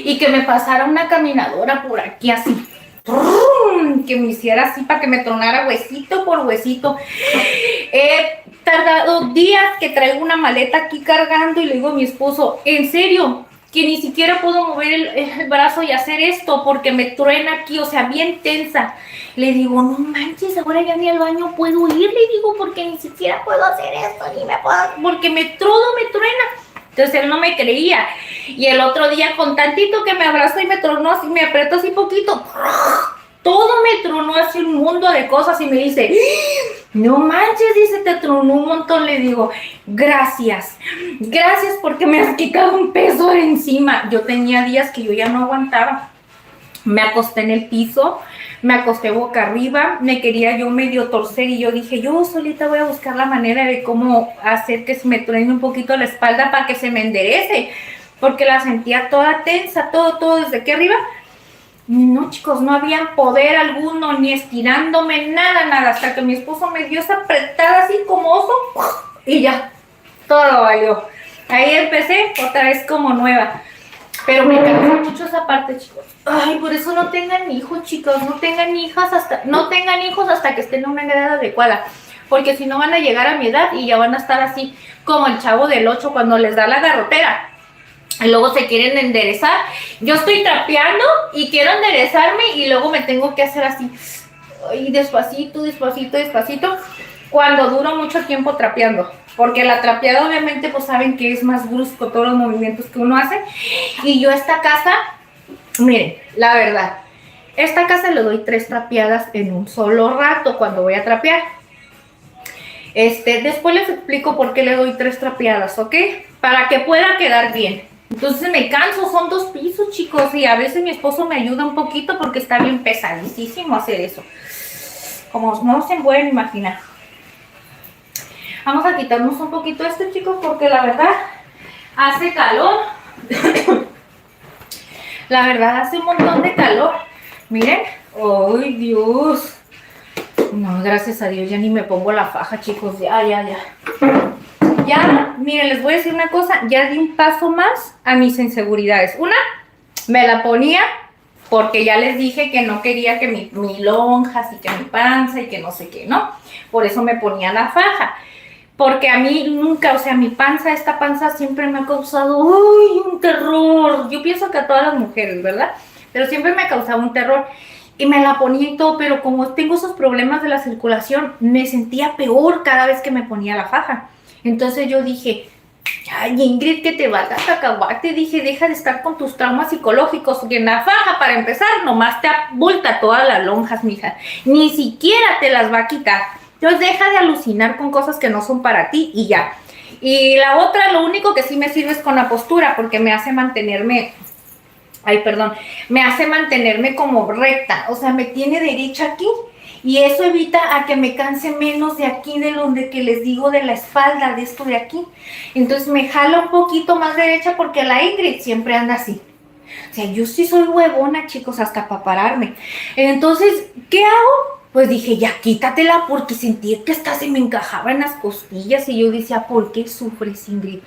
y que me pasara una caminadora por aquí así. Que me hiciera así para que me tronara huesito por huesito. He tardado días que traigo una maleta aquí cargando y le digo a mi esposo, en serio, que ni siquiera puedo mover el brazo y hacer esto porque me truena aquí, o sea, bien tensa. Le digo, no manches, ahora ya ni al baño puedo ir, le digo, porque ni siquiera puedo hacer esto, ni me puedo, porque todo me truena. Entonces él no me creía. Y el otro día, con tantito que me abrazó y me tronó así, me apretó así poquito, todo me tronó así un mundo de cosas y me dice, no manches, dice, te tronó un montón. Le digo, gracias porque me has quitado un peso de encima. Yo tenía días que yo ya no aguantaba. Me acosté en el piso, me acosté boca arriba, me quería yo medio torcer y yo dije, yo solita voy a buscar la manera de cómo hacer que se me truene un poquito la espalda para que se me enderece, porque la sentía toda tensa, todo desde aquí arriba. No, chicos, no había poder alguno, ni estirándome, nada, hasta que mi esposo me dio esa apretada así como oso y ya, todo valió. Ahí empecé otra vez como nueva. Pero me cansa mucho esa parte, chicos. Ay, por eso no tengan hijos, chicos. No tengan hijos hasta que estén en una edad adecuada. Porque si no van a llegar a mi edad y ya van a estar así como el Chavo del 8 cuando les da la garrotera. Y luego se quieren enderezar. Yo estoy trapeando y quiero enderezarme y luego me tengo que hacer así. Ay, despacito. Cuando duro mucho tiempo trapeando. Porque la trapeada obviamente pues saben que es más brusco todos los movimientos que uno hace. Y yo esta casa, miren, la verdad, esta casa le doy 3 trapeadas en un solo rato cuando voy a trapear. Después les explico por qué le doy 3 trapeadas, ¿ok? Para que pueda quedar bien. Entonces me canso, son 2 pisos, chicos, y a veces mi esposo me ayuda un poquito porque está bien pesadísimo hacer eso. Como no se pueden imaginar. Vamos a quitarnos un poquito chicos, porque la verdad hace calor. La verdad hace un montón de calor. Miren. ¡Ay, Dios! No, gracias a Dios ya ni me pongo la faja, chicos. Ya. Ya, miren, les voy a decir una cosa. Ya di un paso más a mis inseguridades. Una, me la ponía porque ya les dije que no quería que mi lonjas y que mi panza y que no sé qué, ¿no? Por eso me ponía la faja. Porque a mí nunca, o sea, esta panza siempre me ha causado un terror. Yo pienso que a todas las mujeres, ¿verdad? Pero siempre me ha causado un terror. Y me la ponía y todo, pero como tengo esos problemas de la circulación, me sentía peor cada vez que me ponía la faja. Entonces yo dije, ay, Ingrid, que te valga cacahuate. Dije, deja de estar con tus traumas psicológicos. Que en la faja, para empezar, nomás te abulta todas las lonjas, mija. Ni siquiera te las va a quitar. Entonces deja de alucinar con cosas que no son para ti y ya. Y la otra, lo único que sí me sirve es con la postura, porque me hace mantenerme ay, perdón, me hace mantenerme como recta, o sea, me tiene derecha aquí. Y eso evita a que me canse menos de aquí, de donde que les digo, de la espalda, de esto de aquí. Entonces me jala un poquito más derecha porque la Ingrid siempre anda así. O sea, yo sí soy huevona, chicos, hasta para pararme. Entonces, ¿qué hago? Pues dije, ya quítatela, porque sentí que hasta se me encajaba en las costillas. Y yo decía, ¿por qué sufres, Ingrid?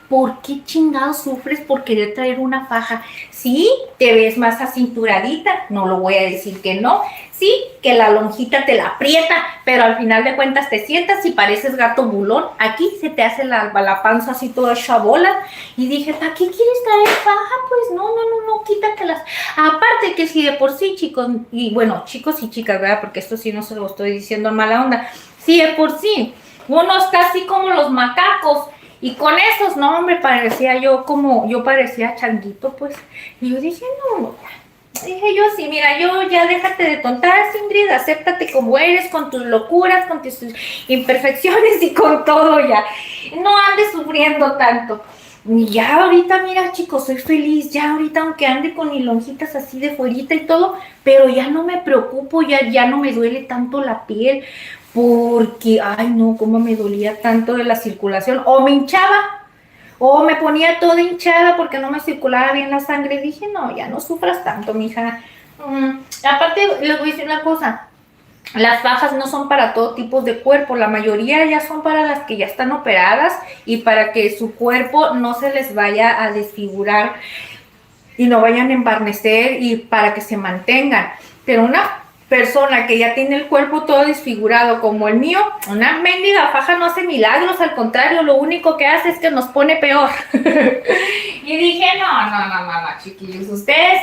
¿Por qué chingados sufres por querer traer una faja? Sí, te ves más acinturadita, no lo voy a decir que no. Sí, que la lonjita te la aprieta, pero al final de cuentas te sientas y pareces gato bulón. Aquí se te hace la panza así toda chabola. Y dije, ¿para qué quieres traer faja? Pues no, quítatelas. Aparte que si de por sí, chicos, y bueno, chicos y chicas, ¿verdad? Porque esto sí no se lo estoy diciendo en mala onda. Si de por sí, uno está así como los macacos. Y con esos, no, hombre, parecía yo parecía changuito, pues. Y yo dije, no, dije yo sí, mira, yo ya déjate de tontas, Ingrid, acéptate como eres, con tus locuras, con tus imperfecciones y con todo ya. No andes sufriendo tanto. Y ya ahorita, mira, chicos, soy feliz, ya ahorita aunque ande con mis lonjitas así de fuerita y todo, pero ya no me preocupo, ya no me duele tanto la piel, porque, ay no, cómo me dolía tanto de la circulación, o me hinchaba, o me ponía toda hinchada porque no me circulaba bien la sangre. Dije, no, ya no sufras tanto, mija. Aparte, les voy a decir una cosa, las fajas no son para todo tipo de cuerpo, la mayoría ya son para las que ya están operadas y para que su cuerpo no se les vaya a desfigurar y no vayan a embarnecer y para que se mantengan. Pero una persona que ya tiene el cuerpo todo desfigurado como el mío, una mendiga faja no hace milagros, al contrario, lo único que hace es que nos pone peor. Y dije, no, chiquillos, ¿ustedes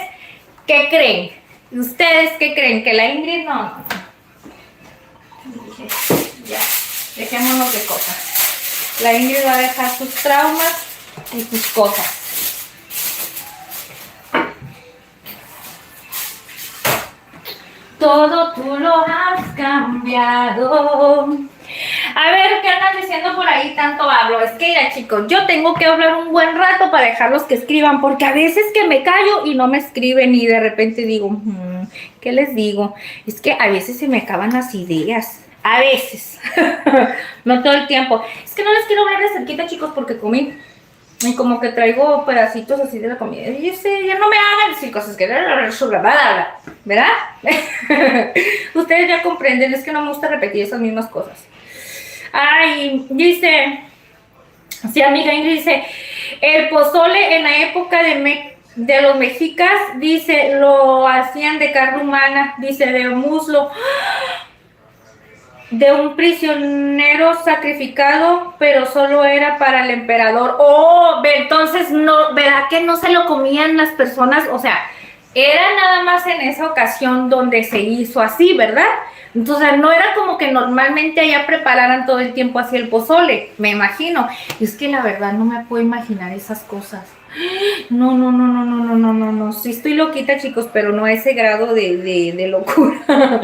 qué creen? ¿Ustedes qué creen? ¿Que la Ingrid no? Dije, ya, dejémonos de cosas. La Ingrid va a dejar sus traumas y sus cosas. Todo tú lo has cambiado. A ver, ¿qué andan diciendo por ahí? Tanto hablo. Es que, mira, chicos, yo tengo que hablar un buen rato para dejarlos que escriban, porque a veces que me callo y no me escriben y de repente digo, ¿qué les digo? Es que a veces se me acaban las ideas. A veces. No todo el tiempo. Es que no les quiero hablar de cerquita, chicos, porque comí. Y como que traigo pedacitos así de la comida. Y yo sé, ya no me hagan decir cosas que... ¿Verdad? Ustedes ya comprenden, es que no me gusta repetir esas mismas cosas. Ay, dice... Sí, amiga Ingrid dice... El pozole en la época de los mexicas, dice, lo hacían de carne humana, dice, de muslo... de un prisionero sacrificado, pero solo era para el emperador. Oh, entonces no, ¿verdad que no se lo comían las personas? O sea, era nada más en esa ocasión donde se hizo así, ¿verdad? Entonces no era como que normalmente allá prepararan todo el tiempo así el pozole, me imagino. Es que la verdad no me puedo imaginar esas cosas. No. Sí estoy loquita, chicos, pero no a ese grado de locura.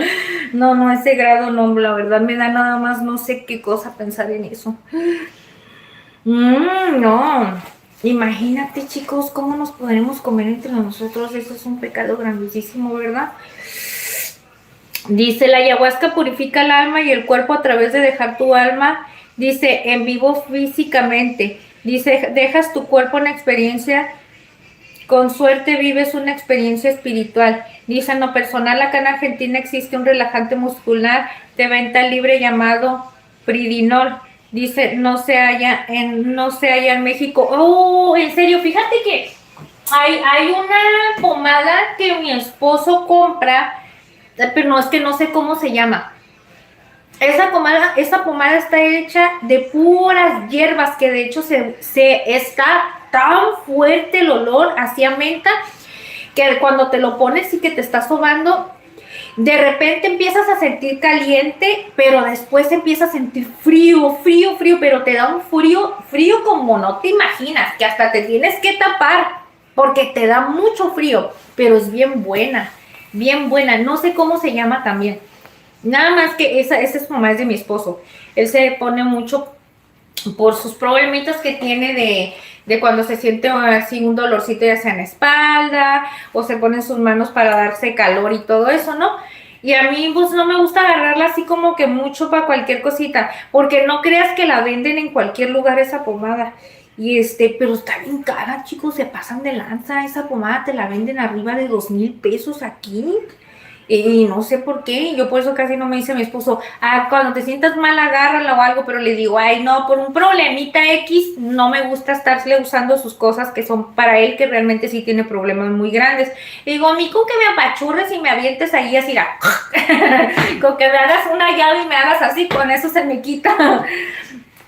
No, ese grado no, la verdad me da nada más no sé qué cosa pensar en eso. No. Imagínate, chicos, cómo nos podremos comer entre nosotros. Eso es un pecado grandísimo, ¿verdad? Dice, la ayahuasca purifica el alma y el cuerpo a través de dejar tu alma, dice, en vivo físicamente. Dice, dejas tu cuerpo en experiencia, con suerte vives una experiencia espiritual. Dice, en lo personal, acá en Argentina existe un relajante muscular de venta libre llamado Pridinol. Dice, no se halla en México. Oh, en serio, fíjate que hay una pomada que mi esposo compra, pero no, es que no sé cómo se llama. Esa pomada está hecha de puras hierbas, que de hecho está tan fuerte el olor hacia menta, que cuando te lo pones y que te estás sobando, de repente empiezas a sentir caliente, pero después empiezas a sentir frío, pero te da un frío como no te imaginas, que hasta te tienes que tapar, porque te da mucho frío, pero es bien buena, no sé cómo se llama también. Nada más que esa es mamá, es de mi esposo. Él se pone mucho por sus problemitas que tiene de cuando se siente así un dolorcito ya sea en la espalda o se ponen sus manos para darse calor y todo eso, ¿no? Y a mí pues no me gusta agarrarla así como que mucho para cualquier cosita, porque no creas que la venden en cualquier lugar esa pomada. Pero está bien cara, chicos, se pasan de lanza. Esa pomada te la venden arriba de 2,000 pesos aquí. Y no sé por qué, yo por eso casi no me dice mi esposo, cuando te sientas mal agárrala o algo, pero le digo, ay no, por un problemita X, no me gusta estarle usando sus cosas que son para él, que realmente sí tiene problemas muy grandes. Y digo, a mí con que me apachurres y me avientes ahí así, con que me hagas una llave y me hagas así, con eso se me quita.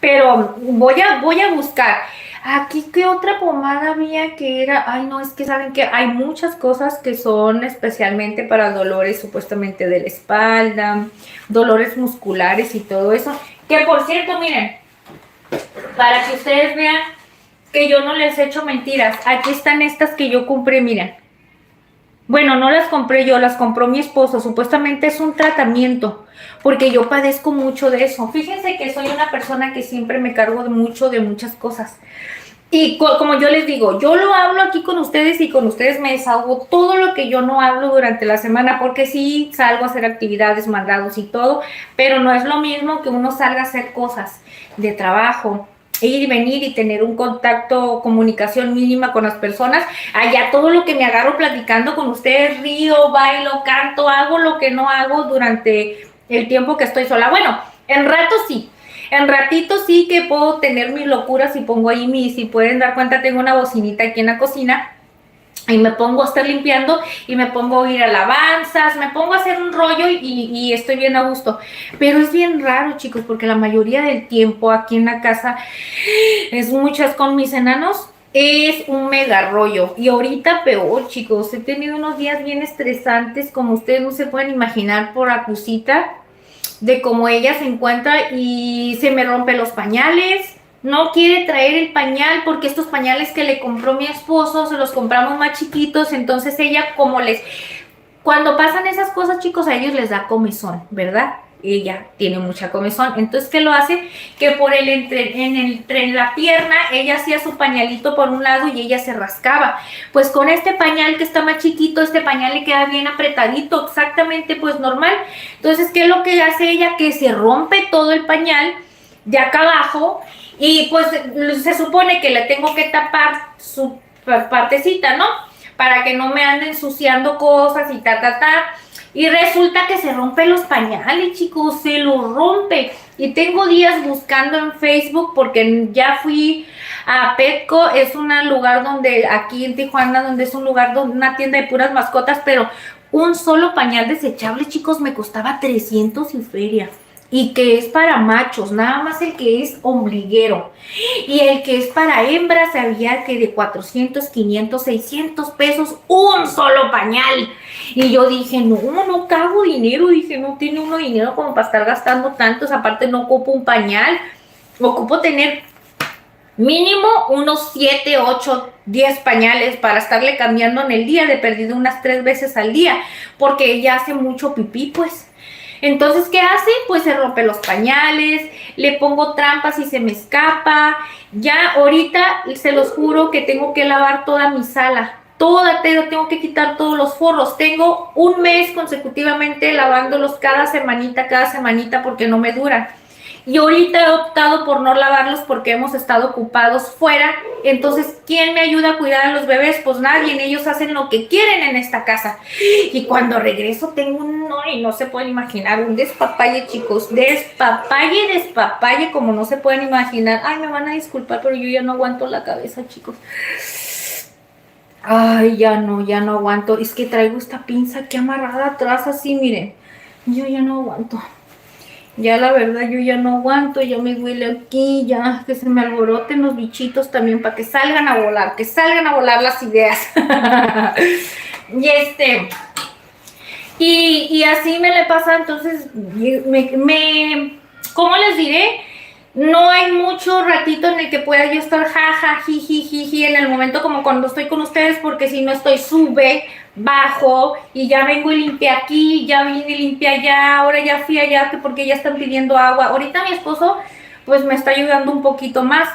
Pero voy a buscar. Aquí, ¿qué otra pomada había que era? Ay, no, es que saben que hay muchas cosas que son especialmente para dolores supuestamente de la espalda, dolores musculares y todo eso. Que por cierto, miren, para que ustedes vean que yo no les echo mentiras, aquí están estas que yo compré, miren. Bueno, no las compré yo, las compró mi esposo. Supuestamente es un tratamiento, porque yo padezco mucho de eso. Fíjense que soy una persona que siempre me cargo de muchas cosas. Y como yo les digo, yo lo hablo aquí con ustedes y con ustedes me desahogo todo lo que yo no hablo durante la semana, porque sí salgo a hacer actividades, mandados y todo, pero no es lo mismo que uno salga a hacer cosas de trabajo, ir y venir y tener un contacto, comunicación mínima con las personas. Allá todo lo que me agarro platicando con ustedes, río, bailo, canto, hago lo que no hago durante el tiempo que estoy sola. Bueno, en rato sí. En ratito sí que puedo tener mis locuras y pongo ahí si pueden dar cuenta, tengo una bocinita aquí en la cocina y me pongo a estar limpiando y me pongo a oír alabanzas, me pongo a hacer un rollo y estoy bien a gusto. Pero es bien raro, chicos, porque la mayoría del tiempo aquí en la casa es muchas con mis enanos. Es un mega rollo. Y ahorita peor, chicos. He tenido unos días bien estresantes, como ustedes no se pueden imaginar, por Acusita, de cómo ella se encuentra y se me rompen los pañales. No quiere traer el pañal porque estos pañales que le compró mi esposo se los compramos más chiquitos. Entonces ella cuando pasan esas cosas, chicos, a ellos les da comezón, ¿verdad? Ella tiene mucha comezón. Entonces, ¿qué lo hace? Que entre la pierna, ella hacía su pañalito por un lado y ella se rascaba. Pues con este pañal que está más chiquito, este pañal le queda bien apretadito, exactamente pues normal. Entonces, ¿qué es lo que hace ella? Que se rompe todo el pañal de acá abajo y pues se supone que le tengo que tapar su partecita, ¿no? Para que no me ande ensuciando cosas y Y resulta que se rompe los pañales, chicos, se los rompe. Y tengo días buscando en Facebook porque ya fui a Petco, es un lugar donde, aquí en Tijuana, donde es un lugar, una tienda de puras mascotas, pero un solo pañal desechable, chicos, me costaba 300 y feria. Y que es para machos, nada más el que es ombliguero. Y el que es para hembras había que de 400, 500, 600 pesos un solo pañal. Y yo dije, no cago dinero. Dije, no tiene uno dinero como para estar gastando tantos. Aparte no ocupo un pañal. Ocupo tener mínimo unos 7, 8, 10 pañales para estarle cambiando en el día. De perdido unas 3 veces al día. Porque ella hace mucho pipí, pues. Entonces, ¿qué hace? Pues se rompe los pañales, le pongo trampas y se me escapa. Ya ahorita, se los juro que tengo que lavar toda mi sala. Tengo que quitar todos los forros. Tengo un mes consecutivamente lavándolos cada semanita porque no me duran. Y ahorita he optado por no lavarlos porque hemos estado ocupados fuera. Entonces, ¿quién me ayuda a cuidar a los bebés? Pues nadie, ellos hacen lo que quieren en esta casa. Y cuando regreso tengo no se pueden imaginar, un despapalle, chicos. Despapalle, como no se pueden imaginar. Ay, me van a disculpar, pero yo ya no aguanto la cabeza, chicos. Ay, ya no aguanto. Es que traigo esta pinza aquí amarrada atrás, así, miren. Yo ya no aguanto. Ya la verdad yo ya no aguanto, ya me duele aquí, ya que se me alboroten los bichitos también para que salgan a volar las ideas. y así me le pasa, entonces ¿cómo les diré? No hay mucho ratito en el que pueda yo estar jaja, jiji, en el momento como cuando estoy con ustedes, porque si no estoy bajo y ya vengo y limpié aquí, ya vine y limpié allá, ahora ya fui allá porque ya están pidiendo agua. Ahorita mi esposo pues me está ayudando un poquito más,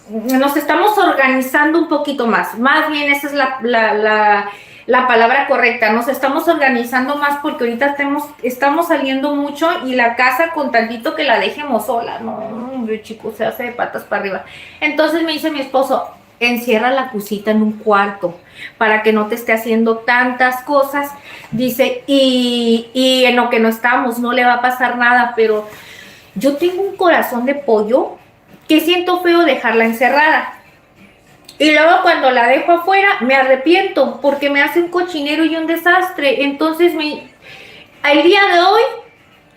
nos estamos organizando un poquito más bien esa es la palabra correcta, nos estamos organizando más porque ahorita estamos saliendo mucho y la casa con tantito que la dejemos sola, no, chicos, se hace de patas para arriba. Entonces me dice mi esposo, encierra la cosita en un cuarto para que no te esté haciendo tantas cosas, dice, y en lo que no estamos no le va a pasar nada, pero yo tengo un corazón de pollo que siento feo dejarla encerrada. Y luego cuando la dejo afuera me arrepiento porque me hace un cochinero y un desastre. Entonces al día de hoy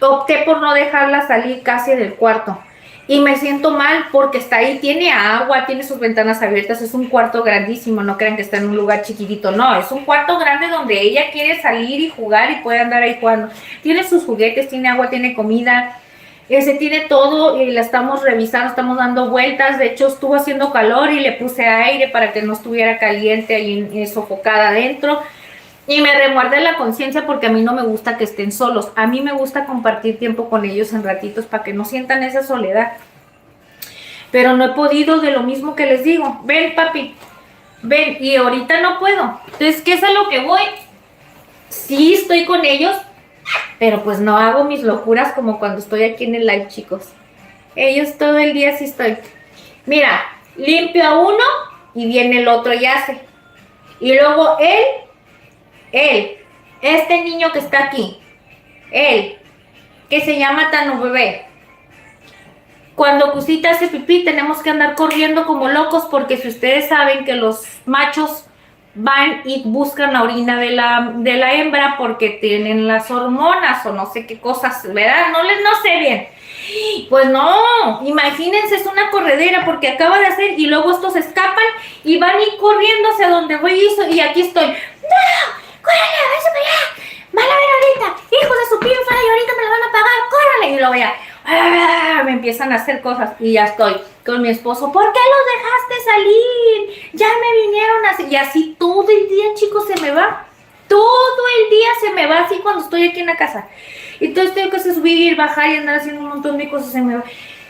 opté por no dejarla salir casi del cuarto. Y me siento mal porque está ahí, tiene agua, tiene sus ventanas abiertas, es un cuarto grandísimo, no crean que está en un lugar chiquitito, no, es un cuarto grande donde ella quiere salir y jugar y puede andar ahí jugando. Tiene sus juguetes, tiene agua, tiene comida, tiene todo y la estamos revisando, estamos dando vueltas, de hecho estuvo haciendo calor y le puse aire para que no estuviera caliente y sofocada adentro. Y me remuerde la conciencia porque a mí no me gusta que estén solos. A mí me gusta compartir tiempo con ellos en ratitos para que no sientan esa soledad. Pero no he podido, de lo mismo que les digo. Ven, papi, ven. Y ahorita no puedo. Entonces, ¿qué es a lo que voy? Sí estoy con ellos, pero pues no hago mis locuras como cuando estoy aquí en el live, chicos. Ellos todo el día sí estoy. Mira, limpio a uno y viene el otro y hace. Y luego este niño que está aquí, que se llama Tano Bebé. Cuando Cusita hace pipí tenemos que andar corriendo como locos porque si ustedes saben que los machos van y buscan la orina de la hembra porque tienen las hormonas o no sé qué cosas, ¿verdad? No sé bien. Pues no, imagínense, es una corredera porque acaba de hacer y luego estos escapan y van a ir corriendo hacia donde voy y aquí estoy. ¡No! ¡Córrele, váyase para allá! ¡Van a ver ahorita! ¡Hijos de su pinfa! Y ahorita me la van a pagar, ¡córrele! Y luego ya, me empiezan a hacer cosas y ya estoy con mi esposo. ¿Por qué los dejaste salir? Ya me vinieron así. Y así todo el día, chicos, se me va. Todo el día se me va así cuando estoy aquí en la casa. Entonces tengo que subir y bajar y andar haciendo un montón de cosas, se me va.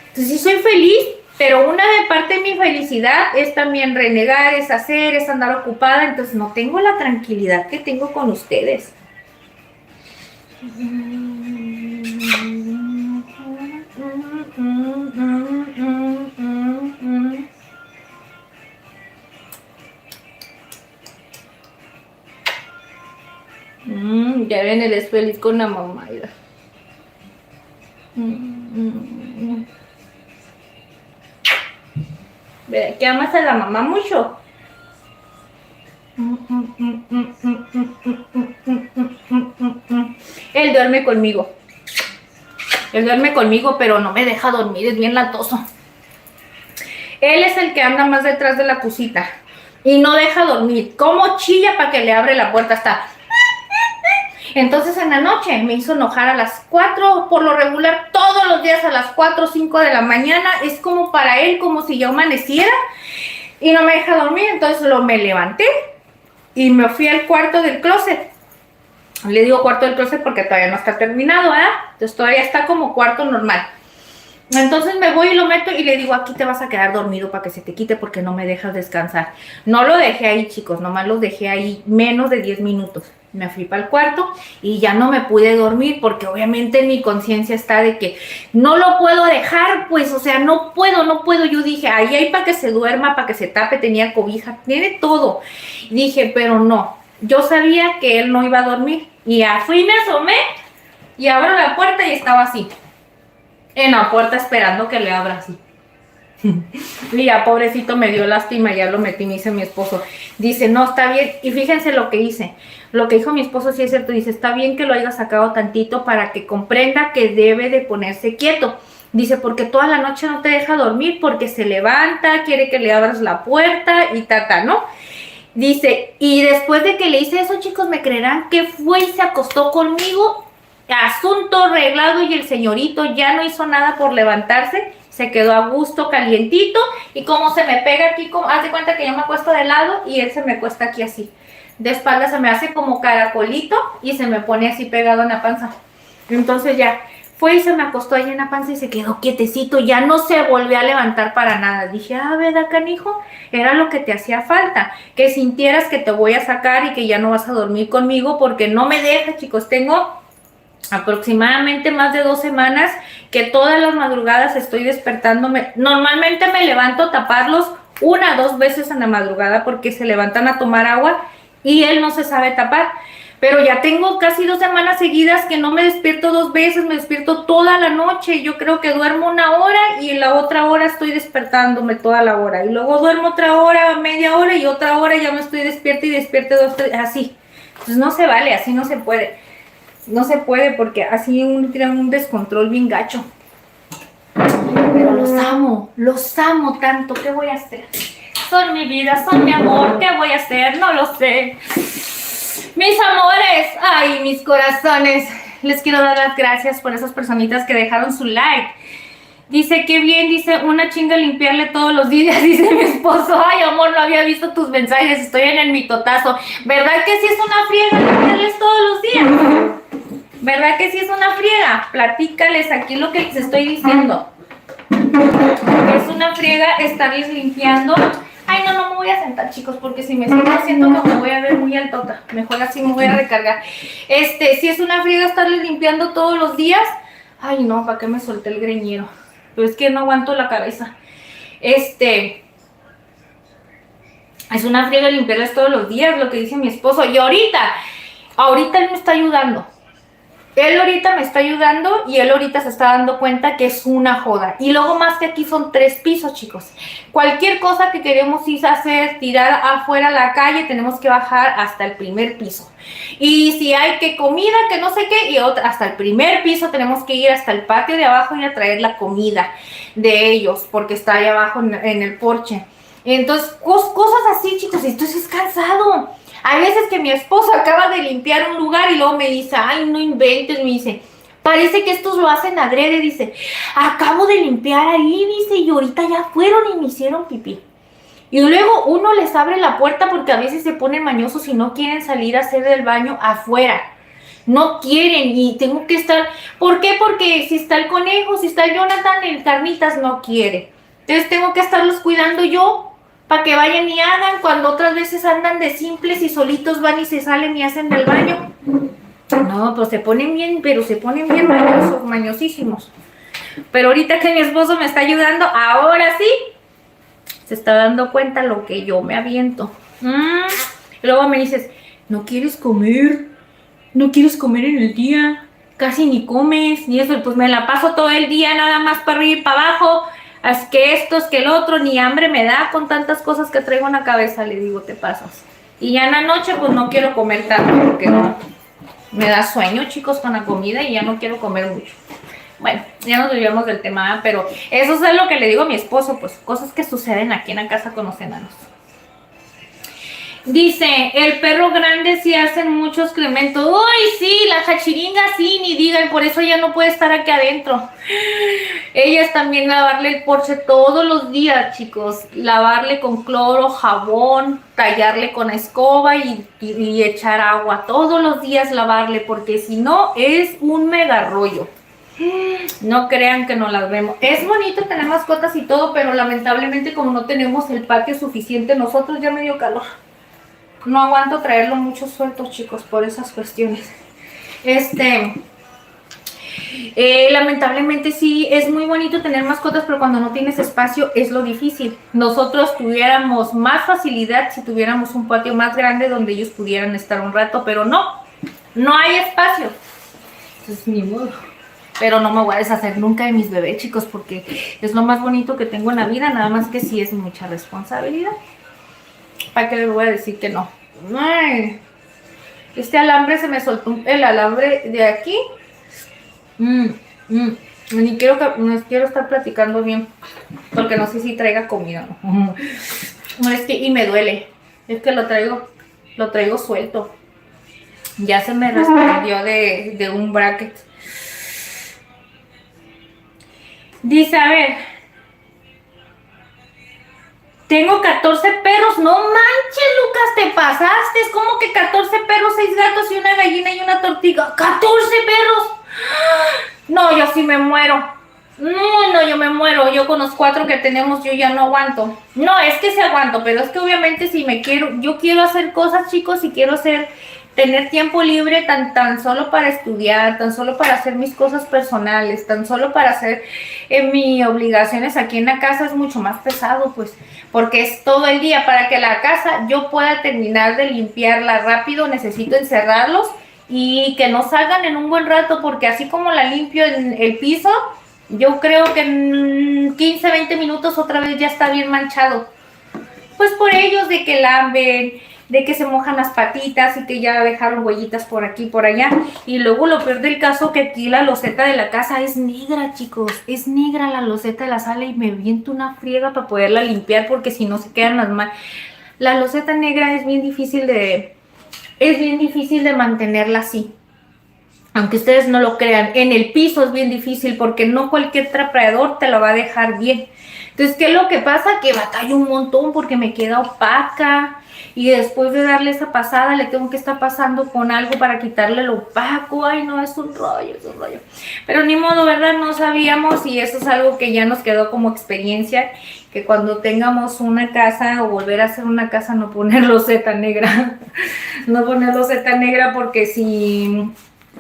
Entonces sí soy feliz, pero una de parte de mi felicidad es también renegar, es hacer, es andar ocupada, entonces no tengo la tranquilidad que tengo con ustedes. Ya ven, él es feliz con la mamá. ¿Que amas a la mamá mucho? Él duerme conmigo. Él duerme conmigo, pero no me deja dormir, es bien latoso. Él es el que anda más detrás de la cosita y no deja dormir. Como chilla para que le abre la puerta hasta... Entonces en la noche me hizo enojar a las 4, por lo regular todos los días a las 4 o 5 de la mañana, es como para él, como si ya amaneciera y no me deja dormir, entonces me levanté y me fui al cuarto del closet. Le digo cuarto del closet porque todavía no está terminado, ¿verdad? Entonces todavía está como cuarto normal. Entonces me voy y lo meto y le digo, aquí te vas a quedar dormido para que se te quite porque no me dejas descansar. No lo dejé ahí, chicos, nomás los dejé ahí menos de 10 minutos. Me fui para el cuarto y ya no me pude dormir porque obviamente mi conciencia está de que no lo puedo dejar, pues, o sea, no puedo. Yo dije, ahí hay para que se duerma, para que se tape, tenía cobija, tiene todo. Dije, pero no, yo sabía que él no iba a dormir. Y ya fui, me asomé y abro la puerta y estaba así, en la puerta esperando que le abra así. Y ya pobrecito me dio lástima, ya lo metí, me dice mi esposo. Dice, no, está bien. Y fíjense lo que hice. Lo que dijo mi esposo sí es cierto. Dice, está bien que lo haya sacado tantito para que comprenda que debe de ponerse quieto. Dice, porque toda la noche no te deja dormir porque se levanta, quiere que le abras la puerta y ¿no? Dice, y después de que le hice eso, chicos, me creerán que fue y se acostó conmigo. Asunto arreglado y el señorito ya no hizo nada por levantarse, se quedó a gusto, calientito, y como se me pega aquí, haz de cuenta que yo me acuesto de lado y él se me acuesta aquí así, de espalda se me hace como caracolito y se me pone así pegado en la panza. Entonces ya, Fue y se me acostó ahí en la panza y se quedó quietecito, ya no se volvió a levantar para nada. Dije, ¿verdad, canijo? Era lo que te hacía falta, que sintieras que te voy a sacar y que ya no vas a dormir conmigo porque no me deja, chicos. Tengo aproximadamente más de 2 semanas que todas las madrugadas estoy despertándome. Normalmente me levanto a taparlos 1 o 2 veces en la madrugada porque se levantan a tomar agua y él no se sabe tapar. Pero ya tengo casi 2 semanas seguidas que no me despierto 2 veces, me despierto toda la noche. Yo creo que duermo 1 hora y en la otra hora estoy despertándome toda la hora. Y luego duermo otra hora, media hora y otra hora ya me estoy despierta y despierto 2, 3, así. Pues no se vale, así no se puede. No se puede porque así uno tiene un descontrol bien gacho. Pero los amo tanto. ¿Qué voy a hacer? Son mi vida, son mi amor. ¿Qué voy a hacer? No lo sé. Mis amores, ay, mis corazones, les quiero dar las gracias por esas personitas que dejaron su like. Dice, qué bien, dice, una chinga limpiarle todos los días, dice mi esposo. Ay, amor, no había visto tus mensajes, estoy en el mitotazo. ¿Verdad que sí es una friega limpiarles todos los días? ¿Verdad que sí es una friega? Platícales aquí lo que les estoy diciendo. Es una friega estarles limpiando. Ay, no me voy a sentar, chicos, porque si me siento siento que me voy a ver muy altota. Mejor así me voy a recargar. Si es una friega estarles limpiando todos los días. Ay, no, ¿para qué me solté el greñero? Pero es que no aguanto la cabeza. Es una friega limpiarles todos los días, lo que dice mi esposo. Y ahorita él me está ayudando. Él ahorita me está ayudando y él ahorita se está dando cuenta que es una joda. Y luego más que aquí son 3 pisos, chicos. Cualquier cosa que queremos ir a hacer, tirar afuera a la calle, tenemos que bajar hasta el primer piso. Y si hay que comida, que no sé qué, y hasta el primer piso tenemos que ir hasta el patio de abajo y a traer la comida de ellos, porque está ahí abajo en el porche. Entonces, cosas así, chicos, esto es cansado. Hay veces que mi esposo acaba de limpiar un lugar y luego me dice, ay, no inventes, me dice, parece que estos lo hacen adrede, dice, acabo de limpiar ahí, dice, y ahorita ya fueron y me hicieron pipí. Y luego uno les abre la puerta porque a veces se ponen mañosos y no quieren salir a hacer del baño afuera. No quieren y tengo que estar, ¿por qué? Porque si está el conejo, si está el Jonathan, el Carnitas no quiere. Entonces tengo que estarlos cuidando yo. Para que vayan y hagan, cuando otras veces andan de simples y solitos van y se salen y hacen del baño. No, pues se ponen bien, pero se ponen bien mañosos, mañosísimos. Pero ahorita que mi esposo me está ayudando, ahora sí, se está dando cuenta lo que yo me aviento. Y luego me dices, ¿no quieres comer? ¿No quieres comer en el día? Casi ni comes, ni eso. Pues me la paso todo el día nada más para arriba y para abajo. Es que esto, es que el otro, ni hambre me da con tantas cosas que traigo en la cabeza, le digo, te pasas. Y ya en la noche, pues no quiero comer tanto, porque no, me da sueño, chicos, con la comida y ya no quiero comer mucho. Bueno, ya nos olvidamos del tema, pero eso es lo que le digo a mi esposo, pues cosas que suceden aquí en la casa con los enanos. Dice, el perro grande sí hacen muchos excrementos. Uy, sí, la jachiringa sí, ni digan, por eso ella no puede estar aquí adentro. Ella es también lavarle el porche todos los días, chicos. Lavarle con cloro, jabón, tallarle con escoba y echar agua. Todos los días lavarle, porque si no es un mega rollo. No crean que no las vemos. Es bonito tener mascotas y todo, pero lamentablemente como no tenemos el patio suficiente, nosotros ya me dio calor. No aguanto traerlo mucho suelto, chicos, por esas cuestiones. Lamentablemente sí, es muy bonito tener mascotas, pero cuando no tienes espacio es lo difícil. Nosotros tuviéramos más facilidad si tuviéramos un patio más grande donde ellos pudieran estar un rato, pero no hay espacio. Entonces, ni modo. Pero no me voy a deshacer nunca de mis bebés, chicos, porque es lo más bonito que tengo en la vida, nada más que sí es mucha responsabilidad. ¿Para qué les voy a decir que no? Ay, este alambre se me soltó, el alambre de aquí. Ni quiero estar platicando bien, porque no sé si traiga comida, ¿no? Y me duele. Es que lo traigo suelto. Ya se me desprendió de un bracket. Dice, a ver. Tengo 14 perros. No manches, Lucas, te pasaste. Es como que 14 perros, 6 gatos y una gallina y una tortuga. ¡14 perros! No, yo sí me muero. No, yo me muero. Yo con los 4 que tenemos, yo ya no aguanto. No, es que sí aguanto, pero es que obviamente si me quiero, yo quiero hacer cosas, chicos, y quiero tener tiempo libre tan solo para estudiar, tan solo para hacer mis cosas personales, tan solo para hacer mis obligaciones aquí en la casa es mucho más pesado, pues, porque es todo el día. Para que la casa yo pueda terminar de limpiarla rápido, necesito encerrarlos y que no salgan en un buen rato, porque así como la limpio en el piso, yo creo que en 15, 20 minutos otra vez ya está bien manchado. Pues por ellos de que lamben, de que se mojan las patitas y que ya dejaron huellitas por aquí y por allá. Y luego lo peor del caso que aquí la loseta de la casa es negra, chicos. Es negra la loseta de la sala y me viento una friega para poderla limpiar porque si no se quedan las manos. La loseta negra es bien difícil de mantenerla así. Aunque ustedes no lo crean, en el piso es bien difícil porque no cualquier trapeador te lo va a dejar bien. Entonces, ¿qué es lo que pasa? Que batallo un montón porque me queda opaca y después de darle esa pasada le tengo que estar pasando con algo para quitarle lo opaco. Ay, no, es un rollo, es un rollo. Pero ni modo, ¿verdad? No sabíamos y eso es algo que ya nos quedó como experiencia, que cuando tengamos una casa o volver a hacer una casa no poner loseta negra. No poner loseta negra porque si...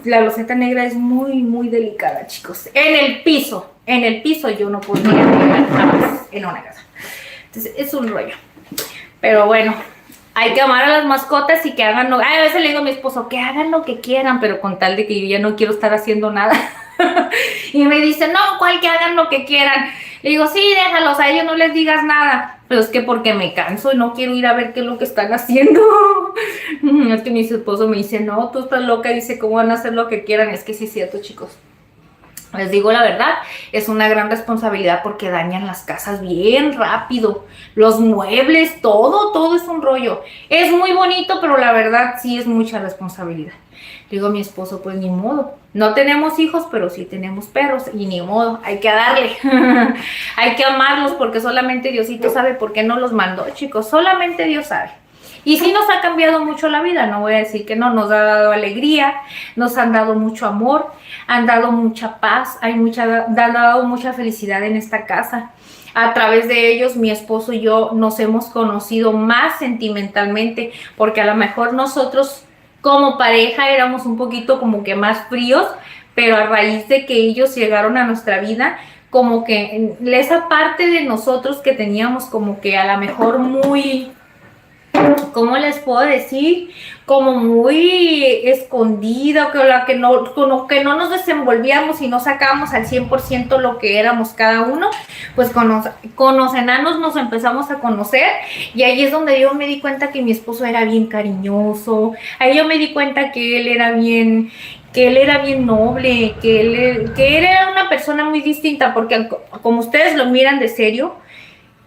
La loseta negra es muy delicada, chicos. En el piso yo no podría negar jamás en una casa. Entonces es un rollo. Pero bueno, hay que amar a las mascotas y que hagan lo... Ay, a veces le digo a mi esposo que hagan lo que quieran, pero con tal de que yo ya no quiero estar haciendo nada. Y me dice, no, ¿cuál que hagan lo que quieran? Le digo, sí, déjalos, a ellos no les digas nada. Pero es que porque me canso y no quiero ir a ver qué es lo que están haciendo. Es que mi esposo me dice, no, tú estás loca, dice, ¿cómo van a hacer lo que quieran? Es que sí es cierto, chicos. Les digo la verdad, es una gran responsabilidad porque dañan las casas bien rápido. Los muebles, todo es un rollo. Es muy bonito, pero la verdad sí es mucha responsabilidad. Digo a mi esposo, pues ni modo. No tenemos hijos, pero sí tenemos perros y ni modo, hay que darle. Hay que amarlos porque solamente Diosito sabe por qué no los mandó, chicos. Solamente Dios sabe. Y sí nos ha cambiado mucho la vida, no voy a decir que no, nos ha dado alegría, nos han dado mucho amor, han dado mucha paz, han dado mucha felicidad en esta casa. A través de ellos, mi esposo y yo nos hemos conocido más sentimentalmente, porque a lo mejor nosotros como pareja éramos un poquito como que más fríos, pero a raíz de que ellos llegaron a nuestra vida, como que esa parte de nosotros que teníamos como que a lo mejor muy... ¿Cómo les puedo decir? Como muy escondida, que no nos desenvolvíamos y no sacábamos al 100% lo que éramos cada uno, pues con los enanos nos empezamos a conocer y ahí es donde yo me di cuenta que mi esposo era bien cariñoso, ahí yo me di cuenta que él era bien noble, que él era una persona muy distinta, porque como ustedes lo miran de serio,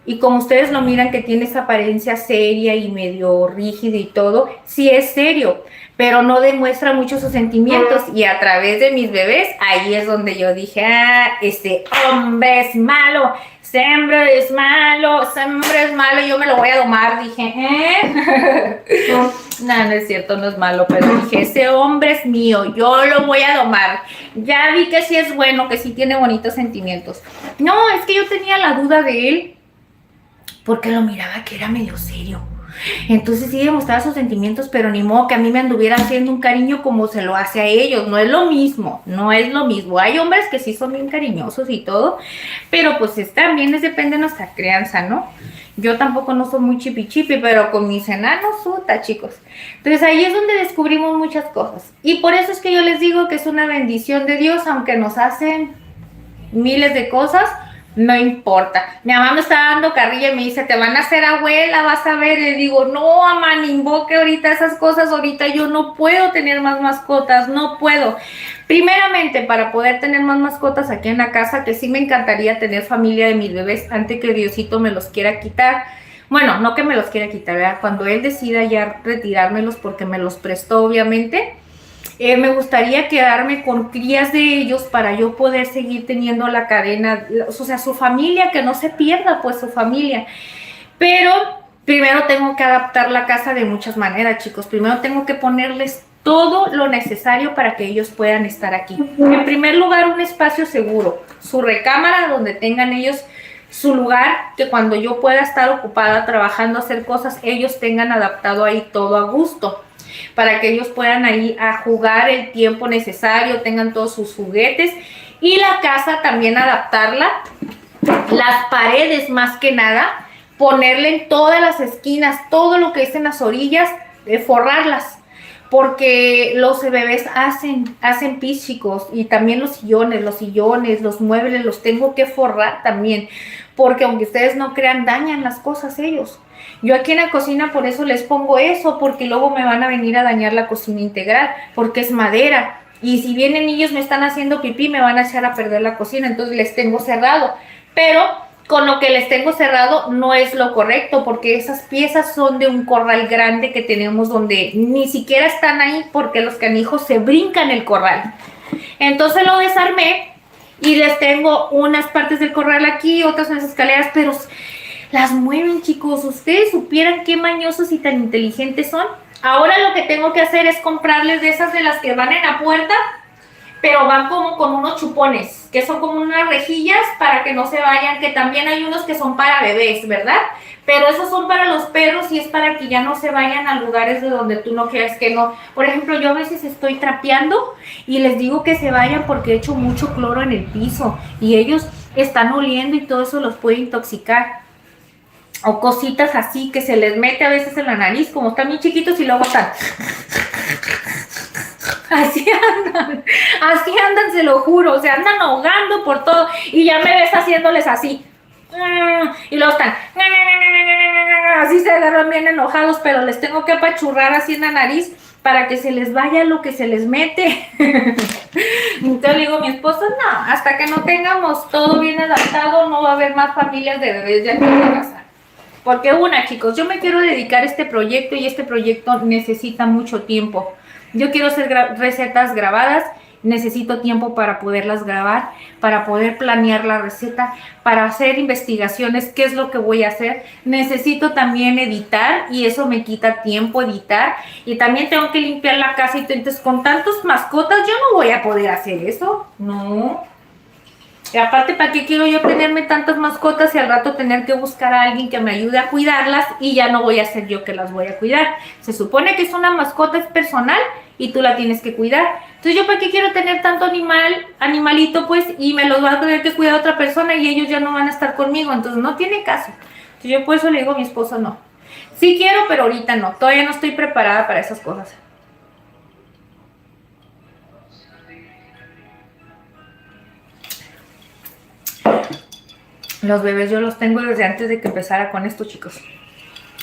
y como ustedes lo miran que tiene esa apariencia seria y medio rígida y todo, sí es serio, pero no demuestra mucho sus sentimientos. Y a través de mis bebés, ahí es donde yo dije, este hombre es malo, siempre es malo, yo me lo voy a domar. Dije, no es cierto, no es malo, pero dije, ese hombre es mío, yo lo voy a domar. Ya vi que sí es bueno, que sí tiene bonitos sentimientos. No, es que yo tenía la duda de él, porque lo miraba que era medio serio. Entonces sí demostraba sus sentimientos, pero ni modo que a mí me anduviera haciendo un cariño como se lo hace a ellos. No es lo mismo, no es lo mismo. Hay hombres que sí son bien cariñosos y todo, pero pues también depende de nuestra crianza, ¿no? Yo tampoco no soy muy chipi, pero con mis enanos, chicos. Entonces ahí es donde descubrimos muchas cosas. Y por eso es que yo les digo que es una bendición de Dios, aunque nos hacen miles de cosas, no importa. Mi mamá me está dando carrilla y me dice, te van a hacer abuela, vas a ver. Le digo, no, mamá, ni invoque ahorita esas cosas. Ahorita yo no puedo tener más mascotas, no puedo. Primeramente, para poder tener más mascotas aquí en la casa, que sí me encantaría tener familia de mis bebés antes que Diosito me los quiera quitar. Bueno, no que me los quiera quitar, ¿verdad? Cuando él decida ya retirármelos porque me los prestó, obviamente. Me gustaría quedarme con crías de ellos para yo poder seguir teniendo la cadena, o sea, su familia, que no se pierda pues su familia. Pero primero tengo que adaptar la casa de muchas maneras, chicos. Primero tengo que ponerles todo lo necesario para que ellos puedan estar aquí. En primer lugar, un espacio seguro, su recámara donde tengan ellos su lugar, que cuando yo pueda estar ocupada trabajando, hacer cosas, ellos tengan adaptado ahí todo a gusto, para que ellos puedan ahí a jugar el tiempo necesario, tengan todos sus juguetes, y la casa también adaptarla, las paredes más que nada, ponerle en todas las esquinas, todo lo que es en las orillas, forrarlas, porque los bebés hacen pis, chicos, y también los sillones, los muebles, los tengo que forrar también, porque aunque ustedes no crean, dañan las cosas ellos. Yo aquí en la cocina por eso les pongo eso, porque luego me van a venir a dañar la cocina integral, porque es madera, y si vienen niños me están haciendo pipí, me van a echar a perder la cocina, entonces les tengo cerrado, pero con lo que les tengo cerrado no es lo correcto, porque esas piezas son de un corral grande que tenemos donde ni siquiera están ahí porque los canijos se brincan el corral. Entonces lo desarmé y les tengo unas partes del corral aquí, otras en las escaleras, pero las mueven, chicos. Ustedes supieran qué mañosos y tan inteligentes son. Ahora lo que tengo que hacer es comprarles de esas de las que van en la puerta, pero van como con unos chupones, que son como unas rejillas para que no se vayan, que también hay unos que son para bebés, ¿verdad? Pero esos son para los perros y es para que ya no se vayan a lugares de donde tú no quieres que no. Por ejemplo, yo a veces estoy trapeando y les digo que se vayan porque he hecho mucho cloro en el piso y ellos están oliendo y todo eso los puede intoxicar. O cositas así que se les mete a veces en la nariz, como están muy chiquitos y luego están... Así andan, se lo juro, se andan ahogando por todo y ya me ves haciéndoles así y luego están así, se agarran bien enojados, pero les tengo que apachurrar así en la nariz para que se les vaya lo que se les mete. Entonces le digo a mi esposo, no, hasta que no tengamos todo bien adaptado no va a haber más familias de bebés de aquí en la casa. Porque chicos, yo me quiero dedicar a este proyecto y este proyecto necesita mucho tiempo. Yo quiero hacer recetas grabadas, necesito tiempo para poderlas grabar, para poder planear la receta, para hacer investigaciones, qué es lo que voy a hacer. Necesito también editar y eso me quita tiempo editar. Y también tengo que limpiar la casa y entonces con tantas mascotas yo no voy a poder hacer eso, no. Y aparte, ¿para qué quiero yo tenerme tantas mascotas y al rato tener que buscar a alguien que me ayude a cuidarlas y ya no voy a ser yo que las voy a cuidar? Se supone que es una mascota, es personal y tú la tienes que cuidar. Entonces, ¿yo para qué quiero tener tanto animalito, pues, y me los va a tener que cuidar otra persona y ellos ya no van a estar conmigo? Entonces, no tiene caso. Entonces, yo por eso le digo a mi esposo, no. Sí quiero, pero ahorita no. Todavía no estoy preparada para esas cosas. Los bebés yo los tengo desde antes de que empezara con esto, chicos.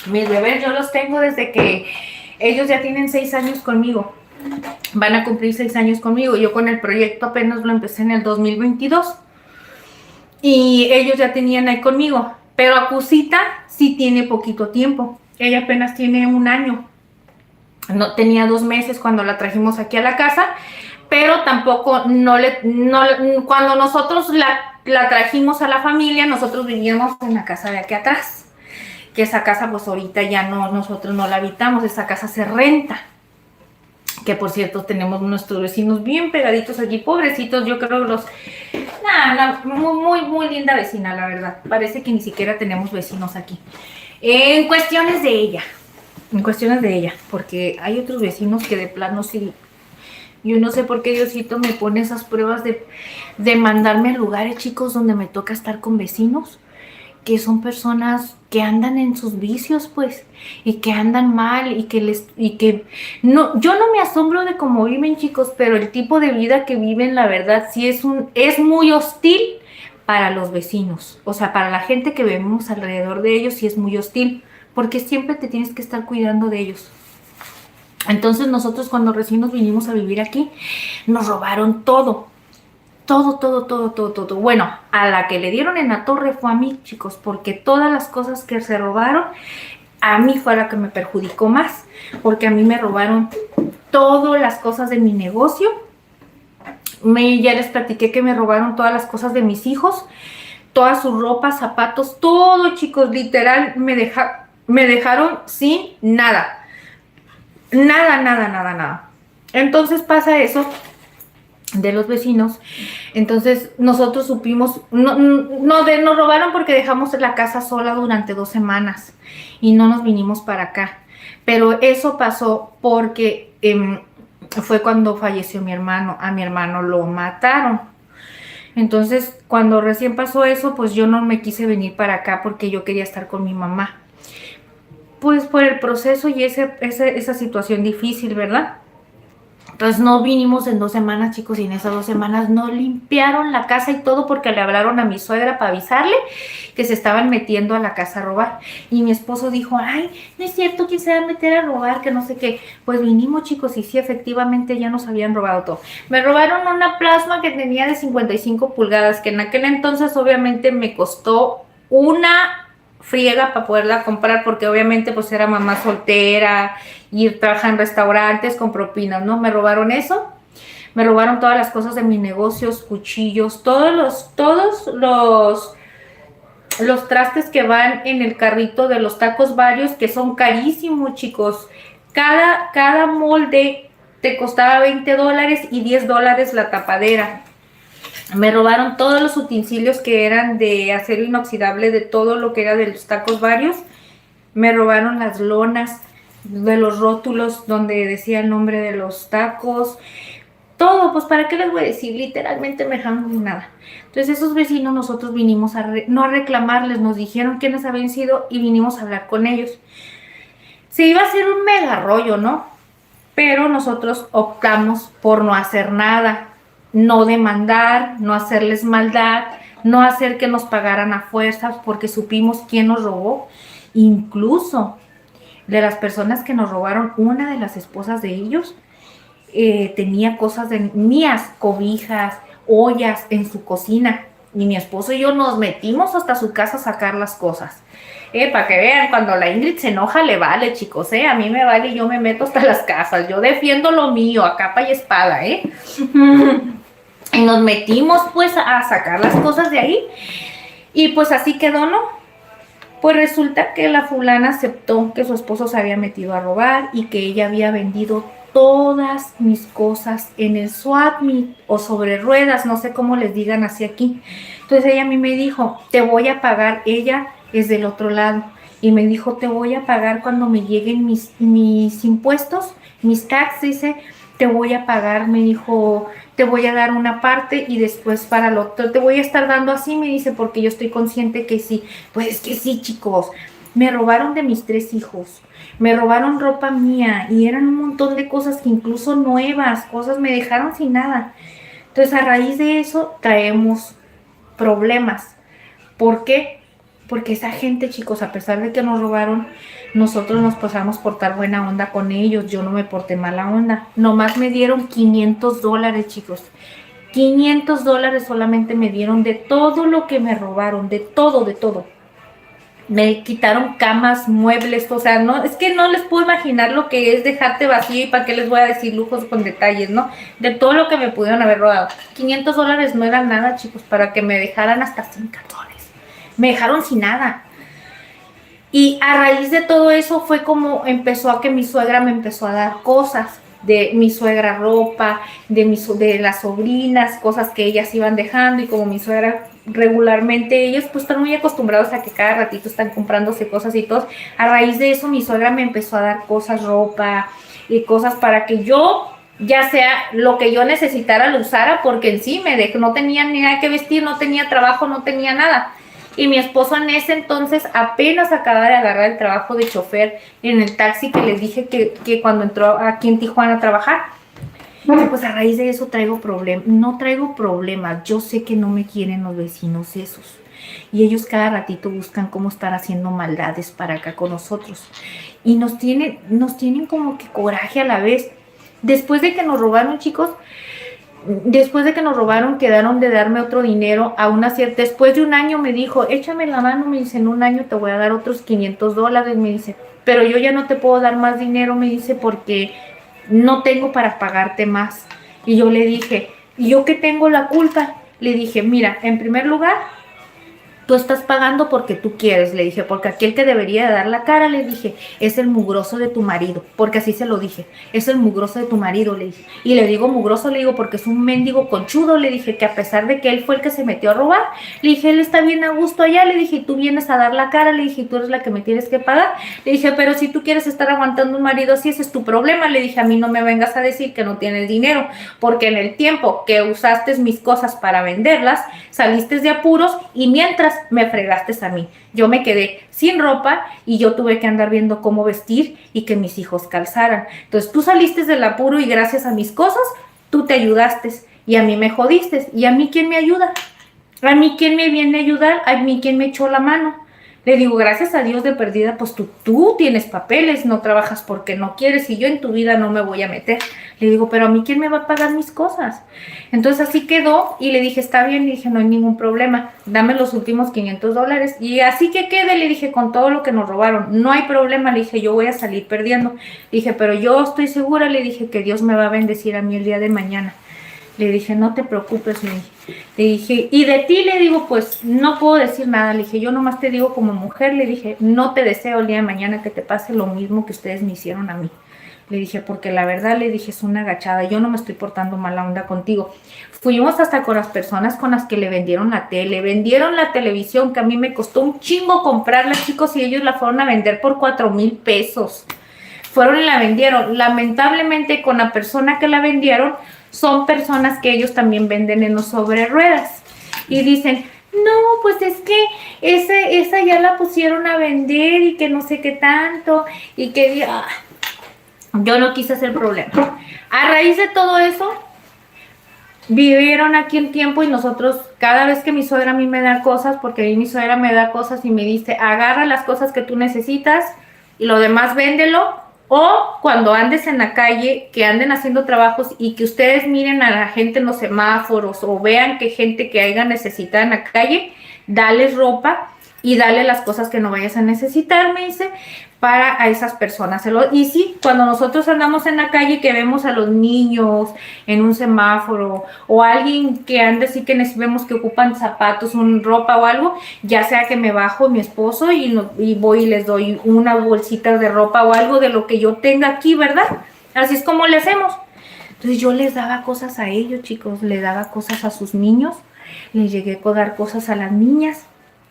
Mis bebés yo los tengo desde que ellos ya tienen 6 años conmigo. Van a cumplir 6 años conmigo. Yo con el proyecto apenas lo empecé en el 2022. Y ellos ya tenían ahí conmigo. Pero Acusita sí tiene poquito tiempo. Ella apenas tiene 1 año. No, tenía 2 meses cuando la trajimos aquí a la casa. Pero tampoco, cuando nosotros la trajimos a la familia, nosotros vivíamos en la casa de aquí atrás, que esa casa pues ahorita ya no, nosotros no la habitamos, esa casa se renta, que por cierto tenemos nuestros vecinos bien pegaditos allí, pobrecitos, yo creo los, muy linda vecina, la verdad, parece que ni siquiera tenemos vecinos aquí, en cuestiones de ella, porque hay otros vecinos que de plano sí. Yo no sé por qué Diosito me pone esas pruebas de mandarme a lugares, chicos, donde me toca estar con vecinos, que son personas que andan en sus vicios, pues, y que andan mal, no, yo no me asombro de cómo viven, chicos, pero el tipo de vida que viven, la verdad, sí es muy hostil para los vecinos. O sea, para la gente que vivimos alrededor de ellos, sí es muy hostil, porque siempre te tienes que estar cuidando de ellos. Entonces nosotros cuando recién nos vinimos a vivir aquí, nos robaron todo. Bueno, a la que le dieron en la torre fue a mí, chicos, porque todas las cosas que se robaron, a mí fue la que me perjudicó más, porque a mí me robaron todas las cosas de mi negocio. Ya les platiqué que me robaron todas las cosas de mis hijos, todas sus ropas, zapatos, todo, chicos, literal, me dejaron sin nada. Nada. Entonces pasa eso de los vecinos. Entonces nosotros supimos, nos robaron porque dejamos la casa sola durante 2 semanas y no nos vinimos para acá. Pero eso pasó porque fue cuando falleció mi hermano. A mi hermano lo mataron. Entonces, cuando recién pasó eso, pues yo no me quise venir para acá porque yo quería estar con mi mamá. Pues por el proceso y esa situación difícil, ¿verdad? Entonces no vinimos en 2 semanas, chicos, y en esas 2 semanas no limpiaron la casa y todo porque le hablaron a mi suegra para avisarle que se estaban metiendo a la casa a robar. Y mi esposo dijo, ay, no es cierto, ¿quién se va a meter a robar? Que no sé qué. Pues vinimos, chicos, y sí, efectivamente ya nos habían robado todo. Me robaron una plasma que tenía de 55 pulgadas, que en aquel entonces obviamente me costó una friega para poderla comprar porque obviamente pues era mamá soltera y trabaja en restaurantes con propinas, ¿no? Me robaron eso, me robaron todas las cosas de mis negocios, cuchillos, todos los trastes que van en el carrito de los tacos varios, que son carísimos, chicos. Cada molde te costaba $20 y $10 la tapadera. Me robaron todos los utensilios que eran de acero inoxidable, de todo lo que era de los tacos varios. Me robaron las lonas de los rótulos donde decía el nombre de los tacos. Todo, pues para qué les voy a decir, literalmente me dejaron sin nada. Entonces esos vecinos nosotros vinimos no a reclamarles, nos dijeron quiénes habían sido y vinimos a hablar con ellos. Se iba a hacer un mega rollo, ¿no? Pero nosotros optamos por no hacer nada, no demandar, no hacerles maldad, no hacer que nos pagaran a fuerzas porque supimos quién nos robó. Incluso de las personas que nos robaron, una de las esposas de ellos tenía cosas de mías, cobijas, ollas en su cocina. Y mi esposo y yo nos metimos hasta su casa a sacar las cosas. Para que vean, cuando la Ingrid se enoja le vale, chicos, a mí me vale y yo me meto hasta las casas. Yo defiendo lo mío a capa y espada, Y nos metimos pues a sacar las cosas de ahí. Y pues así quedó, ¿no? Pues resulta que la fulana aceptó que su esposo se había metido a robar y que ella había vendido todas mis cosas en el swap meet o sobre ruedas, no sé cómo les digan así aquí. Entonces ella a mí me dijo, te voy a pagar, ella es del otro lado, y me dijo, te voy a pagar cuando me lleguen mis impuestos, mis taxes, dice, te voy a pagar, me dijo, te voy a dar una parte y después para lo otro, te voy a estar dando así, me dice, porque yo estoy consciente que sí. Pues que sí, chicos, me robaron de mis 3 hijos, me robaron ropa mía y eran un montón de cosas que incluso nuevas, cosas me dejaron sin nada. Entonces a raíz de eso traemos problemas. ¿Por qué? Porque esa gente, chicos, a pesar de que nos robaron, nosotros nos pasamos por portar buena onda con ellos. Yo no me porté mala onda. Nomás me dieron $500, chicos. $500 solamente me dieron de todo lo que me robaron. De todo, de todo. Me quitaron camas, muebles, o sea, no, es que no les puedo imaginar lo que es dejarte vacío y para qué les voy a decir lujos con detalles, ¿no? De todo lo que me pudieron haber robado. $500 no era nada, chicos, para que me dejaran hasta sin calzones. Me dejaron sin nada. Y a raíz de todo eso fue como empezó a que mi suegra me empezó a dar cosas. De mi suegra ropa, de las sobrinas, cosas que ellas iban dejando. Y como mi suegra regularmente, ellos pues están muy acostumbrados a que cada ratito están comprándose cosas y todo. A raíz de eso mi suegra me empezó a dar cosas, ropa y cosas para que yo, ya sea lo que yo necesitara, lo usara, porque en sí no tenía ni nada que vestir, no tenía trabajo, no tenía nada. Y mi esposo en ese entonces apenas acababa de agarrar el trabajo de chofer en el taxi que les dije que cuando entró aquí en Tijuana a trabajar. Y pues a raíz de eso traigo problemas. No traigo problemas, yo sé que no me quieren los vecinos esos. Y ellos cada ratito buscan cómo estar haciendo maldades para acá con nosotros. Y nos tienen como que coraje a la vez. Después de que nos robaron, chicos, quedaron de darme otro dinero a una cierta. Después de un año me dijo, échame la mano, me dice, en un año te voy a dar otros $500, me dice, pero yo ya no te puedo dar más dinero, me dice, porque no tengo para pagarte más. Y yo le dije, ¿y yo qué tengo la culpa? Le dije, mira, en primer lugar, Tú estás pagando porque tú quieres, le dije, porque aquel que debería de dar la cara, le dije, es el mugroso de tu marido, porque así se lo dije, es el mugroso de tu marido, le dije. Y le digo mugroso, le digo, porque es un mendigo conchudo, le dije, que a pesar de que él fue el que se metió a robar, le dije, él está bien a gusto allá, le dije, y tú vienes a dar la cara, le dije, y tú eres la que me tienes que pagar. Le dije, pero si tú quieres estar aguantando un marido así, ese es tu problema, le dije, a mí no me vengas a decir que no tienes dinero, porque en el tiempo que usaste mis cosas para venderlas, saliste de apuros y mientras me fregaste a mí. Yo me quedé sin ropa y yo tuve que andar viendo cómo vestir y que mis hijos calzaran. Entonces tú saliste del apuro y gracias a mis cosas, tú te ayudaste y a mí me jodiste. ¿Y a mí quién me ayuda? ¿A mí quién me viene a ayudar? ¿A mí quién me echó la mano? Le digo, gracias a Dios de perdida, pues tú tienes papeles, no trabajas porque no quieres y yo en tu vida no me voy a meter. Le digo, pero a mí ¿quién me va a pagar mis cosas? Entonces así quedó y le dije, está bien, le dije, no hay ningún problema, dame los últimos $500. Y así que quede, le dije, con todo lo que nos robaron, no hay problema, le dije, yo voy a salir perdiendo. Le dije, pero yo estoy segura, le dije, que Dios me va a bendecir a mí el día de mañana. Le dije, no te preocupes, le dije, y de ti, le digo, pues no puedo decir nada, le dije, yo nomás te digo como mujer, le dije, no te deseo el día de mañana que te pase lo mismo que ustedes me hicieron a mí. Le dije, porque la verdad, le dije, es una agachada, yo no me estoy portando mala onda contigo. Fuimos hasta con las personas con las que le vendieron la tele, vendieron la televisión, que a mí me costó un chingo comprarla, chicos, y ellos la fueron a vender por 4,000 pesos. Fueron y la vendieron. Lamentablemente, con la persona que la vendieron, son personas que ellos también venden en los sobre ruedas. Y dicen, no, pues es que esa ya la pusieron a vender y que no sé qué tanto. Y que yo no quise hacer problema. A raíz de todo eso, vivieron aquí un tiempo y nosotros, cada vez que mi suegra a mí me da cosas, porque a mí mi suegra me da cosas y me dice, agarra las cosas que tú necesitas y lo demás véndelo. O cuando andes en la calle, que anden haciendo trabajos y que ustedes miren a la gente en los semáforos o vean que gente que haya necesitada en la calle, dales ropa y dale las cosas que no vayas a necesitar, me dice, para a esas personas. Y sí, cuando nosotros andamos en la calle que vemos a los niños en un semáforo o alguien que anda así que vemos que ocupan zapatos, ropa o algo, ya sea que me bajo mi esposo y voy y les doy una bolsita de ropa o algo de lo que yo tenga aquí, ¿verdad? Así es como le hacemos. Entonces yo les daba cosas a ellos, chicos, les daba cosas a sus niños, les llegué a dar cosas a las niñas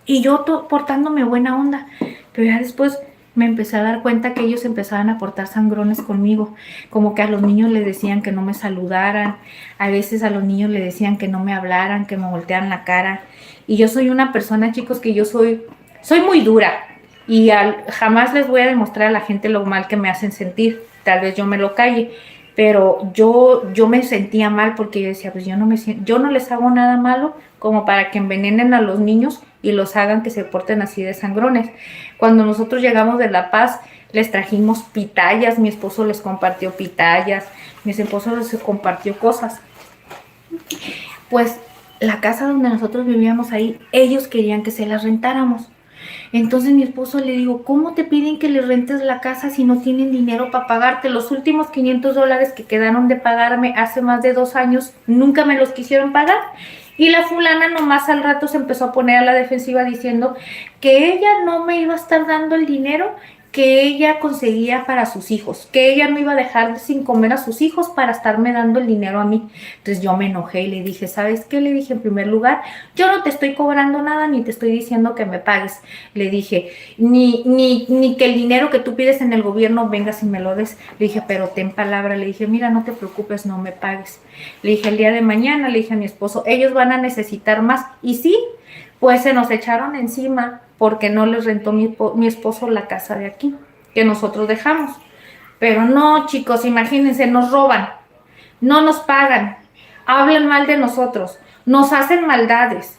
y yo portándome buena onda, pero ya después me empecé a dar cuenta que ellos empezaban a portar sangrones conmigo, como que a los niños les decían que no me saludaran, a veces a los niños les decían que no me hablaran, que me voltearan la cara, y yo soy una persona, chicos, que yo soy muy dura, y jamás les voy a demostrar a la gente lo mal que me hacen sentir, tal vez yo me lo calle, pero yo me sentía mal porque yo decía, pues yo no les hago nada malo como para que envenenen a los niños y los hagan que se porten así de sangrones. Cuando nosotros llegamos de La Paz, les trajimos pitayas, mi esposo les compartió pitayas, mi esposo les compartió cosas. Pues la casa donde nosotros vivíamos ahí, ellos querían que se las rentáramos. Entonces mi esposo le digo, ¿cómo te piden que les rentes la casa si no tienen dinero para pagarte? Los últimos $500 que quedaron de pagarme hace más de 2 años, nunca me los quisieron pagar. Y la fulana nomás al rato se empezó a poner a la defensiva diciendo que ella no me iba a estar dando el dinero que ella conseguía para sus hijos, que ella no iba a dejar sin comer a sus hijos para estarme dando el dinero a mí. Entonces yo me enojé y le dije, ¿sabes qué? Le dije, en primer lugar, yo no te estoy cobrando nada ni te estoy diciendo que me pagues. Le dije, ni que el dinero que tú pides en el gobierno vengas y me lo des. Le dije, pero ten palabra. Le dije, mira, no te preocupes, no me pagues. Le dije, el día de mañana, le dije a mi esposo, ellos van a necesitar más. Y sí, pues se nos echaron encima porque no les rentó mi esposo la casa de aquí, que nosotros dejamos. Pero no, chicos, imagínense, nos roban, no nos pagan, hablan mal de nosotros, nos hacen maldades.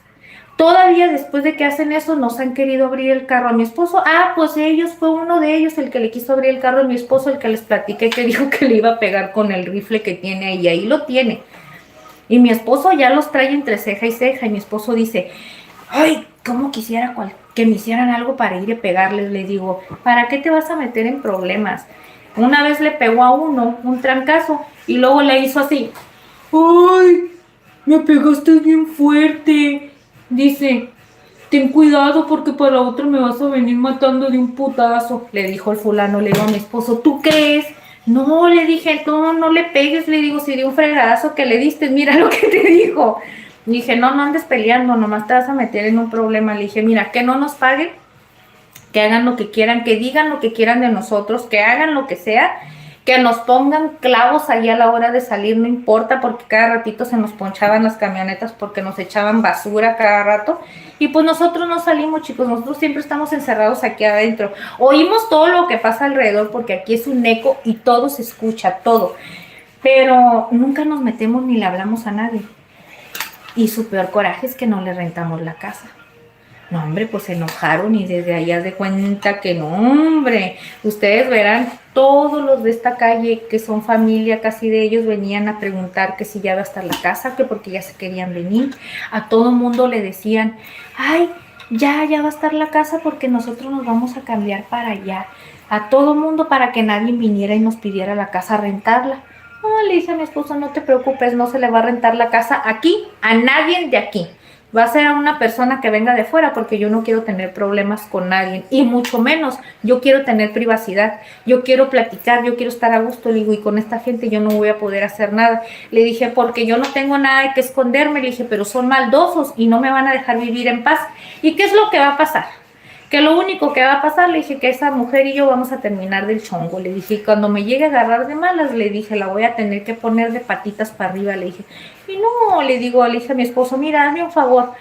Todavía después de que hacen eso, nos han querido abrir el carro a mi esposo. Pues fue uno de ellos el que le quiso abrir el carro a mi esposo, el que les platiqué que dijo que le iba a pegar con el rifle que tiene ahí, ahí lo tiene. Y mi esposo ya los trae entre ceja y ceja, y mi esposo dice, ay, cómo quisiera que me hicieran algo para ir a pegarles. Le digo, ¿para qué te vas a meter en problemas? Una vez le pegó a uno un trancazo y luego le hizo así, ¡ay! Me pegaste bien fuerte. Dice, ten cuidado porque para la otra me vas a venir matando de un putazo, le dijo el fulano. Le digo a mi esposo, ¿tú crees? No, le dije, no, no le pegues, le digo, si de un fregadazo que le diste, mira lo que te dijo. Le dije, no, no andes peleando, nomás te vas a meter en un problema. Le dije, mira, que no nos paguen, que hagan lo que quieran, que digan lo que quieran de nosotros, que hagan lo que sea, que nos pongan clavos ahí a la hora de salir, no importa, porque cada ratito se nos ponchaban las camionetas porque nos echaban basura cada rato. Y pues nosotros no salimos, chicos, nosotros siempre estamos encerrados aquí adentro. Oímos todo lo que pasa alrededor porque aquí es un eco y todo se escucha, todo. Pero nunca nos metemos ni le hablamos a nadie. Y su peor coraje es que no le rentamos la casa. No, hombre, pues se enojaron y desde ahí haz de cuenta que no, hombre. Ustedes verán, todos los de esta calle, que son familia casi de ellos, venían a preguntar que si ya va a estar la casa, que porque ya se querían venir. A todo mundo le decían, ay, ya va a estar la casa porque nosotros nos vamos a cambiar para allá. A todo mundo para que nadie viniera y nos pidiera la casa a rentarla. No, le dije a mi esposo, no te preocupes, no se le va a rentar la casa aquí a nadie de aquí. Va a ser a una persona que venga de fuera porque yo no quiero tener problemas con nadie y mucho menos yo quiero tener privacidad, yo quiero platicar, yo quiero estar a gusto, le digo, y con esta gente yo no voy a poder hacer nada. Le dije, porque yo no tengo nada que esconderme, le dije, pero son maldosos y no me van a dejar vivir en paz. ¿Y qué es lo que va a pasar? Que lo único que va a pasar, le dije, que esa mujer y yo vamos a terminar del chongo. Le dije, y cuando me llegue a agarrar de malas, le dije, la voy a tener que poner de patitas para arriba, le dije. Y no, le dije a mi esposo, mira, hazme un favor,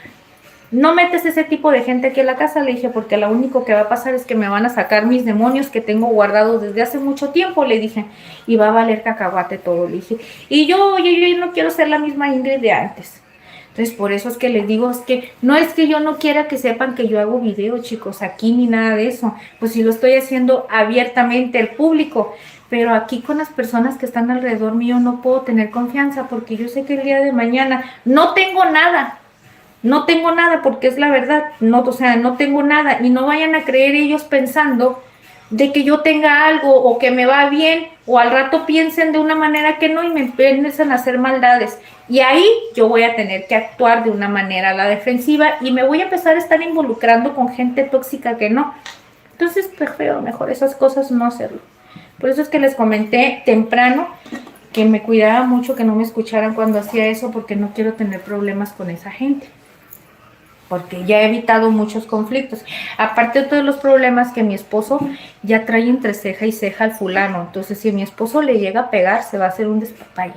no metes ese tipo de gente aquí a la casa, le dije, porque lo único que va a pasar es que me van a sacar mis demonios que tengo guardados desde hace mucho tiempo, le dije, y va a valer cacahuate todo, le dije. Y yo no quiero ser la misma Ingrid de antes. Entonces, por eso es que les digo, es que no es que yo no quiera que sepan que yo hago video, chicos, aquí ni nada de eso. Pues si lo estoy haciendo abiertamente al público, pero aquí con las personas que están alrededor mío no puedo tener confianza porque yo sé que el día de mañana no tengo nada. No tengo nada porque es la verdad, no, o sea, no tengo nada y no vayan a creer ellos pensando de que yo tenga algo o que me va bien o al rato piensen de una manera que no y me empiecen a hacer maldades. Y ahí yo voy a tener que actuar de una manera a la defensiva y me voy a empezar a estar involucrando con gente tóxica que no. Entonces prefiero mejor esas cosas no hacerlo. Por eso es que les comenté temprano que me cuidara mucho, que no me escucharan cuando hacía eso porque no quiero tener problemas con esa gente. Porque ya he evitado muchos conflictos. Aparte de todos los problemas que mi esposo ya trae entre ceja y ceja al fulano. Entonces, si mi esposo le llega a pegar, se va a hacer un despapalle.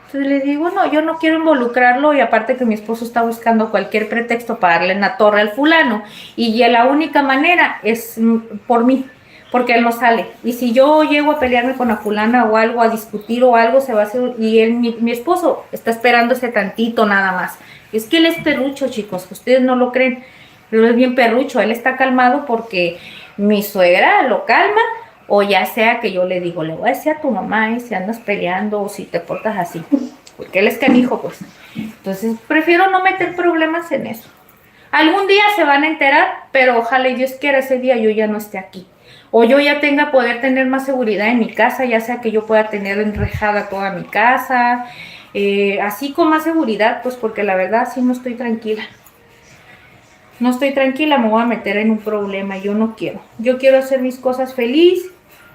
Entonces le digo, no, yo no quiero involucrarlo y aparte que mi esposo está buscando cualquier pretexto para darle en la torre al fulano. Y ya la única manera es por mí, porque él no sale. Y si yo llego a pelearme con la fulana o algo, a discutir o algo, se va a hacer... Y él, mi esposo está esperando ese tantito nada más. Es que él es perrucho, chicos, ustedes no lo creen, pero es bien perrucho. Él está calmado porque mi suegra lo calma, o ya sea que yo le digo, le voy a decir a tu mamá si andas peleando o si te portas así, porque él es canijo, pues. Entonces prefiero no meter problemas en eso. Algún día se van a enterar, pero ojalá y Dios quiera ese día yo ya no esté aquí. O yo ya poder tener más seguridad en mi casa, ya sea que yo pueda tener enrejada toda mi casa, así con más seguridad, pues porque la verdad sí no estoy tranquila. No estoy tranquila, me voy a meter en un problema, yo no quiero. Yo quiero hacer mis cosas feliz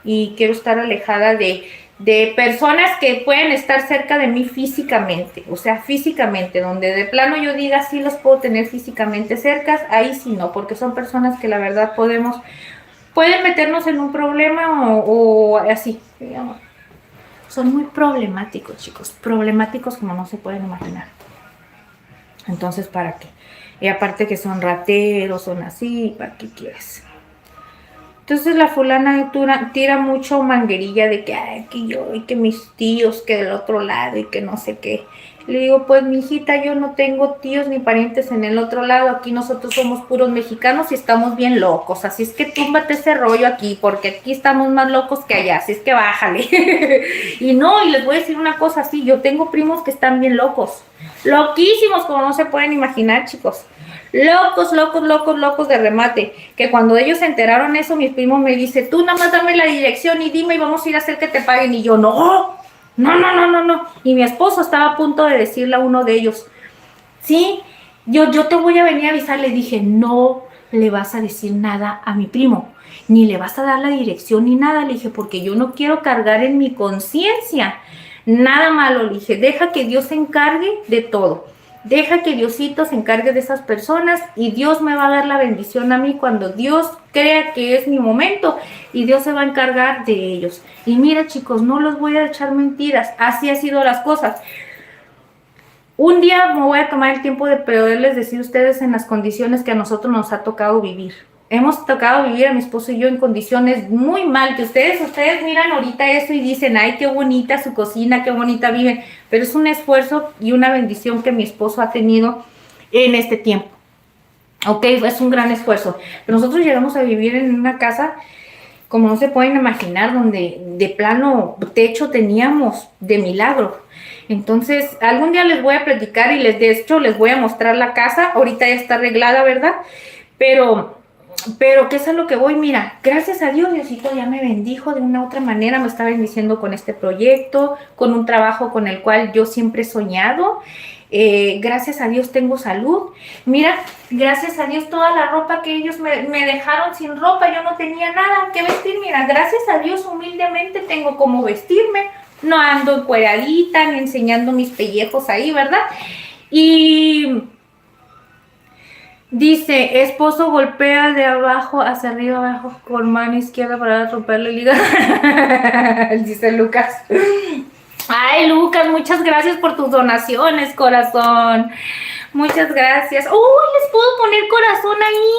y quiero estar alejada de personas que pueden estar cerca de mí físicamente, o sea, físicamente, donde de plano yo diga sí los puedo tener físicamente cercas, ahí sí no, porque son personas que la verdad pueden meternos en un problema o así, digamos. Son muy problemáticos, chicos, problemáticos como no se pueden imaginar. Entonces, ¿para qué? Y aparte que son rateros, son así, ¿para qué quieres? Entonces la fulana tira mucho manguerilla de que, ay, que yo, y que mis tíos, que del otro lado, y que no sé qué. Le digo, pues mijita, yo no tengo tíos ni parientes en el otro lado, aquí nosotros somos puros mexicanos y estamos bien locos, así es que túmbate ese rollo aquí, porque aquí estamos más locos que allá, así es que bájale. Y no, y les voy a decir una cosa así, yo tengo primos que están bien locos, loquísimos como no se pueden imaginar, chicos. Locos de remate, que cuando ellos se enteraron eso, mi primo me dice, tú nada más dame la dirección y dime y vamos a ir a hacer que te paguen, y yo, no, y mi esposo estaba a punto de decirle a uno de ellos, sí, yo te voy a venir a avisar. Le dije, no le vas a decir nada a mi primo, ni le vas a dar la dirección ni nada. Le dije, porque yo no quiero cargar en mi conciencia nada malo. Le dije, deja que Dios se encargue de todo. Deja que Diosito se encargue de esas personas y Dios me va a dar la bendición a mí cuando Dios crea que es mi momento y Dios se va a encargar de ellos. Y mira, chicos, no los voy a echar mentiras, así han sido las cosas. Un día me voy a tomar el tiempo de poderles decir a ustedes en las condiciones que a nosotros nos ha tocado vivir. Hemos tocado vivir a mi esposo y yo en condiciones muy mal, que ustedes miran ahorita eso y dicen, ay, qué bonita su cocina, qué bonita viven, pero es un esfuerzo y una bendición que mi esposo ha tenido en este tiempo. Ok, es un gran esfuerzo. Pero nosotros llegamos a vivir en una casa, como no se pueden imaginar, donde de plano techo teníamos de milagro. Entonces, algún día les voy a platicar y de hecho les voy a mostrar la casa. Ahorita ya está arreglada, ¿verdad? Pero ¿qué es a lo que voy? Mira, gracias a Dios, Diosito ya me bendijo de una u otra manera, me está bendiciendo con este proyecto, con un trabajo con el cual yo siempre he soñado. Gracias a Dios tengo salud. Mira, gracias a Dios toda la ropa que ellos me dejaron sin ropa, yo no tenía nada que vestir. Mira, gracias a Dios humildemente tengo cómo vestirme, no ando encueradita ni enseñando mis pellejos ahí, ¿verdad? Y dice, esposo golpea de abajo hacia arriba abajo con mano izquierda para romperle el hígado. Dice Lucas. Ay, Lucas, muchas gracias por tus donaciones, corazón. Muchas gracias. ¡Uy, les puedo poner corazón ahí!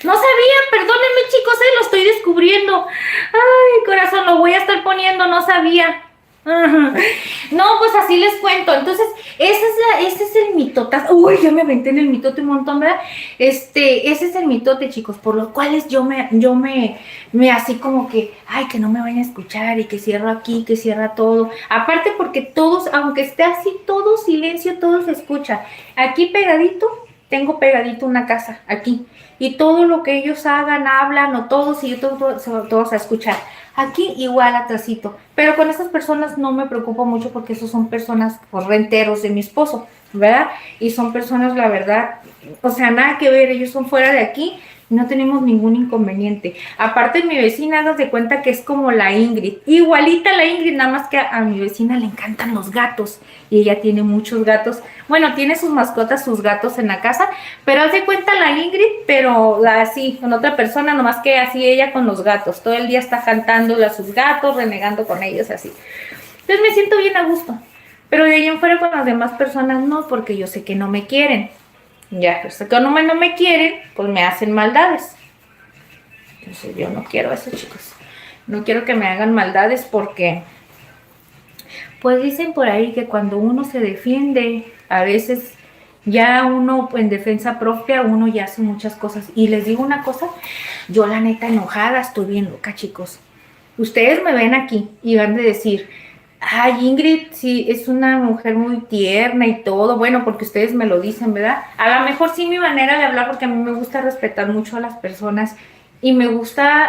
No sabía, perdónenme, chicos, lo estoy descubriendo. Ay, corazón, lo voy a estar poniendo, no sabía. No, pues así les cuento. Entonces, ese es el mitote. Uy, ya me aventé en el mitote un montón, ¿verdad? Ese es el mitote, chicos, por los cuales yo me así como que, ay, que no me vayan a escuchar y que cierro aquí, que cierra todo. Aparte porque todos, aunque esté así, todo silencio, todo se escucha. Aquí pegadito, tengo pegadito una casa, aquí. Y todo lo que ellos hagan, hablan o todos, y todos a escuchar. Aquí igual atrasito, pero con esas personas no me preocupo mucho porque esos son personas renteros de mi esposo, ¿verdad? Y son personas, la verdad, o sea, nada que ver, ellos son fuera de aquí, no tenemos ningún inconveniente. Aparte, mi vecina, hagas de cuenta que es como la Ingrid, igualita la Ingrid, nada más que a mi vecina le encantan los gatos y ella tiene muchos gatos. Bueno, tiene sus mascotas, sus gatos en la casa, pero haz de cuenta la Ingrid, pero así, con otra persona, nomás que así ella con los gatos. Todo el día está cantándole a sus gatos, renegando con ellos, así. Entonces me siento bien a gusto. Pero de ahí en fuera con las demás personas no, porque yo sé que no me quieren. Ya, pues que no me quieren, pues me hacen maldades. Entonces yo no quiero eso, chicos. No quiero que me hagan maldades porque, pues dicen por ahí que cuando uno se defiende, a veces ya uno en defensa propia, uno ya hace muchas cosas. Y les digo una cosa, yo la neta enojada estoy bien loca, chicos. Ustedes me ven aquí y van a decir, ay, Ingrid, sí, es una mujer muy tierna y todo, bueno, porque ustedes me lo dicen, ¿verdad? A lo mejor sí mi manera de hablar, porque a mí me gusta respetar mucho a las personas y me gusta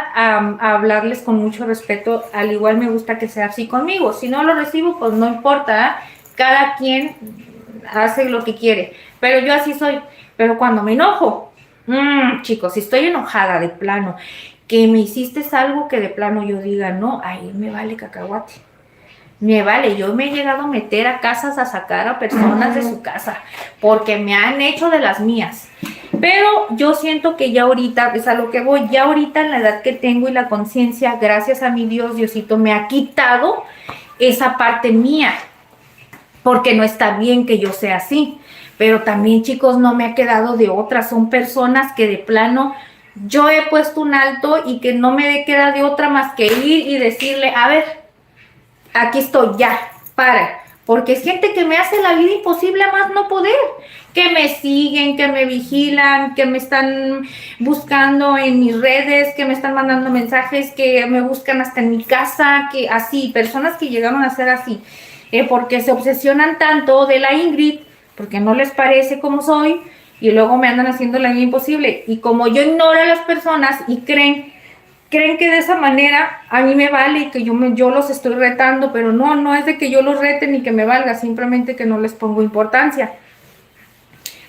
hablarles con mucho respeto, al igual me gusta que sea así conmigo. Si no lo recibo, pues no importa, ¿eh? Cada quien hace lo que quiere, pero yo así soy. Pero cuando me enojo, chicos, si estoy enojada de plano, que me hiciste algo que de plano yo diga, no, ahí me vale cacahuate. Me vale, yo me he llegado a meter a casas a sacar a personas de su casa porque me han hecho de las mías. Pero yo siento que ya ahorita, es a lo que voy, ya ahorita en la edad que tengo y la conciencia, gracias a mi Dios, Diosito, me ha quitado esa parte mía. Porque no está bien que yo sea así. Pero también, chicos, no me ha quedado de otra. Son personas que de plano yo he puesto un alto y que no me queda de otra más que ir y decirle, a ver, aquí estoy, ya, para. Porque es gente que me hace la vida imposible a más no poder. Que me siguen, que me vigilan, que me están buscando en mis redes, que me están mandando mensajes, que me buscan hasta en mi casa, que así, personas que llegaron a ser así. Porque se obsesionan tanto de la Ingrid, porque no les parece como soy, y luego me andan haciendo la vida imposible. Y como yo ignoro a las personas y creen creen que de esa manera a mí me vale y que yo los estoy retando, pero no es de que yo los rete ni que me valga, simplemente que no les pongo importancia.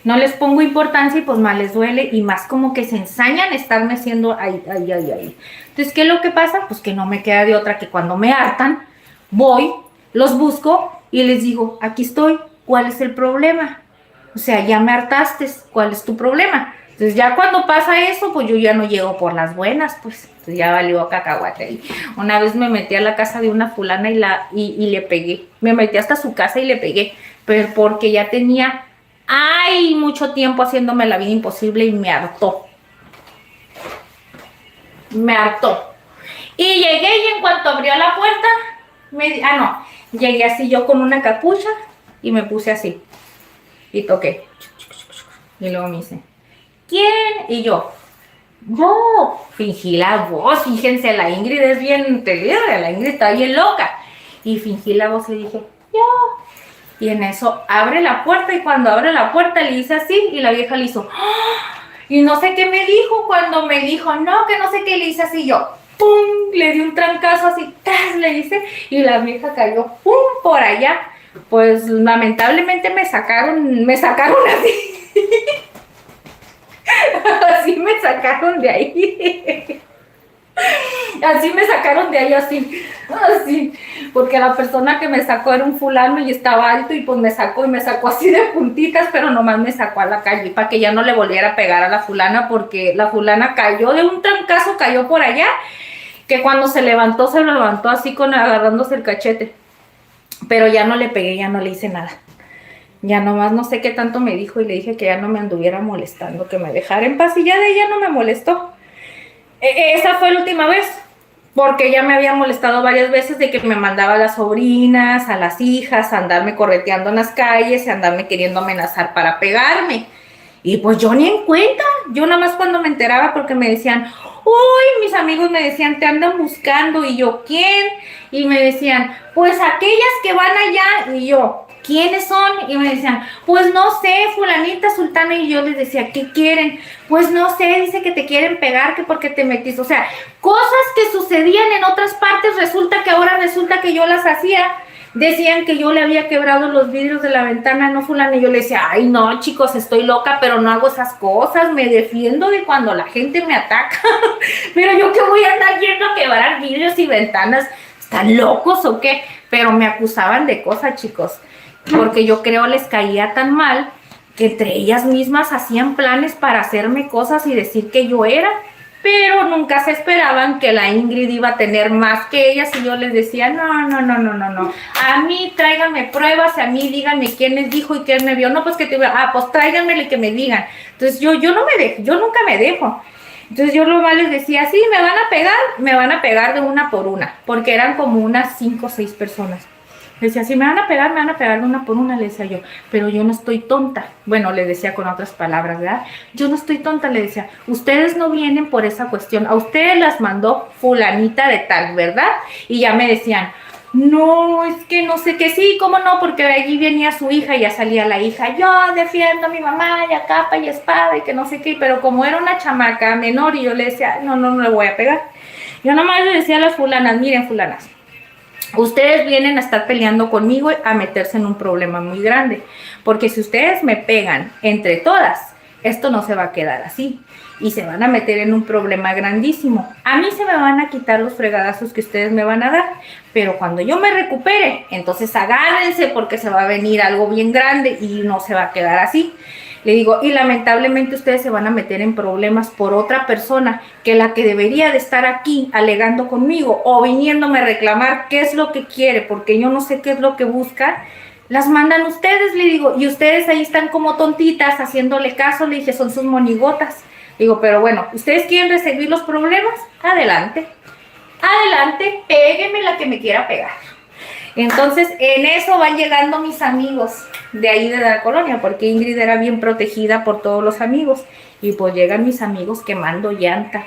No les pongo importancia y pues más les duele y más como que se ensañan estarme haciendo ahí. Entonces, ¿qué es lo que pasa? Pues que no me queda de otra que cuando me hartan, voy, los busco y les digo, aquí estoy, ¿cuál es el problema? O sea, ya me hartaste, ¿cuál es tu problema? Entonces ya cuando pasa eso, pues yo ya no llego por las buenas, pues. Entonces ya valió cacahuate ahí. Una vez me metí a la casa de una fulana y le pegué. Me metí hasta su casa y le pegué, pero porque ya tenía mucho tiempo haciéndome la vida imposible y me hartó. Me hartó. Y llegué y en cuanto abrió la puerta, llegué así yo con una capucha y me puse así. Y toqué. Y luego me dice, ¿quién? Y yo fingí la voz, fíjense, la Ingrid es bien terrible, la Ingrid está bien loca. Y fingí la voz y dije, yo. Y en eso abre la puerta y cuando abre la puerta le hice así y la vieja le hizo, ¡oh! Y no sé qué me dijo cuando me dijo, no, que no sé qué le hice así yo, ¡pum! Le di un trancazo así, ¡tas! Le hice y la vieja cayó, ¡pum! Por allá. Pues lamentablemente me sacaron así. Así me sacaron de ahí. Así me sacaron de ahí, así, porque la persona que me sacó era un fulano y estaba alto y pues me sacó así de puntitas, pero nomás me sacó a la calle para que ya no le volviera a pegar a la fulana, porque la fulana cayó de un trancazo, cayó por allá, que cuando se levantó así agarrándose el cachete, pero ya no le pegué, ya no le hice nada. Ya nomás no sé qué tanto me dijo y le dije que ya no me anduviera molestando, que me dejara en paz y ya de ella no me molestó. Esa fue la última vez, porque ya me había molestado varias veces de que me mandaba a las sobrinas, a las hijas, a andarme correteando en las calles, a andarme queriendo amenazar para pegarme. Y pues yo ni en cuenta, yo nada más cuando me enteraba porque me decían, uy, mis amigos me decían, te andan buscando, y yo, ¿quién? Y me decían, pues aquellas que van allá, y yo, ¿quiénes son? Y me decían, pues no sé, fulanita, sultana, y yo les decía, ¿qué quieren? Pues no sé, dice que te quieren pegar, que porque te metiste, o sea, cosas que sucedían en otras partes, resulta que yo las hacía. Decían que yo le había quebrado los vidrios de la ventana, no fulana, y yo le decía, ay no chicos, estoy loca, pero no hago esas cosas, me defiendo de cuando la gente me ataca, pero yo que voy a andar yendo a quebrar vidrios y ventanas, ¿están locos o qué? Pero me acusaban de cosas, chicos, porque yo creo les caía tan mal que entre ellas mismas hacían planes para hacerme cosas y decir que yo era, pero nunca se esperaban que la Ingrid iba a tener más que ellas, y yo les decía, no, a mí tráiganme pruebas, a mí díganme quién les dijo y quién me vio, no, pues que te pues tráiganmele y que me digan. Entonces yo no me dejo, yo nunca me dejo. Entonces yo lo más les decía, sí, me van a pegar de una por una, porque eran como unas 5 o 6 personas. Le decía, si me van a pegar de una por una, le decía yo, pero yo no estoy tonta. Bueno, le decía con otras palabras, ¿verdad? Yo no estoy tonta, le decía, ustedes no vienen por esa cuestión, a ustedes las mandó fulanita de tal, ¿verdad? Y ya me decían, no, es que no sé qué, sí, cómo no, porque de allí venía su hija y ya salía la hija, yo defiendo a mi mamá y a capa y espada y que no sé qué, pero como era una chamaca menor y yo le decía, no le voy a pegar. Yo nomás le decía a las fulanas, miren fulanas, ustedes vienen a estar peleando conmigo a meterse en un problema muy grande, porque si ustedes me pegan entre todas, esto no se va a quedar así y se van a meter en un problema grandísimo. A mí se me van a quitar los fregadazos que ustedes me van a dar, pero cuando yo me recupere, entonces agárrense porque se va a venir algo bien grande y no se va a quedar así. Le digo, y lamentablemente ustedes se van a meter en problemas por otra persona que la que debería de estar aquí alegando conmigo o viniéndome a reclamar qué es lo que quiere, porque yo no sé qué es lo que busca, las mandan ustedes, le digo, y ustedes ahí están como tontitas haciéndole caso, le dije, son sus monigotas. Le digo, pero bueno, ¿ustedes quieren recibir los problemas? Adelante, péguenme la que me quiera pegar. Entonces, en eso van llegando mis amigos de ahí de la colonia, porque Ingrid era bien protegida por todos los amigos. Y pues llegan mis amigos quemando llanta,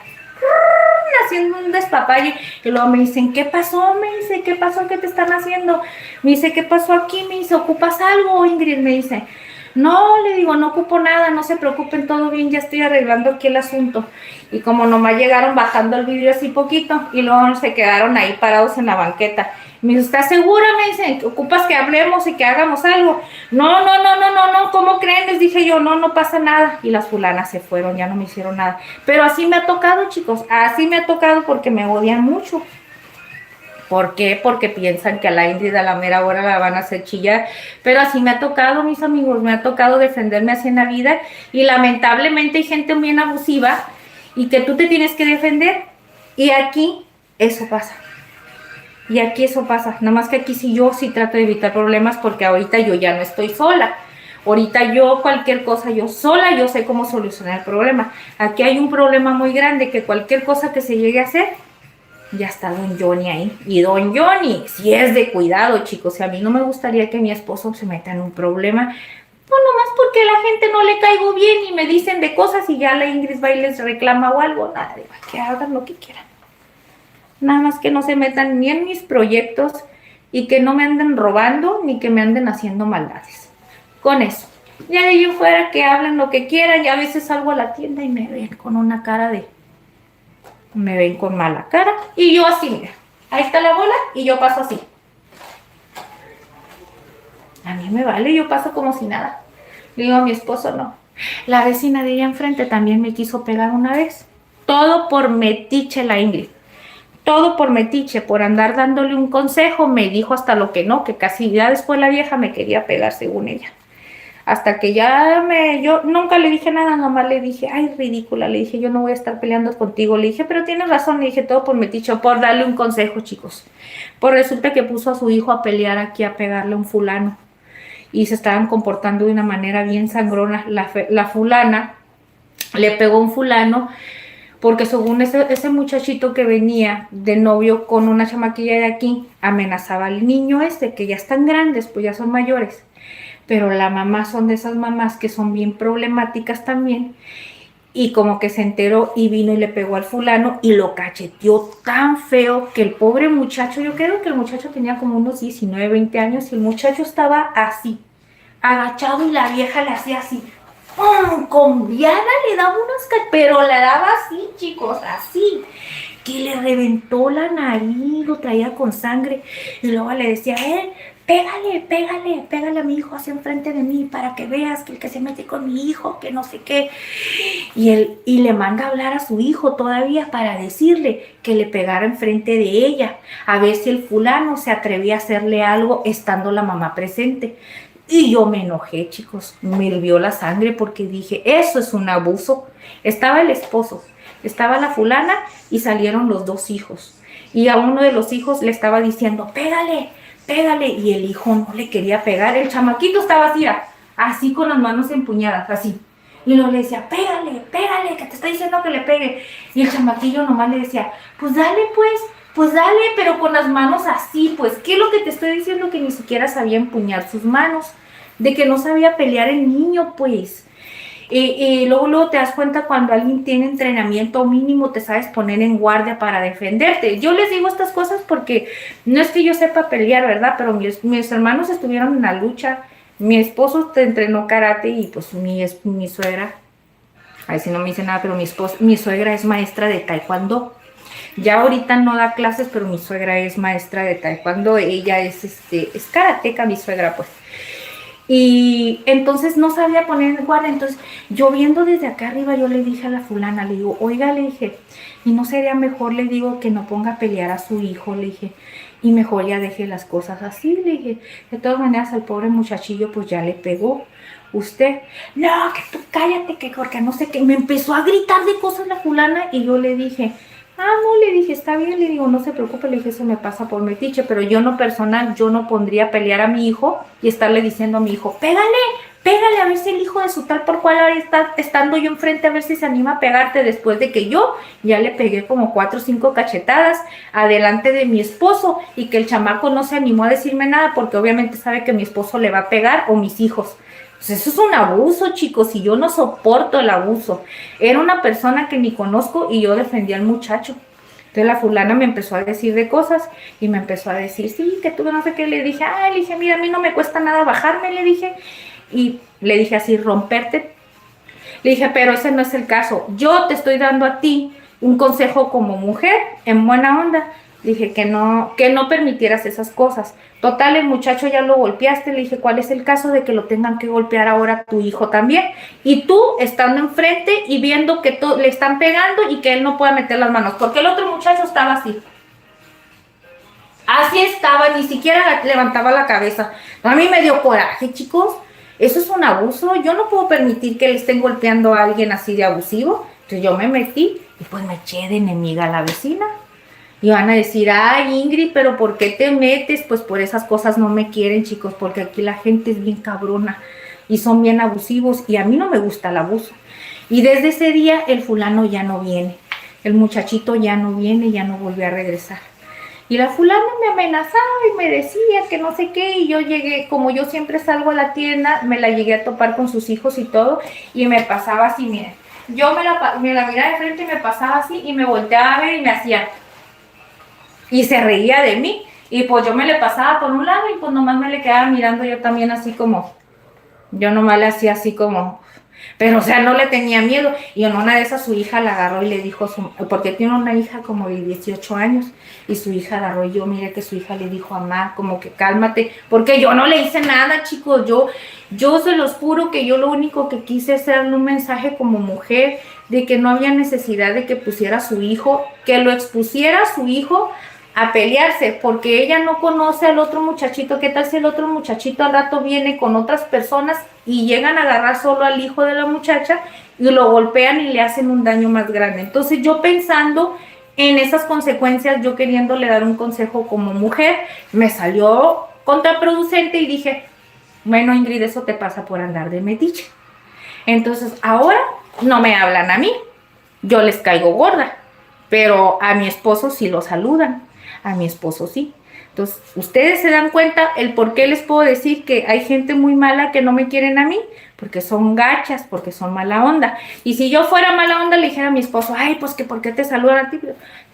haciendo un despapalle. Y luego me dicen, ¿qué pasó? Me dice, ¿qué pasó? ¿Qué te están haciendo? Me dice, ¿qué pasó aquí? Me dice, ¿ocupas algo, Ingrid? Me dice, No, le digo, no ocupo nada, no se preocupen, todo bien, ya estoy arreglando aquí el asunto. Y como nomás llegaron bajando el vidrio así poquito y luego se quedaron ahí parados en la banqueta. Me dice, ¿estás segura? Me dicen, ¿ocupas que hablemos y que hagamos algo? No, ¿cómo creen? Les dije yo, no pasa nada. Y las fulanas se fueron, ya no me hicieron nada. Pero así me ha tocado, chicos, así me ha tocado porque me odian mucho. ¿Por qué? Porque piensan que a la Ingrid a la mera hora la van a hacer chillar. Pero así me ha tocado, mis amigos, me ha tocado defenderme así en la vida. Y lamentablemente hay gente bien abusiva y que tú te tienes que defender. Y aquí eso pasa. Y aquí eso pasa. Nada más que aquí sí trato de evitar problemas porque ahorita yo ya no estoy sola. Ahorita yo cualquier cosa, yo sola, yo sé cómo solucionar el problema. Aquí hay un problema muy grande que cualquier cosa que se llegue a hacer, ya está don Johnny ahí. Y don Johnny, si es de cuidado, chicos, si a mí no me gustaría que mi esposo se meta en un problema, pues nomás porque a la gente no le caigo bien y me dicen de cosas y ya la Ingrid va y les reclama o algo, nada, que hagan lo que quieran. Nada más que no se metan ni en mis proyectos y que no me anden robando ni que me anden haciendo maldades. Con eso. Ya de ahí fuera que hablen lo que quieran y a veces salgo a la tienda y me ven con una cara de... Me ven con mala cara y yo así, mira. Ahí está la bola y yo paso así. A mí me vale, yo paso como si nada. Le digo a mi esposo, no. La vecina de ella enfrente también me quiso pegar una vez. Todo por metiche la Ingrid. Todo por metiche, por andar dándole un consejo, me dijo hasta lo que no, que casi ya después la vieja me quería pegar según ella. Hasta que yo nunca le dije nada, nomás le dije, ay, ridícula, le dije, yo no voy a estar peleando contigo, le dije, pero tienes razón, le dije, todo por metiche, por darle un consejo, chicos. Pues resulta que puso a su hijo a pelear aquí, a pegarle a un fulano, y se estaban comportando de una manera bien sangrona. La fulana le pegó a un fulano, porque según ese muchachito que venía de novio con una chamaquilla de aquí, amenazaba al niño que ya están grandes, pues ya son mayores. Pero la mamá son de esas mamás que son bien problemáticas también. Y como que se enteró y vino y le pegó al fulano y lo cacheteó tan feo que el pobre muchacho, yo creo que el muchacho tenía como unos 19, 20 años y el muchacho estaba así, agachado y la vieja le hacía así. Con viada le daba pero le daba así, chicos, así, que le reventó la nariz, lo traía con sangre, y luego le decía, pégale a mi hijo hacia enfrente de mí para que veas que el que se mete con mi hijo, que no sé qué. Y le manda a hablar a su hijo todavía para decirle que le pegara enfrente de ella, a ver si el fulano se atrevía a hacerle algo estando la mamá presente. Y yo me enojé, chicos, me hirvió la sangre porque dije, eso es un abuso. Estaba el esposo, estaba la fulana y salieron los dos hijos. Y a uno de los hijos le estaba diciendo, pégale, y el hijo no le quería pegar. El chamaquito estaba así con las manos empuñadas, así. Y luego le decía, pégale, que te está diciendo que le pegue. Y el chamaquillo nomás le decía, pues dale, pero con las manos así, pues, ¿qué es lo que te estoy diciendo? Que ni siquiera sabía empuñar sus manos, de que no sabía pelear el niño, pues. Luego te das cuenta cuando alguien tiene entrenamiento mínimo, te sabes poner en guardia para defenderte. Yo les digo estas cosas porque no es que yo sepa pelear, ¿verdad? Pero mis hermanos estuvieron en la lucha, mi esposo entrenó karate y pues mi suegra, ahí sí no me dice nada, pero mi suegra es maestra de taekwondo. Ya ahorita no da clases, pero mi suegra es maestra de taekwondo. Ella es karateca, mi suegra, pues. Y entonces no sabía poner en guardia. Entonces, yo viendo desde acá arriba, yo le dije a la fulana, le digo, oiga, le dije, ¿y no sería mejor, le digo, que no ponga a pelear a su hijo? Le dije, y mejor ya deje las cosas así, le dije. De todas maneras, al pobre muchachillo, pues ya le pegó. Usted, no, que tú cállate, que porque no sé qué. Me empezó a gritar de cosas la fulana y yo le dije, no, le dije, está bien, le digo, no se preocupe, le dije, eso me pasa por metiche, pero yo no personal, yo no pondría a pelear a mi hijo y estarle diciendo a mi hijo, pégale, a ver si el hijo de su tal por cual ahora está estando yo enfrente, a ver si se anima a pegarte después de que yo ya le pegué como 4 o 5 cachetadas adelante de mi esposo y que el chamaco no se animó a decirme nada porque obviamente sabe que mi esposo le va a pegar o mis hijos. Pues eso es un abuso, chicos, y yo no soporto el abuso. Era una persona que ni conozco y yo defendía al muchacho. Entonces la fulana me empezó a decir de cosas y me empezó a decir, sí, que tú no sé qué. Le dije, le dije, mira, a mí no me cuesta nada bajarme, le dije. Y Le dije así, romperte. Le dije, pero ese no es el caso. Yo te estoy dando a ti un consejo como mujer, en buena onda. Le dije que no permitieras esas cosas. Total, el muchacho ya lo golpeaste. Le dije, ¿cuál es el caso de que lo tengan que golpear ahora a tu hijo también? Y tú estando enfrente y viendo que le están pegando y que él no puede meter las manos. Porque el otro muchacho estaba así. Así estaba, ni siquiera levantaba la cabeza. A mí me dio coraje, chicos. Eso es un abuso. Yo no puedo permitir que le estén golpeando a alguien así de abusivo. Entonces yo me metí y pues me eché de enemiga a la vecina. Y van a decir, ay Ingrid, pero ¿por qué te metes? Pues por esas cosas no me quieren, chicos, porque aquí la gente es bien cabrona y son bien abusivos y a mí no me gusta el abuso. Y desde ese día el fulano ya no viene. El muchachito ya no viene, ya no volvió a regresar. Y la fulana me amenazaba y me decía que no sé qué, y yo llegué, como yo siempre salgo a la tienda, me la llegué a topar con sus hijos y todo, y me pasaba así, miren, yo me la miraba de frente y me pasaba así, y me volteaba a ver y me hacía, y se reía de mí, y pues yo me le pasaba por un lado, y pues nomás me le quedaba mirando yo también así como, yo nomás le hacía así como... Pero, o sea, no le tenía miedo. Y en una de esas su hija la agarró y le dijo, porque tiene una hija como de 18 años, y su hija agarró y yo miré que su hija le dijo, mamá, como que cálmate, porque yo no le hice nada, chicos, yo se los juro que yo lo único que quise es darle un mensaje como mujer, de que no había necesidad de que pusiera a su hijo, que lo expusiera a su hijo a pelearse, porque ella no conoce al otro muchachito. ¿Qué tal si el otro muchachito al rato viene con otras personas y llegan a agarrar solo al hijo de la muchacha y lo golpean y le hacen un daño más grande? Entonces yo pensando en esas consecuencias, yo queriéndole dar un consejo como mujer, me salió contraproducente y dije, bueno Ingrid, eso te pasa por andar de metiche. Entonces ahora no me hablan a mí, yo les caigo gorda, pero a mi esposo sí lo saludan. A mi esposo sí. Entonces, ustedes se dan cuenta el por qué les puedo decir que hay gente muy mala que no me quieren a mí, porque son gachas, porque son mala onda. Y si yo fuera mala onda, le dijera a mi esposo, ay, pues que por qué te saludan a ti.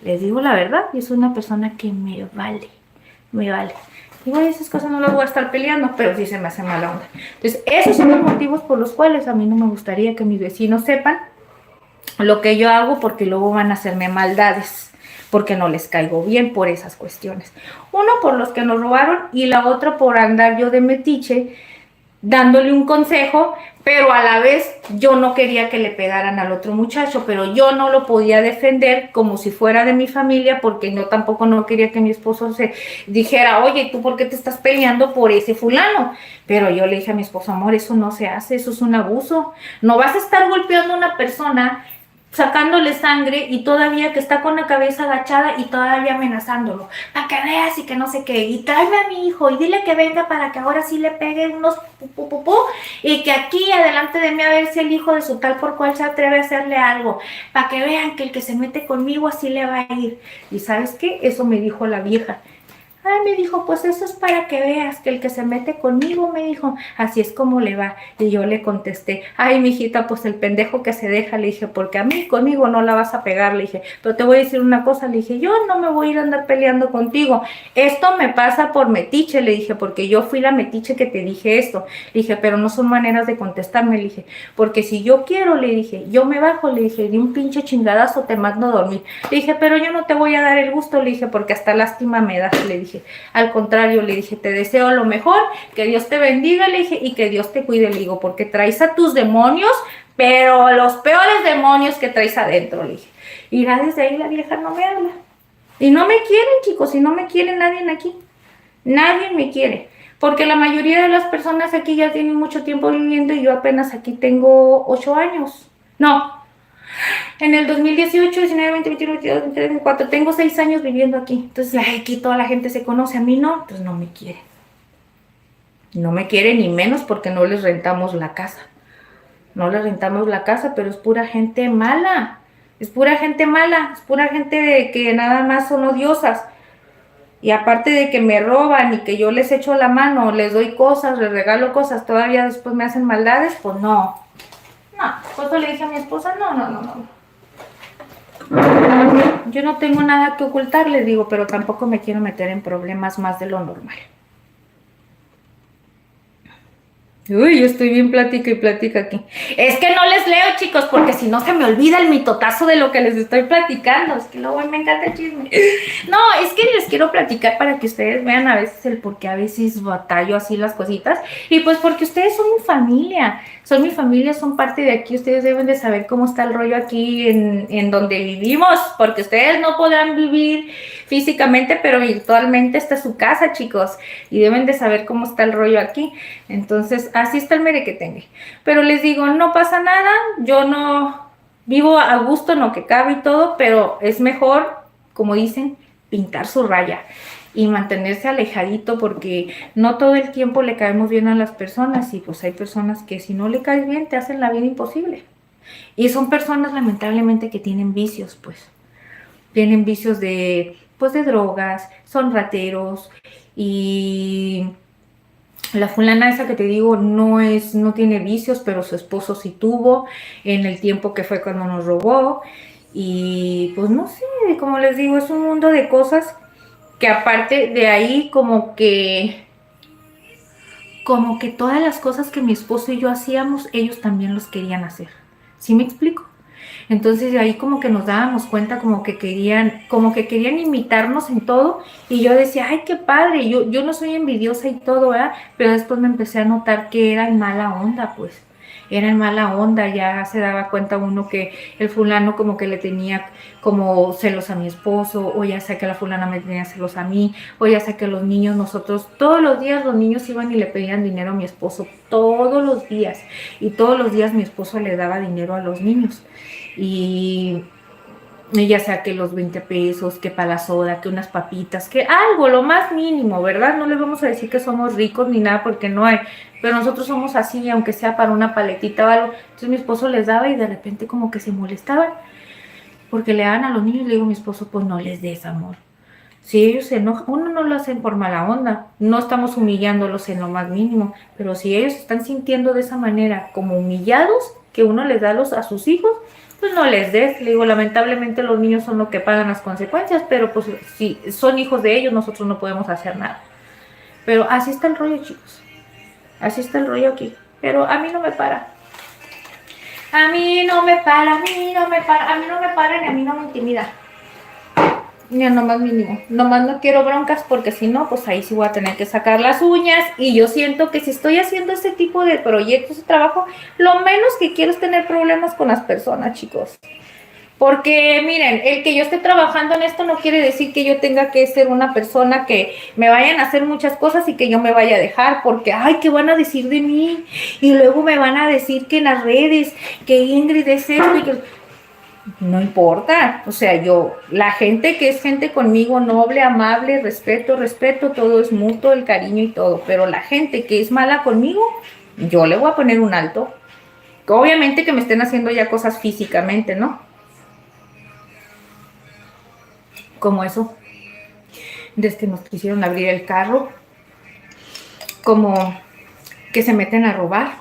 Les digo la verdad, yo soy una persona que me vale. Igual esas cosas no las voy a estar peleando, pero sí se me hace mala onda. Entonces, esos son los motivos por los cuales a mí no me gustaría que mis vecinos sepan lo que yo hago, porque luego van a hacerme maldades, porque no les caigo bien por esas cuestiones. Uno, por los que nos robaron, y la otra por andar yo de metiche dándole un consejo, pero a la vez yo no quería que le pegaran al otro muchacho, pero yo no lo podía defender como si fuera de mi familia, porque yo tampoco no quería que mi esposo se dijera, oye, ¿tú por qué te estás peleando por ese fulano? Pero yo le dije a mi esposo, amor, eso no se hace, eso es un abuso. No vas a estar golpeando a una persona, sacándole sangre, y todavía que está con la cabeza agachada y todavía amenazándolo, para que veas y que no sé qué, y tráeme a mi hijo y dile que venga para que ahora sí le pegue unos pu, y que aquí adelante de mí a ver si el hijo de su tal por cual se atreve a hacerle algo, para que vean que el que se mete conmigo así le va a ir. Y ¿sabes qué? Eso me dijo la vieja. Ay, me dijo, pues eso es para que veas que el que se mete conmigo, me dijo, así es como le va. Y yo le contesté, ay, mijita, pues el pendejo que se deja, le dije, porque a mí conmigo no la vas a pegar, le dije, pero te voy a decir una cosa, le dije, yo no me voy a ir a andar peleando contigo, esto me pasa por metiche, le dije, porque yo fui la metiche que te dije esto, le dije, pero no son maneras de contestarme, le dije, porque si yo quiero, le dije, yo me bajo, le dije, de un pinche chingadazo te mando a dormir, le dije, pero yo no te voy a dar el gusto, le dije, porque hasta lástima me das, le dije, al contrario, le dije, te deseo lo mejor, que Dios te bendiga, le dije, y que Dios te cuide, le digo, porque traes a tus demonios, pero los peores demonios que traes adentro, le dije. Y desde ahí la vieja no me habla. Y no me quieren, chicos, y no me quiere nadie aquí. Nadie me quiere. Porque la mayoría de las personas aquí ya tienen mucho tiempo viviendo y yo apenas aquí tengo 8 años. No. En el 2018, 19, 20, 21, 22, 23, 24, tengo 6 años viviendo aquí. Entonces, aquí toda la gente se conoce, a mí no, entonces no me quiere. No me quiere ni menos porque no les rentamos la casa. No les rentamos la casa, pero es pura gente mala. Es pura gente mala, es pura gente que nada más son odiosas. Y aparte de que me roban y que yo les echo la mano, les doy cosas, les regalo cosas, todavía después me hacen maldades, pues no. No, por eso le dije a mi esposa, no. Yo no tengo nada que ocultar, les digo, pero tampoco me quiero meter en problemas más de lo normal. Uy, yo estoy bien plática y plática aquí. Es que no les leo, chicos, porque si no se me olvida el mitotazo de lo que les estoy platicando. Es que luego me encanta el chisme. No, es que les quiero platicar para que ustedes vean a veces el por qué a veces batallo así las cositas. Y pues porque ustedes son mi familia, son parte de aquí. Ustedes deben de saber cómo está el rollo aquí en donde vivimos, porque ustedes no podrán vivir físicamente, pero virtualmente está su casa, chicos. Y deben de saber cómo está el rollo aquí. Entonces, así está el merequetengue. Pero les digo, no pasa nada, yo no vivo a gusto, no que cabe y todo, pero es mejor, como dicen, pintar su raya y mantenerse alejadito porque no todo el tiempo le caemos bien a las personas y pues hay personas que si no le caes bien te hacen la vida imposible. Y son personas lamentablemente que tienen vicios, pues. Tienen vicios pues de drogas, son rateros y la fulana esa que te digo no tiene vicios, pero su esposo sí tuvo en el tiempo que fue cuando nos robó. Y pues no sé, como les digo, es un mundo de cosas que aparte de ahí como que todas las cosas que mi esposo y yo hacíamos, ellos también los querían hacer. ¿Sí me explico? Entonces de ahí como que nos dábamos cuenta como que querían imitarnos en todo y yo decía, ay, qué padre, yo no soy envidiosa y todo, ¿verdad? Pero después me empecé a notar que era en mala onda, pues, era en mala onda, ya se daba cuenta uno que el fulano como que le tenía como celos a mi esposo, o ya sea que la fulana me tenía celos a mí, o ya sea que los niños, nosotros, todos los días los niños iban y le pedían dinero a mi esposo, todos los días, y todos los días mi esposo le daba dinero a los niños. Y ya sea que los 20 pesos, que para la soda, que unas papitas, que algo, lo más mínimo, ¿verdad? No les vamos a decir que somos ricos ni nada porque no hay, pero nosotros somos así, aunque sea para una paletita o algo. Entonces mi esposo les daba y de repente como que se molestaban porque le daban a los niños. Le digo a mi esposo, pues no les des, amor. Si ellos se enojan, uno no lo hacen por mala onda, no estamos humillándolos en lo más mínimo, pero si ellos están sintiendo de esa manera como humillados, que uno les da a sus hijos, pues no les des. Le digo, lamentablemente los niños son los que pagan las consecuencias, pero pues si son hijos de ellos, nosotros no podemos hacer nada. Pero así está el rollo, chicos, así está el rollo aquí, pero a mí no me para. A mí no me para, a mí no me para, a mí no me para ni a mí no me intimida. Ni a lo más mínimo. Nomás no quiero broncas porque si no, pues ahí sí voy a tener que sacar las uñas. Y yo siento que si estoy haciendo este tipo de proyectos de trabajo, lo menos que quiero es tener problemas con las personas, chicos. Porque miren, el que yo esté trabajando en esto no quiere decir que yo tenga que ser una persona que me vayan a hacer muchas cosas y que yo me vaya a dejar. Porque, ay, ¿qué van a decir de mí? Y luego me van a decir que en las redes, que Ingrid es esto y que... No importa, o sea, la gente que es gente conmigo noble, amable, respeto, todo es mutuo, el cariño y todo, pero la gente que es mala conmigo, yo le voy a poner un alto. Obviamente que me estén haciendo ya cosas físicamente, ¿no? Como eso, desde que nos quisieron abrir el carro, como que se meten a robar,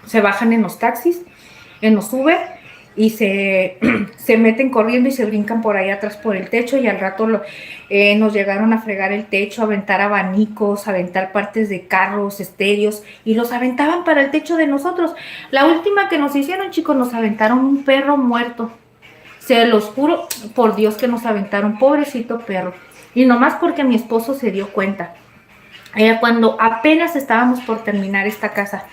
se bajan en los taxis, en los Uber, y se meten corriendo y se brincan por ahí atrás por el techo y al rato nos llegaron a fregar el techo, a aventar abanicos, a aventar partes de carros, estéreos y los aventaban para el techo de nosotros. La última que nos hicieron, chicos, nos aventaron un perro muerto. Se los juro por Dios que nos aventaron, pobrecito perro. Y nomás porque mi esposo se dio cuenta. Era cuando apenas estábamos por terminar esta casa.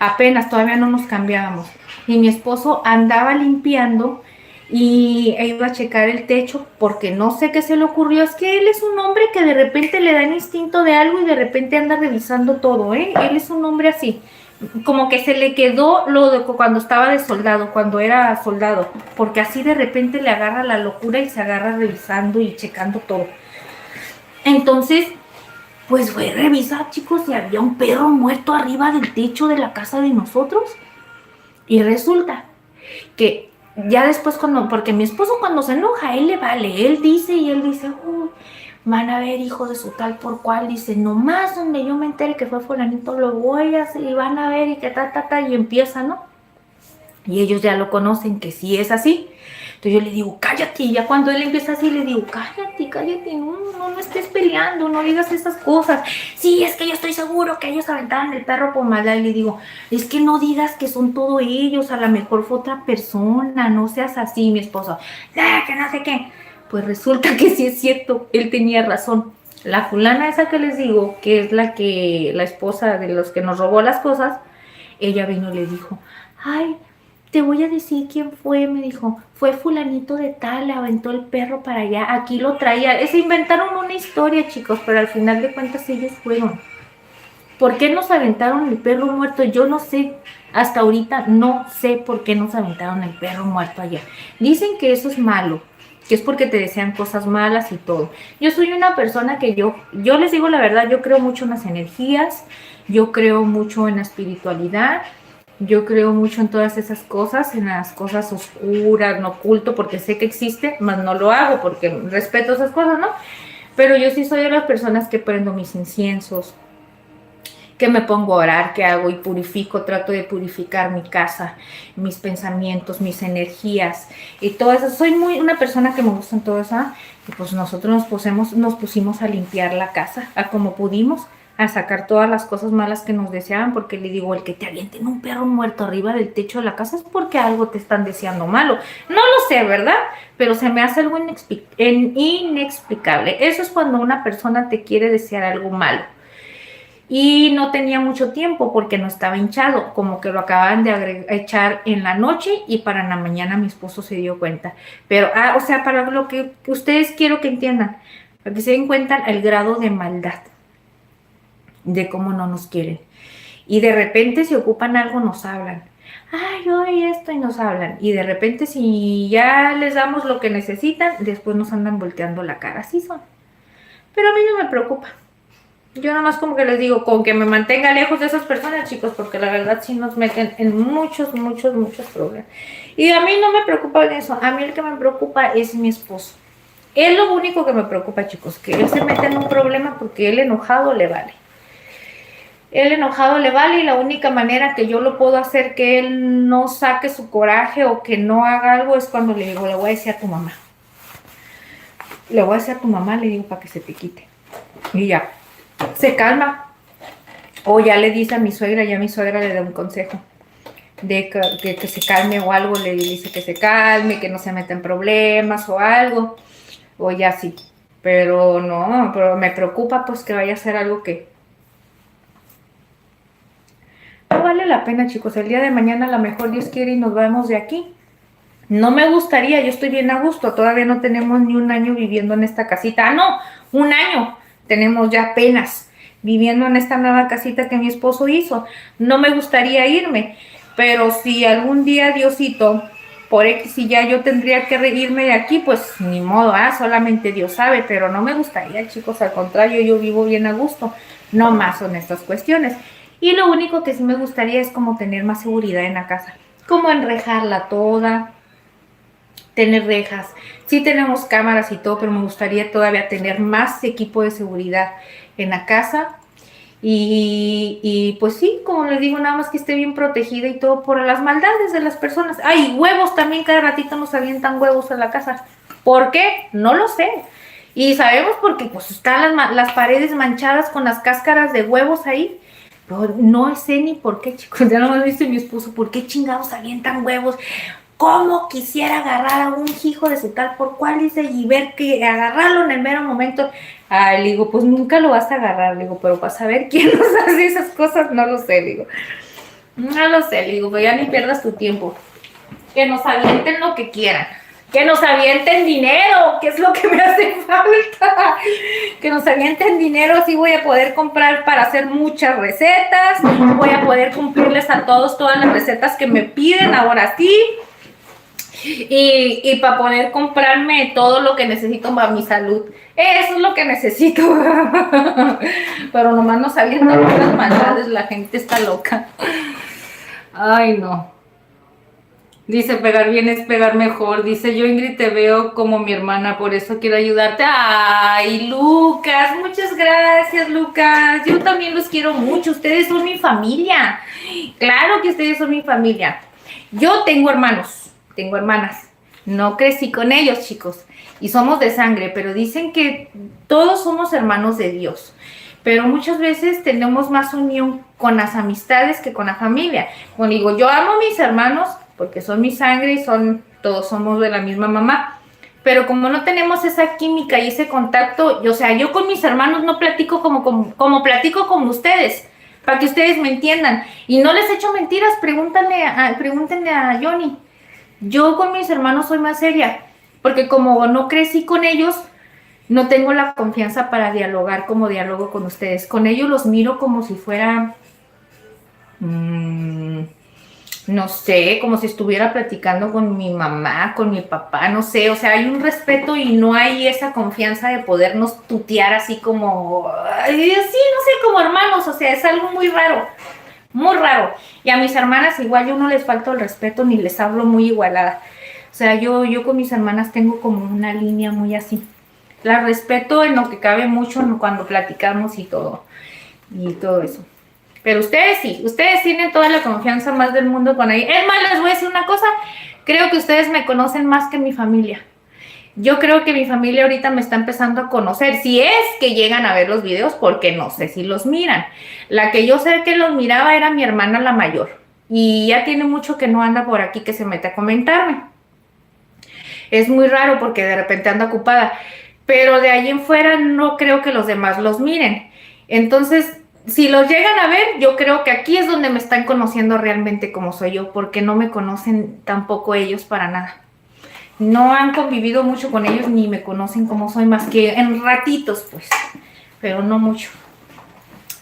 Apenas, todavía no nos cambiábamos. Y mi esposo andaba limpiando y iba a checar el techo porque no sé qué se le ocurrió. Es que él es un hombre que de repente le da el instinto de algo y de repente anda revisando todo, ¿eh? Él es un hombre así. Como que se le quedó lo de cuando estaba de soldado, cuando era soldado. Porque así de repente le agarra la locura y se agarra revisando y checando todo. Entonces... pues fue a revisar, chicos, y había un perro muerto arriba del techo de la casa de nosotros. Y resulta que ya después porque mi esposo cuando se enoja, él le vale, él dice, uy, van a ver hijos de su tal por cual, dice, nomás donde yo me entere que fue fulanito, lo voy a hacer y van a ver y que y empieza, ¿no? Y ellos ya lo conocen que sí es así. Entonces yo le digo, cállate, y ya cuando él empieza así, le digo, cállate, cállate, no estés peleando, no digas esas cosas. Sí, es que yo estoy seguro que ellos aventaron el perro por maldad. Y le digo, es que no digas que son todos ellos, a lo mejor fue otra persona, no seas así, mi esposo. Que no sé qué. Pues resulta que sí es cierto, él tenía razón. La fulana esa que les digo, que es la esposa de los que nos robó las cosas, ella vino y le dijo, ay, te voy a decir quién fue, me dijo, fue fulanito de tal, le aventó el perro para allá, aquí lo traía. Se inventaron una historia, chicos, pero al final de cuentas ellos fueron. ¿Por qué nos aventaron el perro muerto? Yo no sé, hasta ahorita no sé por qué nos aventaron el perro muerto allá. Dicen que eso es malo, que es porque te desean cosas malas y todo. Yo soy una persona que yo les digo la verdad, yo creo mucho en las energías, yo creo mucho en la espiritualidad, yo creo mucho en todas esas cosas, en las cosas oscuras, no oculto, porque sé que existe, mas no lo hago porque respeto esas cosas, ¿no? Pero yo sí soy de las personas que prendo mis inciensos, que me pongo a orar, que hago y purifico, trato de purificar mi casa, mis pensamientos, mis energías y todo eso. Soy una persona que me gusta en todo eso, ¿eh? Y pues nosotros nos pusimos a limpiar la casa, a como pudimos, a sacar todas las cosas malas que nos deseaban, porque le digo, el que te avienten un perro muerto arriba del techo de la casa es porque algo te están deseando malo. No lo sé, ¿verdad? Pero se me hace algo inexplicable. Eso es cuando una persona te quiere desear algo malo. Y no tenía mucho tiempo porque no estaba hinchado, como que lo acaban de echar en la noche y para la mañana mi esposo se dio cuenta. Pero, o sea, para lo que ustedes quiero que entiendan, para que se den cuenta el grado de maldad, de cómo no nos quieren. Y de repente si ocupan algo nos hablan. Ay, hoy esto y nos hablan. Y de repente si ya les damos lo que necesitan, después nos andan volteando la cara. Así son. Pero a mí no me preocupa. Yo nada más como que les digo, con que me mantenga lejos de esas personas, chicos, porque la verdad sí nos meten en muchos problemas. Y a mí no me preocupa eso. A mí el que me preocupa es mi esposo. Es lo único que me preocupa, chicos, que él se mete en un problema porque él enojado le vale. Él enojado le vale y la única manera que yo lo puedo hacer que él no saque su coraje o que no haga algo es cuando le digo, le voy a decir a tu mamá. Le voy a decir a tu mamá, le digo, para que se te quite. Y ya. Se calma, o ya le dice a mi suegra, ya mi suegra le da un consejo de que se calme o algo, le dice que se calme, que no se meta en problemas o algo, o ya sí, pero no, pero me preocupa pues que vaya a ser algo que no vale la pena, chicos. El día de mañana a lo mejor Dios quiere y nos vamos de aquí. No me gustaría, yo estoy bien a gusto, todavía no tenemos ni un año viviendo en esta casita, no, un año. Tenemos ya apenas viviendo en esta nueva casita que mi esposo hizo. No me gustaría irme, pero si algún día Diosito, por X y ya yo tendría que irme de aquí, pues ni modo, solamente Dios sabe, pero no me gustaría, chicos, al contrario, yo vivo bien a gusto, no más son estas cuestiones. Y lo único que sí me gustaría es como tener más seguridad en la casa, como enrejarla toda, tener rejas. Sí tenemos cámaras y todo, pero me gustaría todavía tener más equipo de seguridad en la casa. Y pues sí, como les digo, nada más que esté bien protegida y todo por las maldades de las personas. Ay, huevos también, cada ratito nos avientan huevos a la casa. ¿Por qué? No lo sé. Y sabemos porque pues están las paredes manchadas con las cáscaras de huevos ahí. Pero no sé ni por qué, chicos. Ya no me dice mi esposo, ¿por qué chingados avientan huevos? ¿Cómo quisiera agarrar a un hijo de su tal por cual? Dice, y ver que agarrarlo en el mero momento. Le digo, pues nunca lo vas a agarrar, le digo, pero para saber quién nos hace esas cosas, no lo sé, le digo. No lo sé, le digo, pero ya ni pierdas tu tiempo. Que nos avienten lo que quieran. Que nos avienten dinero, que es lo que me hace falta. Que nos avienten dinero, así voy a poder comprar para hacer muchas recetas. Voy a poder cumplirles a todos todas las recetas que me piden, ahora sí. Y para poder comprarme todo lo que necesito para mi salud. Eso es lo que necesito. Pero nomás no sabiendo las maldades, la gente está loca. Ay, no. Dice, pegar bien es pegar mejor. Dice, yo Ingrid te veo como mi hermana, por eso quiero ayudarte. Ay, Lucas, muchas gracias, Lucas. Yo también los quiero mucho. Ustedes son mi familia. Claro que ustedes son mi familia. Yo tengo hermanos. Tengo hermanas, No crecí con ellos, chicos, y somos de sangre, pero dicen que todos somos hermanos de Dios. Pero muchas veces tenemos más unión con las amistades que con la familia. Como digo, yo amo a mis hermanos porque son mi sangre y todos somos de la misma mamá. Pero como no tenemos esa química y ese contacto, o sea, yo con mis hermanos no platico como platico con ustedes, para que ustedes me entiendan. Y no les echo mentiras, pregúntenle a Johnny. Yo con mis hermanos soy más seria, porque como no crecí con ellos, no tengo la confianza para dialogar como dialogo con ustedes. Con ellos los miro como si fuera, no sé, como si estuviera platicando con mi mamá, con mi papá, no sé. O sea, hay un respeto y no hay esa confianza de podernos tutear así como, así, no sé, como hermanos. O sea, es algo muy raro. Muy raro. Y a mis hermanas igual yo no les falto el respeto ni les hablo muy igualada. O sea, yo con mis hermanas tengo como una línea muy así. Las respeto en lo que cabe mucho cuando platicamos y todo eso. Pero ustedes sí, ustedes tienen toda la confianza más del mundo con ella. Es más, les voy a decir una cosa, creo que ustedes me conocen más que mi familia. Yo creo que mi familia ahorita me está empezando a conocer, si es que llegan a ver los videos, porque no sé si los miran. La que yo sé que los miraba era mi hermana la mayor, y ya tiene mucho que no anda por aquí, que se mete a comentarme. Es muy raro porque de repente anda ocupada, pero de ahí en fuera no creo que los demás los miren. Entonces, si los llegan a ver, yo creo que aquí es donde me están conociendo realmente como soy yo, porque no me conocen tampoco ellos para nada. No han convivido mucho con ellos ni me conocen como soy, más que en ratitos, pues, pero no mucho.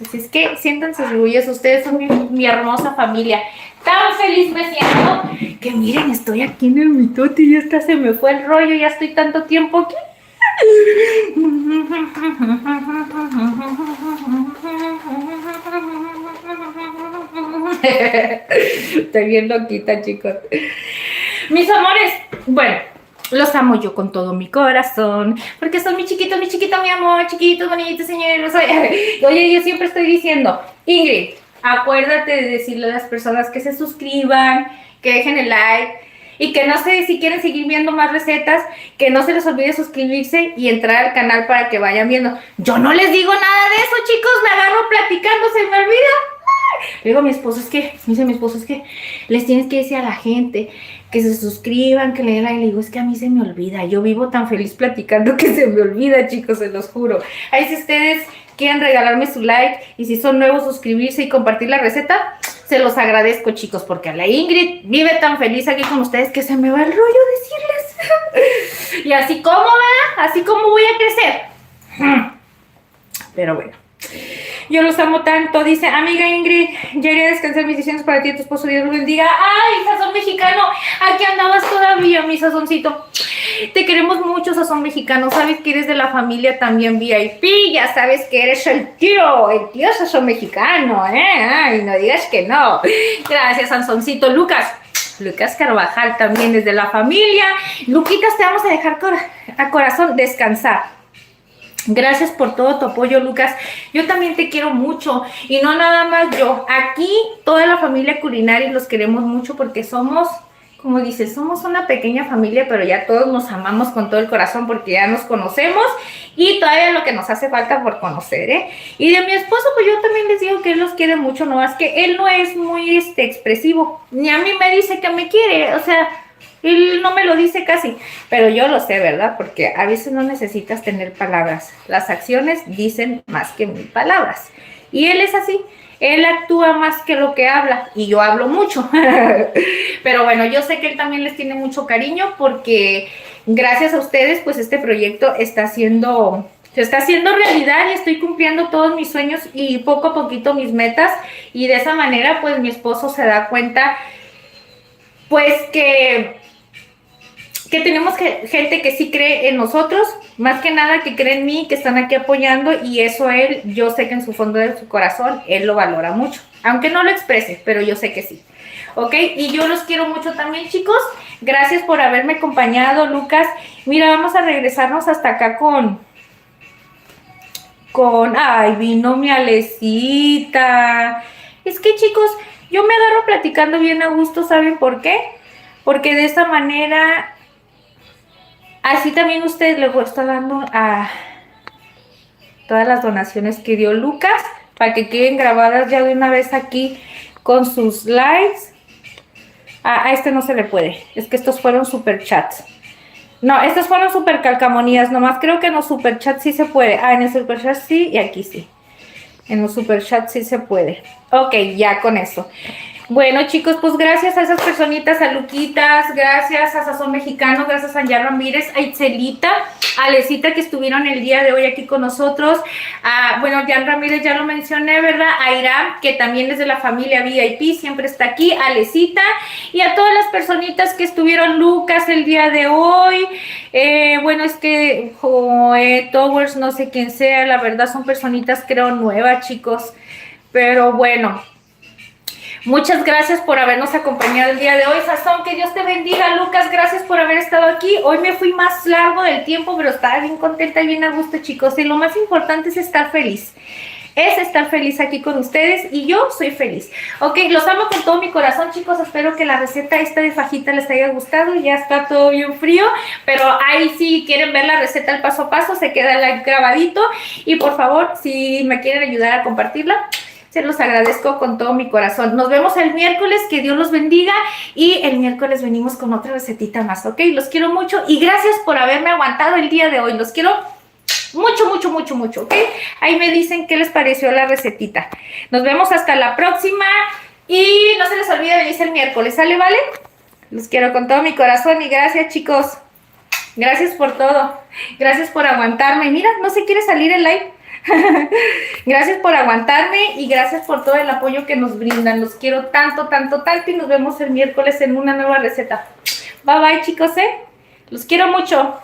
Así es que siéntanse orgullosos, ustedes son mi hermosa familia. Tan feliz me siento que miren, estoy aquí en el mitote y ya hasta se me fue el rollo, ya estoy tanto tiempo aquí. Estoy bien loquita, chicos. Mis amores, bueno, los amo yo con todo mi corazón, porque son mi chiquito, mi amor, chiquitos, bonitos, señores. Oye, yo siempre estoy diciendo, Ingrid, acuérdate de decirle a las personas que se suscriban, que dejen el like, y que no sé si quieren seguir viendo más recetas, que no se les olvide suscribirse y entrar al canal para que vayan viendo. Yo no les digo nada de eso, chicos, me agarro platicando, se me olvida. Le digo a mi esposo, es que les tienes que decir a la gente que se suscriban, que le den like. Le digo, es que a mí se me olvida, yo vivo tan feliz platicando que se me olvida, chicos, se los juro. Ahí si ustedes quieren regalarme su like y si son nuevos, suscribirse y compartir la receta, se los agradezco, chicos, porque a la Ingrid vive tan feliz aquí con ustedes que se me va el rollo decirles. Y así como, ¿verdad? Así como voy a crecer. Pero bueno. Yo los amo tanto, dice, amiga Ingrid, ya iré a descansar, mis decisiones para ti y tu esposo, Dios los bendiga. ¡Ay, sazón mexicano! Aquí andabas todavía, mi sazoncito. Te queremos mucho, sazón mexicano, sabes que eres de la familia también VIP, ya sabes que eres el tío sazón mexicano, Ay, no digas que no. Gracias, sazoncito. Lucas Carvajal también es de la familia. Luquitas, te vamos a dejar a corazón descansar. Gracias por todo tu apoyo, Lucas. Yo también te quiero mucho. Y no nada más yo. Aquí toda la familia culinaria los queremos mucho porque somos, como dices, somos una pequeña familia, pero ya todos nos amamos con todo el corazón porque ya nos conocemos y todavía lo que nos hace falta por conocer, Y de mi esposo, pues yo también les digo que él los quiere mucho, no más que él no es muy expresivo. Ni a mí me dice que me quiere, o sea, él no me lo dice casi, pero yo lo sé, ¿verdad? Porque a veces no necesitas tener palabras. Las acciones dicen más que mil palabras. Y él es así. Él actúa más que lo que habla. Y yo hablo mucho. Pero bueno, yo sé que él también les tiene mucho cariño porque gracias a ustedes, pues este proyecto se está haciendo realidad y estoy cumpliendo todos mis sueños y poco a poquito mis metas. Y de esa manera, pues mi esposo se da cuenta, pues que tenemos gente que sí cree en nosotros, más que nada que cree en mí, que están aquí apoyando, y eso él, yo sé que en su fondo de su corazón, él lo valora mucho, aunque no lo exprese, pero yo sé que sí, ¿ok? Y yo los quiero mucho también, chicos, gracias por haberme acompañado, Lucas. Mira, vamos a regresarnos hasta acá ay, vino mi Alecita. Es que, chicos, yo me agarro platicando bien a gusto, ¿saben por qué? Porque de esta manera Así también usted le está dando a todas las donaciones que dio Lucas para que queden grabadas ya de una vez aquí con sus likes. A este no se le puede, es que estos fueron super chats. No, estos fueron super calcamonías, nomás creo que en los super chats sí se puede. En el super chat sí y aquí sí. En los super chats sí se puede. Ok, ya con eso. Bueno, chicos, pues gracias a esas personitas, a Luquitas, gracias a Sazón Mexicano, gracias a Jan Ramírez, a Itzelita, a Alecita que estuvieron el día de hoy aquí con nosotros. Bueno, Jan Ramírez ya lo mencioné, ¿verdad? A Irán, que también es de la familia VIP, siempre está aquí, a Alecita, y a todas las personitas que estuvieron, Lucas, el día de hoy. Bueno, es que Towers, no sé quién sea, la verdad son personitas creo nuevas, chicos, pero bueno. Muchas gracias por habernos acompañado el día de hoy, Sazón, que Dios te bendiga. Lucas, gracias por haber estado aquí. Hoy me fui más largo del tiempo, pero estaba bien contenta y bien a gusto, chicos. Y lo más importante es estar feliz. Es estar feliz aquí con ustedes y yo soy feliz. Ok, los amo con todo mi corazón, chicos. Espero que la receta esta de fajita les haya gustado. Ya está todo bien frío, pero ahí si quieren ver la receta al paso a paso, se queda like grabadito. Y por favor, si me quieren ayudar a compartirla, se los agradezco con todo mi corazón. Nos vemos el miércoles, que Dios los bendiga. Y el miércoles venimos con otra recetita más, ¿ok? Los quiero mucho y gracias por haberme aguantado el día de hoy. Los quiero mucho, mucho, mucho, mucho, ¿ok? Ahí me dicen qué les pareció la recetita. Nos vemos hasta la próxima. Y no se les olvide venirse el miércoles, ¿sale, vale? Los quiero con todo mi corazón y gracias, chicos. Gracias por todo. Gracias por aguantarme. Mira, no se quiere salir el live. Gracias por aguantarme y gracias por todo el apoyo que nos brindan. Los quiero tanto, tanto, tanto y nos vemos el miércoles en una nueva receta. Bye, bye, chicos, Los quiero mucho.